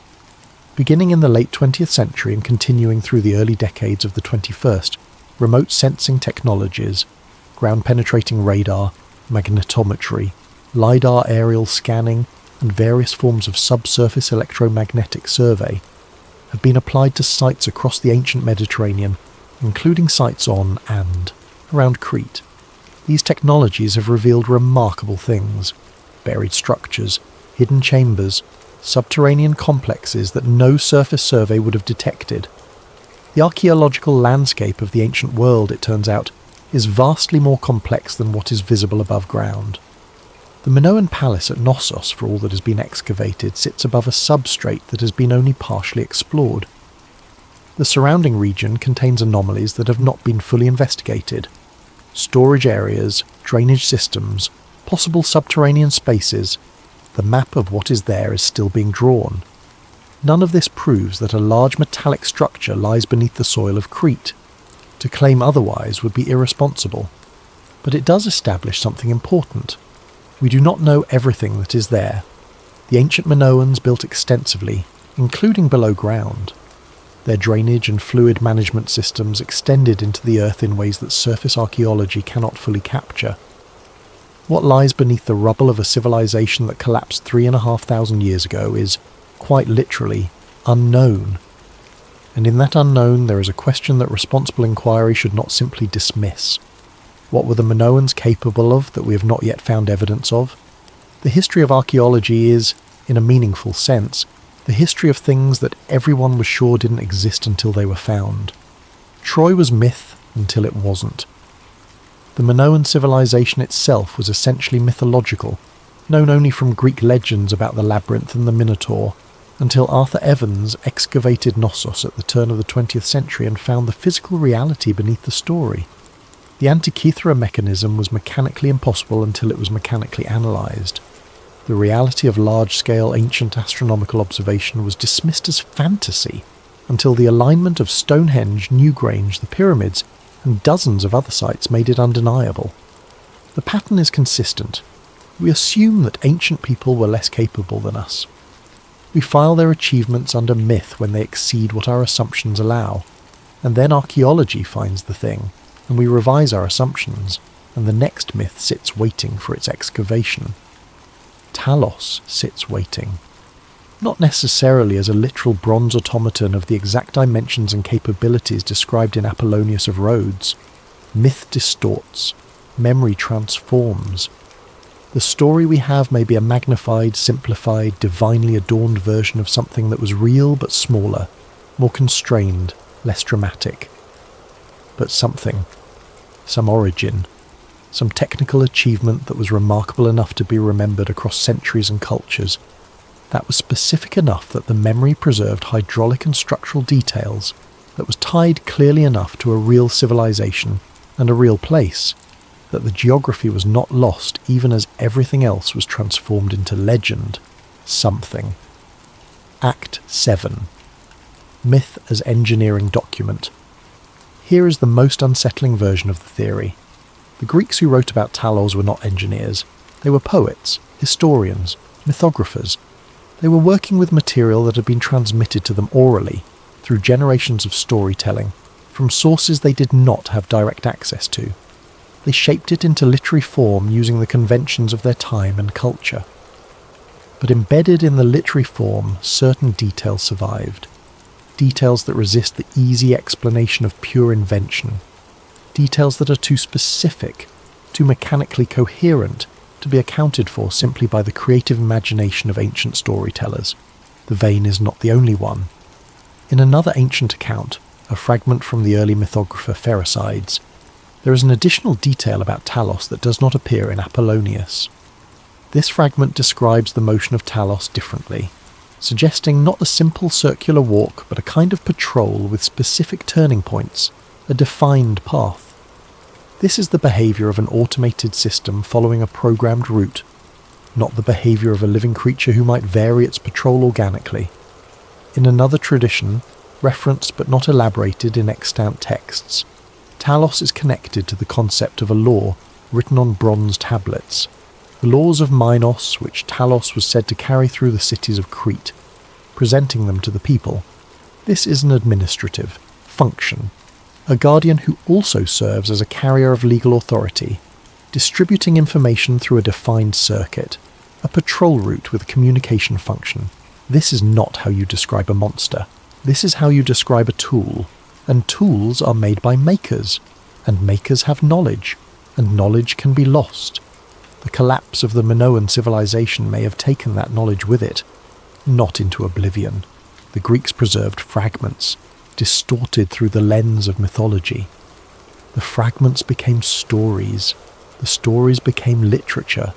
Beginning in the late 20th century and continuing through the early decades of the 21st, remote sensing technologies, ground-penetrating radar, magnetometry, LiDAR aerial scanning, and various forms of subsurface electromagnetic survey have been applied to sites across the ancient Mediterranean, including sites on and around Crete. These technologies have revealed remarkable things: buried structures, hidden chambers, subterranean complexes that no surface survey would have detected. The archaeological landscape of the ancient world, it turns out, is vastly more complex than what is visible above ground. The Minoan palace at Knossos, for all that has been excavated, sits above a substrate that has been only partially explored. The surrounding region contains anomalies that have not been fully investigated. Storage areas, drainage systems, possible subterranean spaces. The map of what is there is still being drawn. None of this proves that a large metallic structure lies beneath the soil of Crete. To claim otherwise would be irresponsible. But it does establish something important. We do not know everything that is there. The ancient Minoans built extensively, including below ground. Their drainage and fluid management systems extended into the earth in ways that surface archaeology cannot fully capture. What lies beneath the rubble of a civilization that collapsed 3,500 years ago is, quite literally, unknown. And in that unknown there is a question that responsible inquiry should not simply dismiss. What were the Minoans capable of that we have not yet found evidence of? The history of archaeology is, in a meaningful sense, the history of things that everyone was sure didn't exist until they were found. Troy was myth until it wasn't. The Minoan civilization itself was essentially mythological, known only from Greek legends about the labyrinth and the Minotaur, until Arthur Evans excavated Knossos at the turn of the 20th century and found the physical reality beneath the story. The Antikythera mechanism was mechanically impossible until it was mechanically analysed. The reality of large-scale ancient astronomical observation was dismissed as fantasy until the alignment of Stonehenge, Newgrange, the pyramids, and dozens of other sites made it undeniable. The pattern is consistent. We assume that ancient people were less capable than us. We file their achievements under myth when they exceed what our assumptions allow, and then archaeology finds the thing, and we revise our assumptions, and the next myth sits waiting for its excavation. Talos sits waiting. Not necessarily as a literal bronze automaton of the exact dimensions and capabilities described in Apollonius of Rhodes. Myth distorts, memory transforms. The story we have may be a magnified, simplified, divinely adorned version of something that was real but smaller, more constrained, less dramatic. But something, some origin, some technical achievement that was remarkable enough to be remembered across centuries and cultures, that was specific enough that the memory preserved hydraulic and structural details, that was tied clearly enough to a real civilization and a real place, that the geography was not lost even as everything else was transformed into legend. Something. Act 7. Myth as engineering document. Here is the most unsettling version of the theory. The Greeks who wrote about Talos were not engineers. They were poets, historians, mythographers. They were working with material that had been transmitted to them orally, through generations of storytelling, from sources they did not have direct access to. They shaped it into literary form using the conventions of their time and culture. But embedded in the literary form, certain details survived. Details that resist the easy explanation of pure invention. Details that are too specific, too mechanically coherent to be accounted for simply by the creative imagination of ancient storytellers. The vein is not the only one. In another ancient account, a fragment from the early mythographer Pherecydes, there is an additional detail about Talos that does not appear in Apollonius. This fragment describes the motion of Talos differently, suggesting not a simple circular walk but a kind of patrol with specific turning points, a defined path. This is the behaviour of an automated system following a programmed route, not the behaviour of a living creature who might vary its patrol organically. In another tradition, referenced but not elaborated in extant texts, Talos is connected to the concept of a law written on bronze tablets, the laws of Minos which Talos was said to carry through the cities of Crete, presenting them to the people. This is an administrative function, a guardian who also serves as a carrier of legal authority, distributing information through a defined circuit, a patrol route with a communication function. This is not how you describe a monster. This is how you describe a tool. And tools are made by makers, and makers have knowledge, and knowledge can be lost. The collapse of the Minoan civilization may have taken that knowledge with it, not into oblivion. The Greeks preserved fragments, distorted through the lens of mythology. The fragments became stories, the stories became literature,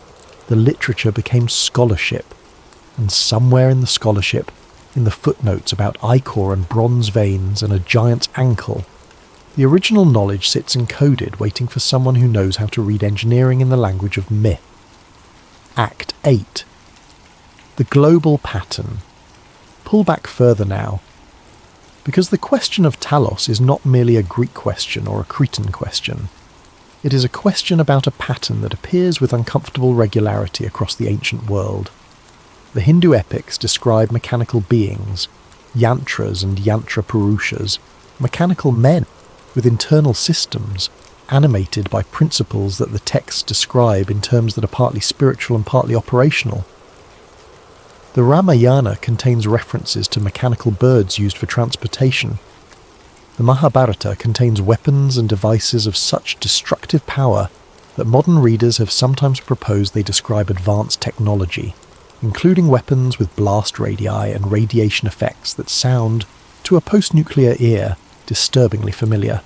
the literature became scholarship, and somewhere in the scholarship, in the footnotes about ichor and bronze veins and a giant's ankle, the original knowledge sits encoded waiting for someone who knows how to read engineering in the language of myth. Act 8. The global pattern. Pull back further now. Because the question of Talos is not merely a Greek question or a Cretan question. It is a question about a pattern that appears with uncomfortable regularity across the ancient world. The Hindu epics describe mechanical beings, yantras and yantra purushas, mechanical men with internal systems, animated by principles that the texts describe in terms that are partly spiritual and partly operational. The Ramayana contains references to mechanical birds used for transportation. The Mahabharata contains weapons and devices of such destructive power that modern readers have sometimes proposed they describe advanced technology, including weapons with blast radii and radiation effects that sound, to a post-nuclear ear, disturbingly familiar.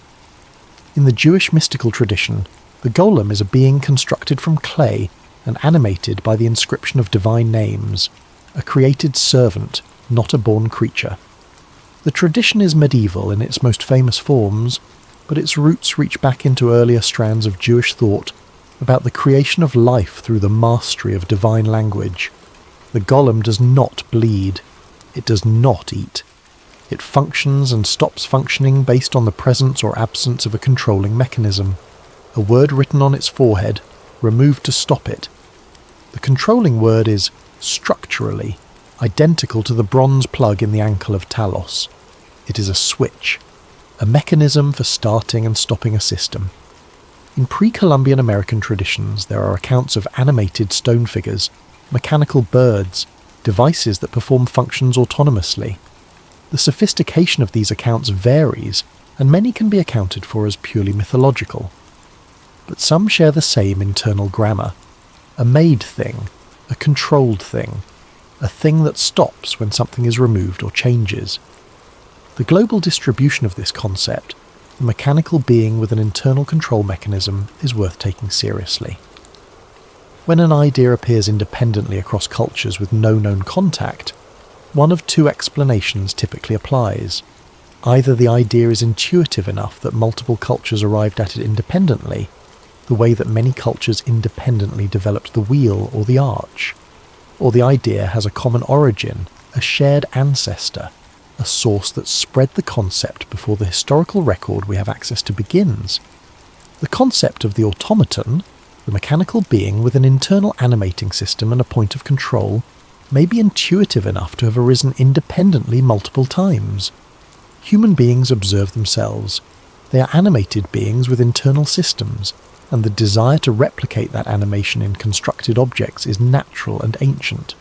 In the Jewish mystical tradition, the golem is a being constructed from clay and animated by the inscription of divine names, a created servant, not a born creature. The tradition is medieval in its most famous forms, but its roots reach back into earlier strands of Jewish thought about the creation of life through the mastery of divine language. The golem does not bleed. It does not eat. It functions and stops functioning based on the presence or absence of a controlling mechanism. A word written on its forehead, removed to stop it. The controlling word is structurally, identical to the bronze plug in the ankle of Talos. It is a switch, a mechanism for starting and stopping a system. In pre-Columbian American traditions, there are accounts of animated stone figures, mechanical birds, devices that perform functions autonomously. The sophistication of these accounts varies, and many can be accounted for as purely mythological. But some share the same internal grammar: a made thing, a controlled thing, a thing that stops when something is removed or changes. The global distribution of this concept, the mechanical being with an internal control mechanism, is worth taking seriously. When an idea appears independently across cultures with no known contact, one of two explanations typically applies. Either the idea is intuitive enough that multiple cultures arrived at it independently, the way that many cultures independently developed the wheel or the arch, or the idea has a common origin, a shared ancestor, a source that spread the concept before the historical record we have access to begins. The concept of the automaton, the mechanical being with an internal animating system and a point of control, may be intuitive enough to have arisen independently multiple times. Human beings observe themselves. They are animated beings with internal systems, and the desire to replicate that animation in constructed objects is natural and ancient.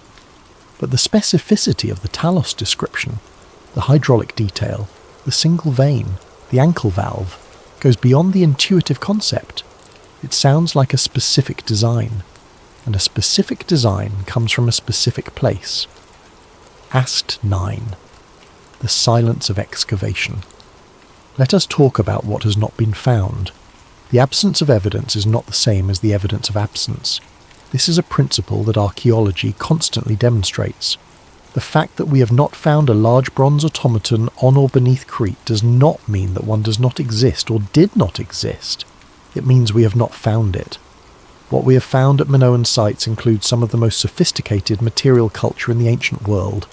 But the specificity of the Talos description, the hydraulic detail, the single vein, the ankle valve, goes beyond the intuitive concept. It sounds like a specific design, and a specific design comes from a specific place. Act 9. The silence of excavation. Let us talk about what has not been found. The absence of evidence is not the same as the evidence of absence. This is a principle that archaeology constantly demonstrates. The fact that we have not found a large bronze automaton on or beneath Crete does not mean that one does not exist or did not exist. It means we have not found it. What we have found at Minoan sites includes some of the most sophisticated material culture in the ancient world.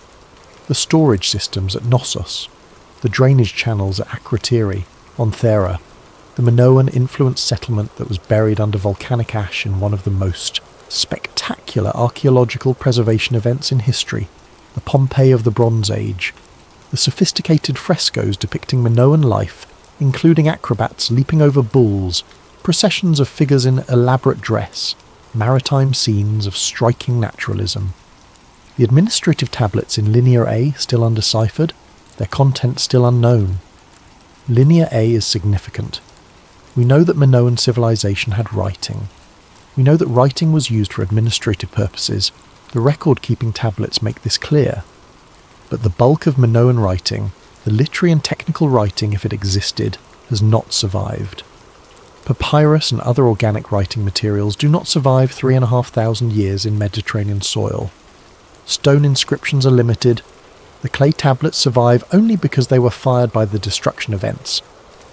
The storage systems at Knossos, the drainage channels at Akrotiri, on Thera, the Minoan-influenced settlement that was buried under volcanic ash in one of the most spectacular archaeological preservation events in history, the Pompeii of the Bronze Age, the sophisticated frescoes depicting Minoan life, including acrobats leaping over bulls, processions of figures in elaborate dress, maritime scenes of striking naturalism. The administrative tablets in Linear A still undeciphered, their content still unknown. Linear A is significant. We know that Minoan civilization had writing. We know that writing was used for administrative purposes. The record-keeping tablets make this clear. But the bulk of Minoan writing, the literary and technical writing if it existed, has not survived. Papyrus and other organic writing materials do not survive 3,500 years in Mediterranean soil. Stone inscriptions are limited. The clay tablets survive only because they were fired by the destruction events,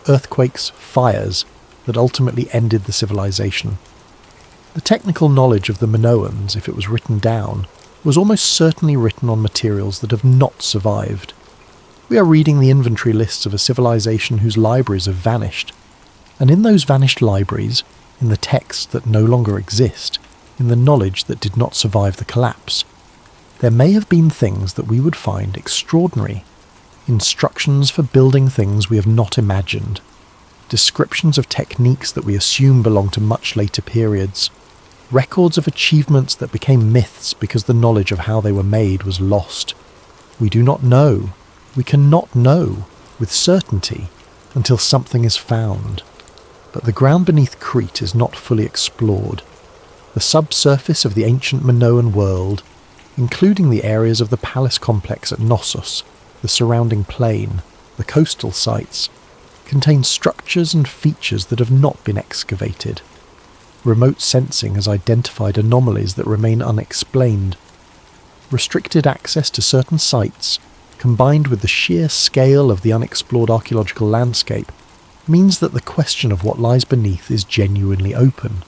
earthquakes, fires, that ultimately ended the civilization. The technical knowledge of the Minoans, if it was written down, was almost certainly written on materials that have not survived. We are reading the inventory lists of a civilization whose libraries have vanished. And in those vanished libraries, in the texts that no longer exist, in the knowledge that did not survive the collapse, there may have been things that we would find extraordinary. Instructions for building things we have not imagined. Descriptions of techniques that we assume belong to much later periods. Records of achievements that became myths because the knowledge of how they were made was lost. We do not know. We cannot know with certainty until something is found. But the ground beneath Crete is not fully explored. The subsurface of the ancient Minoan world, including the areas of the palace complex at Knossos, the surrounding plain, the coastal sites, contains structures and features that have not been excavated. Remote sensing has identified anomalies that remain unexplained. Restricted access to certain sites, combined with the sheer scale of the unexplored archaeological landscape, means that the question of what lies beneath is genuinely open.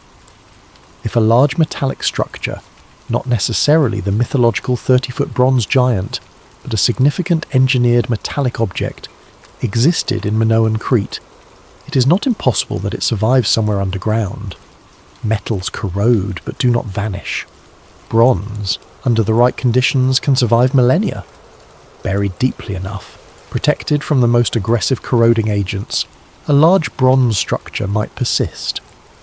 If a large metallic structure, not necessarily the mythological 30-foot bronze giant, but a significant engineered metallic object, existed in Minoan Crete, it is not impossible that it survives somewhere underground. Metals corrode but do not vanish. Bronze, under the right conditions, can survive millennia. Buried deeply enough, protected from the most aggressive corroding agents, a large bronze structure might persist,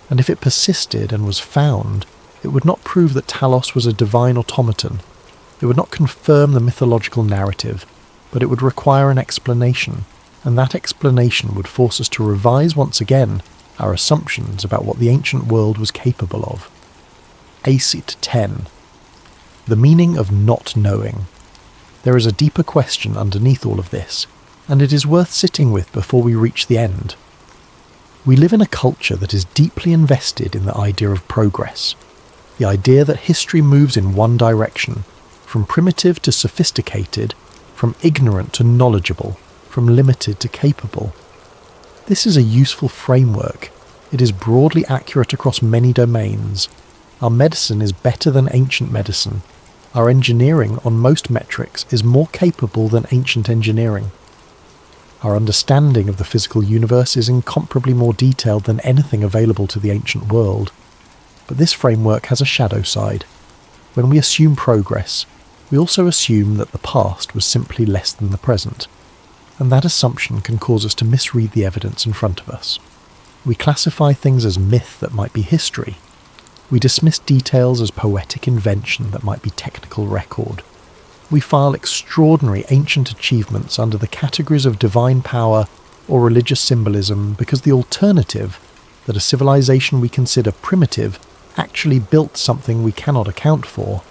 and if it persisted and was found, it would not prove that Talos was a divine automaton. It would not confirm the mythological narrative, but it would require an explanation, and that explanation would force us to revise once again our assumptions about what the ancient world was capable of. ACIT 10. The meaning of not knowing. There is a deeper question underneath all of this, and it is worth sitting with before we reach the end. We live in a culture that is deeply invested in the idea of progress, the idea that history moves in one direction, from primitive to sophisticated, from ignorant to knowledgeable, from limited to capable. This is a useful framework. It is broadly accurate across many domains. Our medicine is better than ancient medicine. Our engineering on most metrics is more capable than ancient engineering. Our understanding of the physical universe is incomparably more detailed than anything available to the ancient world. But this framework has a shadow side. When we assume progress, we also assume that the past was simply less than the present, and that assumption can cause us to misread the evidence in front of us. We classify things as myth that might be history. We dismiss details as poetic invention that might be technical record. We file extraordinary ancient achievements under the categories of divine power or religious symbolism because the alternative, that a civilization we consider primitive actually built something we cannot account for,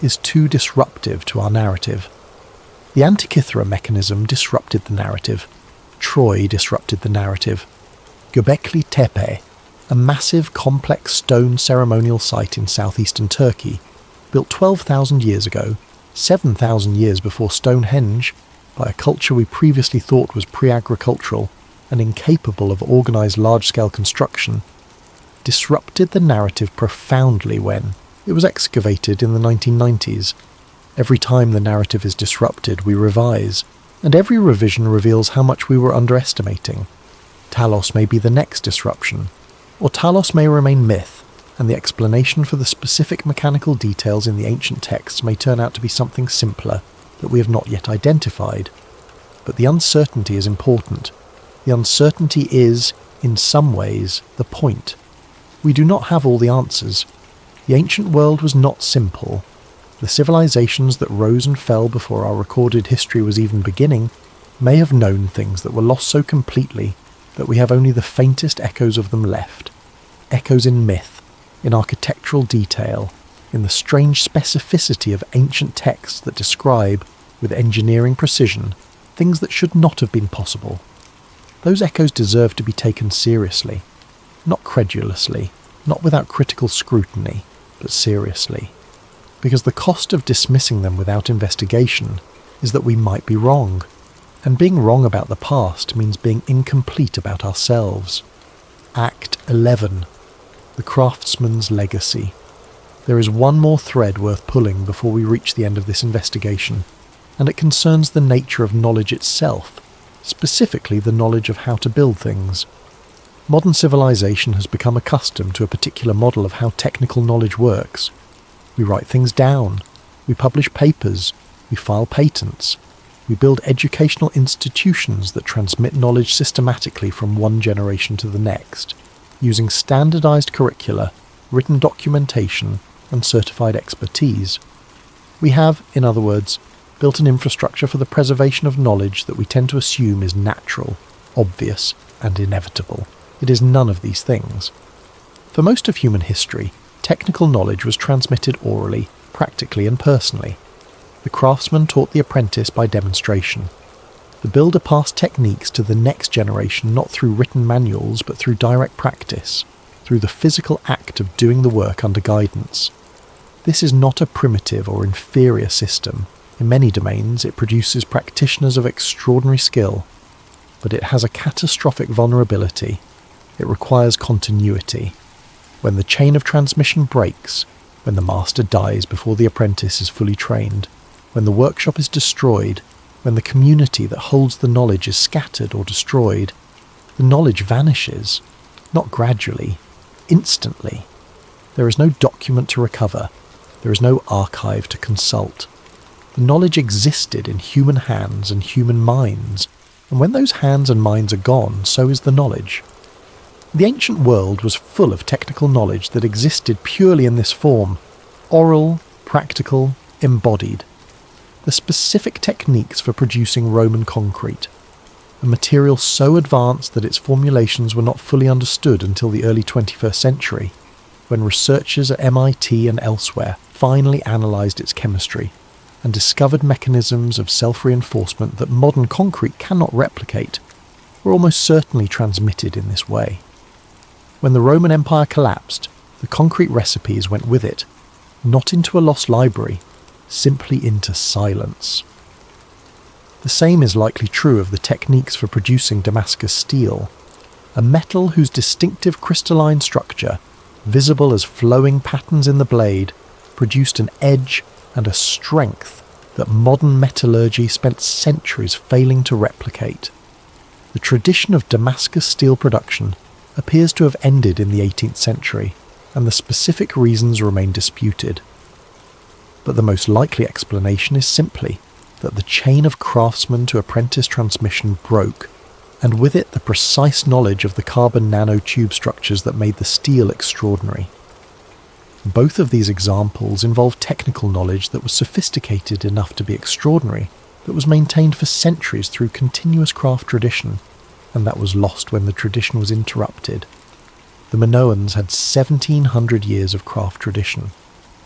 is too disruptive to our narrative. The Antikythera mechanism disrupted the narrative. Troy disrupted the narrative. Göbekli Tepe, a massive complex stone ceremonial site in southeastern Turkey, built 12,000 years ago, 7,000 years before Stonehenge, by a culture we previously thought was pre-agricultural and incapable of organised large-scale construction, disrupted the narrative profoundly when it was excavated in the 1990s. Every time the narrative is disrupted, we revise, and every revision reveals how much we were underestimating. Talos may be the next disruption, or Talos may remain myth, and the explanation for the specific mechanical details in the ancient texts may turn out to be something simpler that we have not yet identified. But the uncertainty is important. The uncertainty is, in some ways, the point. We do not have all the answers. The ancient world was not simple. The civilizations that rose and fell before our recorded history was even beginning may have known things that were lost so completely that we have only the faintest echoes of them left. Echoes in myth, in architectural detail, in the strange specificity of ancient texts that describe, with engineering precision, things that should not have been possible. Those echoes deserve to be taken seriously, not credulously, not without critical scrutiny, but seriously. Because the cost of dismissing them without investigation is that we might be wrong, and being wrong about the past means being incomplete about ourselves. Act 11. The Craftsman's Legacy. There is one more thread worth pulling before we reach the end of this investigation, and it concerns the nature of knowledge itself, specifically the knowledge of how to build things. Modern civilization has become accustomed to a particular model of how technical knowledge works. We write things down, we publish papers, we file patents, we build educational institutions that transmit knowledge systematically from one generation to the next, using standardized curricula, written documentation, and certified expertise. We have, in other words, built an infrastructure for the preservation of knowledge that we tend to assume is natural, obvious, and inevitable. It is none of these things. For most of human history, technical knowledge was transmitted orally, practically and personally. The craftsman taught the apprentice by demonstration. The builder passed techniques to the next generation not through written manuals but through direct practice, through the physical act of doing the work under guidance. This is not a primitive or inferior system. In many domains it produces practitioners of extraordinary skill, but it has a catastrophic vulnerability. It requires continuity. When the chain of transmission breaks, when the master dies before the apprentice is fully trained, when the workshop is destroyed, when the community that holds the knowledge is scattered or destroyed, the knowledge vanishes, not gradually, instantly. There is no document to recover. There is no archive to consult. The knowledge existed in human hands and human minds, and when those hands and minds are gone, so is the knowledge. The ancient world was full of technical knowledge that existed purely in this form: oral, practical, embodied. The specific techniques for producing Roman concrete, a material so advanced that its formulations were not fully understood until the early 21st century, when researchers at MIT and elsewhere finally analysed its chemistry and discovered mechanisms of self-reinforcement that modern concrete cannot replicate, were almost certainly transmitted in this way. When the Roman Empire collapsed, the concrete recipes went with it, not into a lost library, simply into silence. The same is likely true of the techniques for producing Damascus steel, a metal whose distinctive crystalline structure, visible as flowing patterns in the blade, produced an edge and a strength that modern metallurgy spent centuries failing to replicate. The tradition of Damascus steel production appears to have ended in the 18th century, and the specific reasons remain disputed. But the most likely explanation is simply that the chain of craftsman to apprentice transmission broke, and with it the precise knowledge of the carbon nanotube structures that made the steel extraordinary. Both of these examples involve technical knowledge that was sophisticated enough to be extraordinary, that was maintained for centuries through continuous craft tradition, and that was lost when the tradition was interrupted. The Minoans had 1,700 years of craft tradition,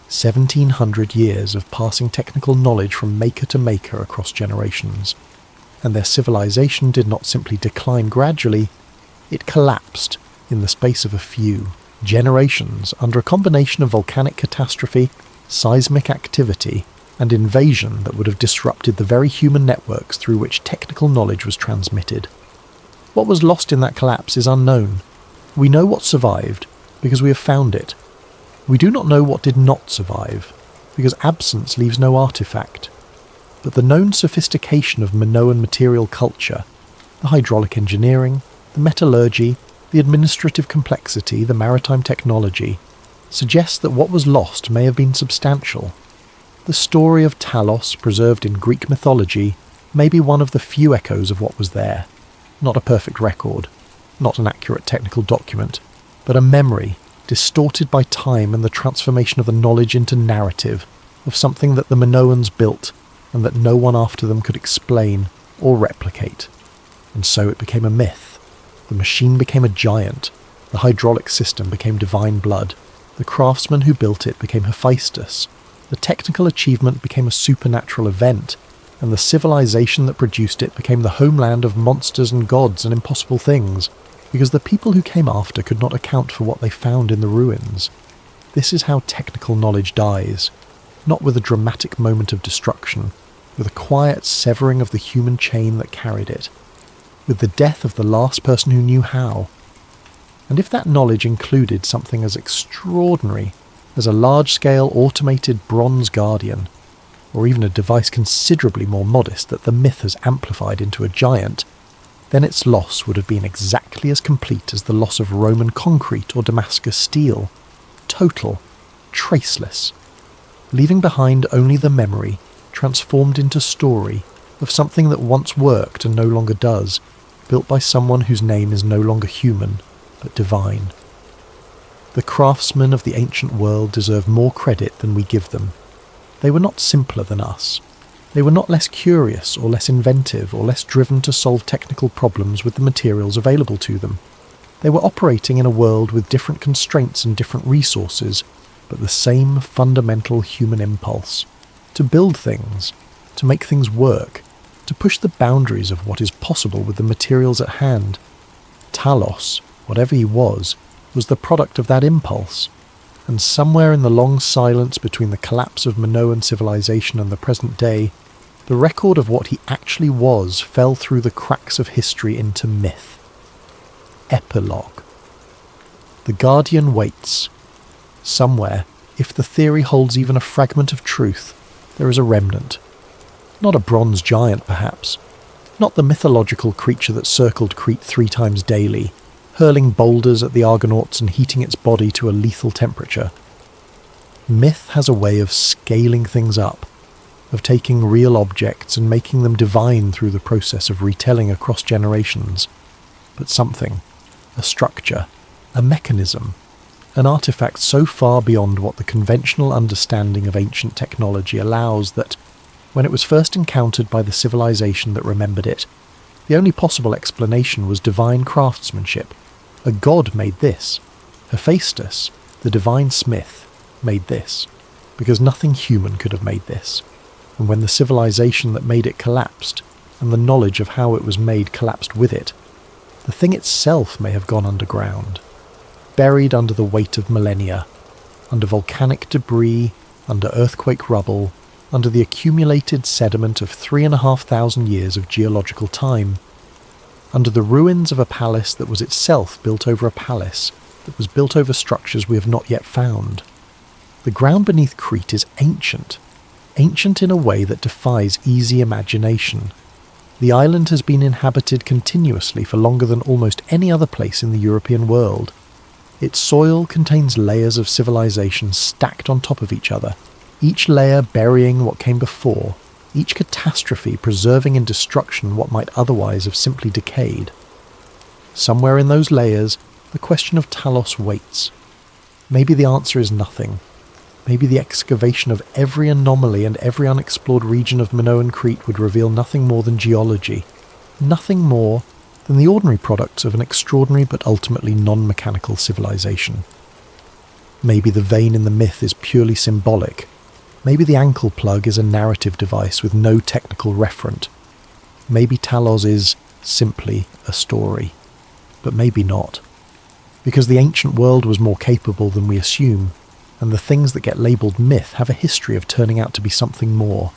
1,700 years of passing technical knowledge from maker to maker across generations, and their civilization did not simply decline gradually, it collapsed in the space of a few generations under a combination of volcanic catastrophe, seismic activity, and invasion that would have disrupted the very human networks through which technical knowledge was transmitted. What was lost in that collapse is unknown. We know what survived because we have found it. We do not know what did not survive, because absence leaves no artifact. But the known sophistication of Minoan material culture, the hydraulic engineering, the metallurgy, the administrative complexity, the maritime technology, suggests that what was lost may have been substantial. The story of Talos, preserved in Greek mythology, may be one of the few echoes of what was there. Not a perfect record, not an accurate technical document, but a memory distorted by time and the transformation of the knowledge into narrative of something that the Minoans built and that no one after them could explain or replicate. And so it became a myth. The machine became a giant, the hydraulic system became divine blood, the craftsman who built it became Hephaestus, the technical achievement became a supernatural event, and the civilization that produced it became the homeland of monsters and gods and impossible things, because the people who came after could not account for what they found in the ruins. This is how technical knowledge dies, not with a dramatic moment of destruction, with a quiet severing of the human chain that carried it, with the death of the last person who knew how. And if that knowledge included something as extraordinary as a large-scale automated bronze guardian, or even a device considerably more modest that the myth has amplified into a giant, then its loss would have been exactly as complete as the loss of Roman concrete or Damascus steel, total, traceless, leaving behind only the memory, transformed into story, of something that once worked and no longer does, built by someone whose name is no longer human, but divine. The craftsmen of the ancient world deserve more credit than we give them. They were not simpler than us. They were not less curious or less inventive or less driven to solve technical problems with the materials available to them. They were operating in a world with different constraints and different resources, but the same fundamental human impulse: to build things, to make things work, to push the boundaries of what is possible with the materials at hand. Talos, whatever he was the product of that impulse, and somewhere in the long silence between the collapse of Minoan civilization and the present day, the record of what he actually was fell through the cracks of history into myth. Epilogue. The Guardian waits. Somewhere, if the theory holds even a fragment of truth, there is a remnant. Not a bronze giant, perhaps. Not the mythological creature that circled Crete 3 times daily, hurling boulders at the Argonauts and heating its body to a lethal temperature. Myth has a way of scaling things up, of taking real objects and making them divine through the process of retelling across generations. But something, a structure, a mechanism, an artifact so far beyond what the conventional understanding of ancient technology allows that, when it was first encountered by the civilization that remembered it, the only possible explanation was divine craftsmanship. A god made this. Hephaestus, the divine smith, made this, because nothing human could have made this. And when the civilization that made it collapsed, and the knowledge of how it was made collapsed with it, the thing itself may have gone underground, buried under the weight of millennia, under volcanic debris, under earthquake rubble, under the accumulated sediment of 3,500 years of geological time, under the ruins of a palace that was itself built over a palace that was built over structures we have not yet found. The ground beneath Crete is ancient in a way that defies easy imagination. The island has been inhabited continuously for longer than almost any other place in the European world. Its soil contains layers of civilization stacked on top of each other, each layer burying what came before, each catastrophe preserving in destruction what might otherwise have simply decayed. Somewhere in those layers, the question of Talos waits. Maybe the answer is nothing. Maybe the excavation of every anomaly and every unexplored region of Minoan Crete would reveal nothing more than geology, nothing more than the ordinary products of an extraordinary but ultimately non-mechanical civilization. Maybe the vein in the myth is purely symbolic. Maybe the ankle plug is a narrative device with no technical referent. Maybe Talos is simply a story. But maybe not. Because the ancient world was more capable than we assume, and the things that get labelled myth have a history of turning out to be something more.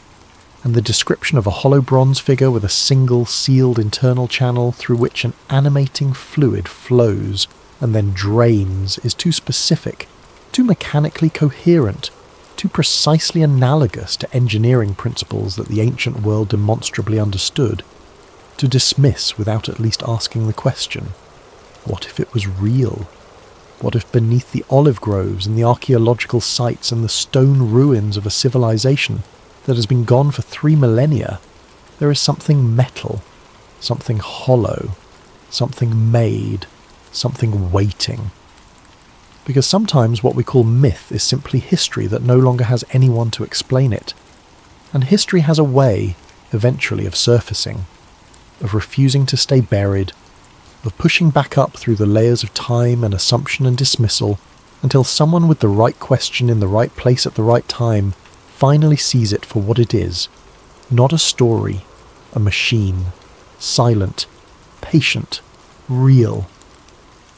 And the description of a hollow bronze figure with a single sealed internal channel through which an animating fluid flows and then drains is too specific, too mechanically coherent, too precisely analogous to engineering principles that the ancient world demonstrably understood, to dismiss without at least asking the question, what if it was real? What if beneath the olive groves and the archaeological sites and the stone ruins of a civilization that has been gone for 3 millennia, there is something metal, something hollow, something made, something waiting? Because sometimes what we call myth is simply history that no longer has anyone to explain it. And history has a way, eventually, of surfacing, of refusing to stay buried, of pushing back up through the layers of time and assumption and dismissal until someone with the right question in the right place at the right time finally sees it for what it is. Not a story, a machine, silent, patient, real.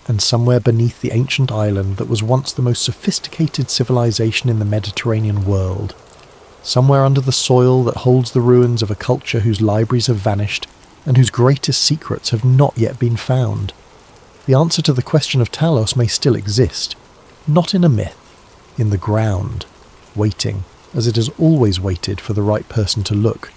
And somewhere beneath the ancient island that was once the most sophisticated civilization in the Mediterranean world, somewhere under the soil that holds the ruins of a culture whose libraries have vanished and whose greatest secrets have not yet been found, the answer to the question of Talos may still exist, not in a myth, in the ground, waiting, as it has always waited for the right person to look.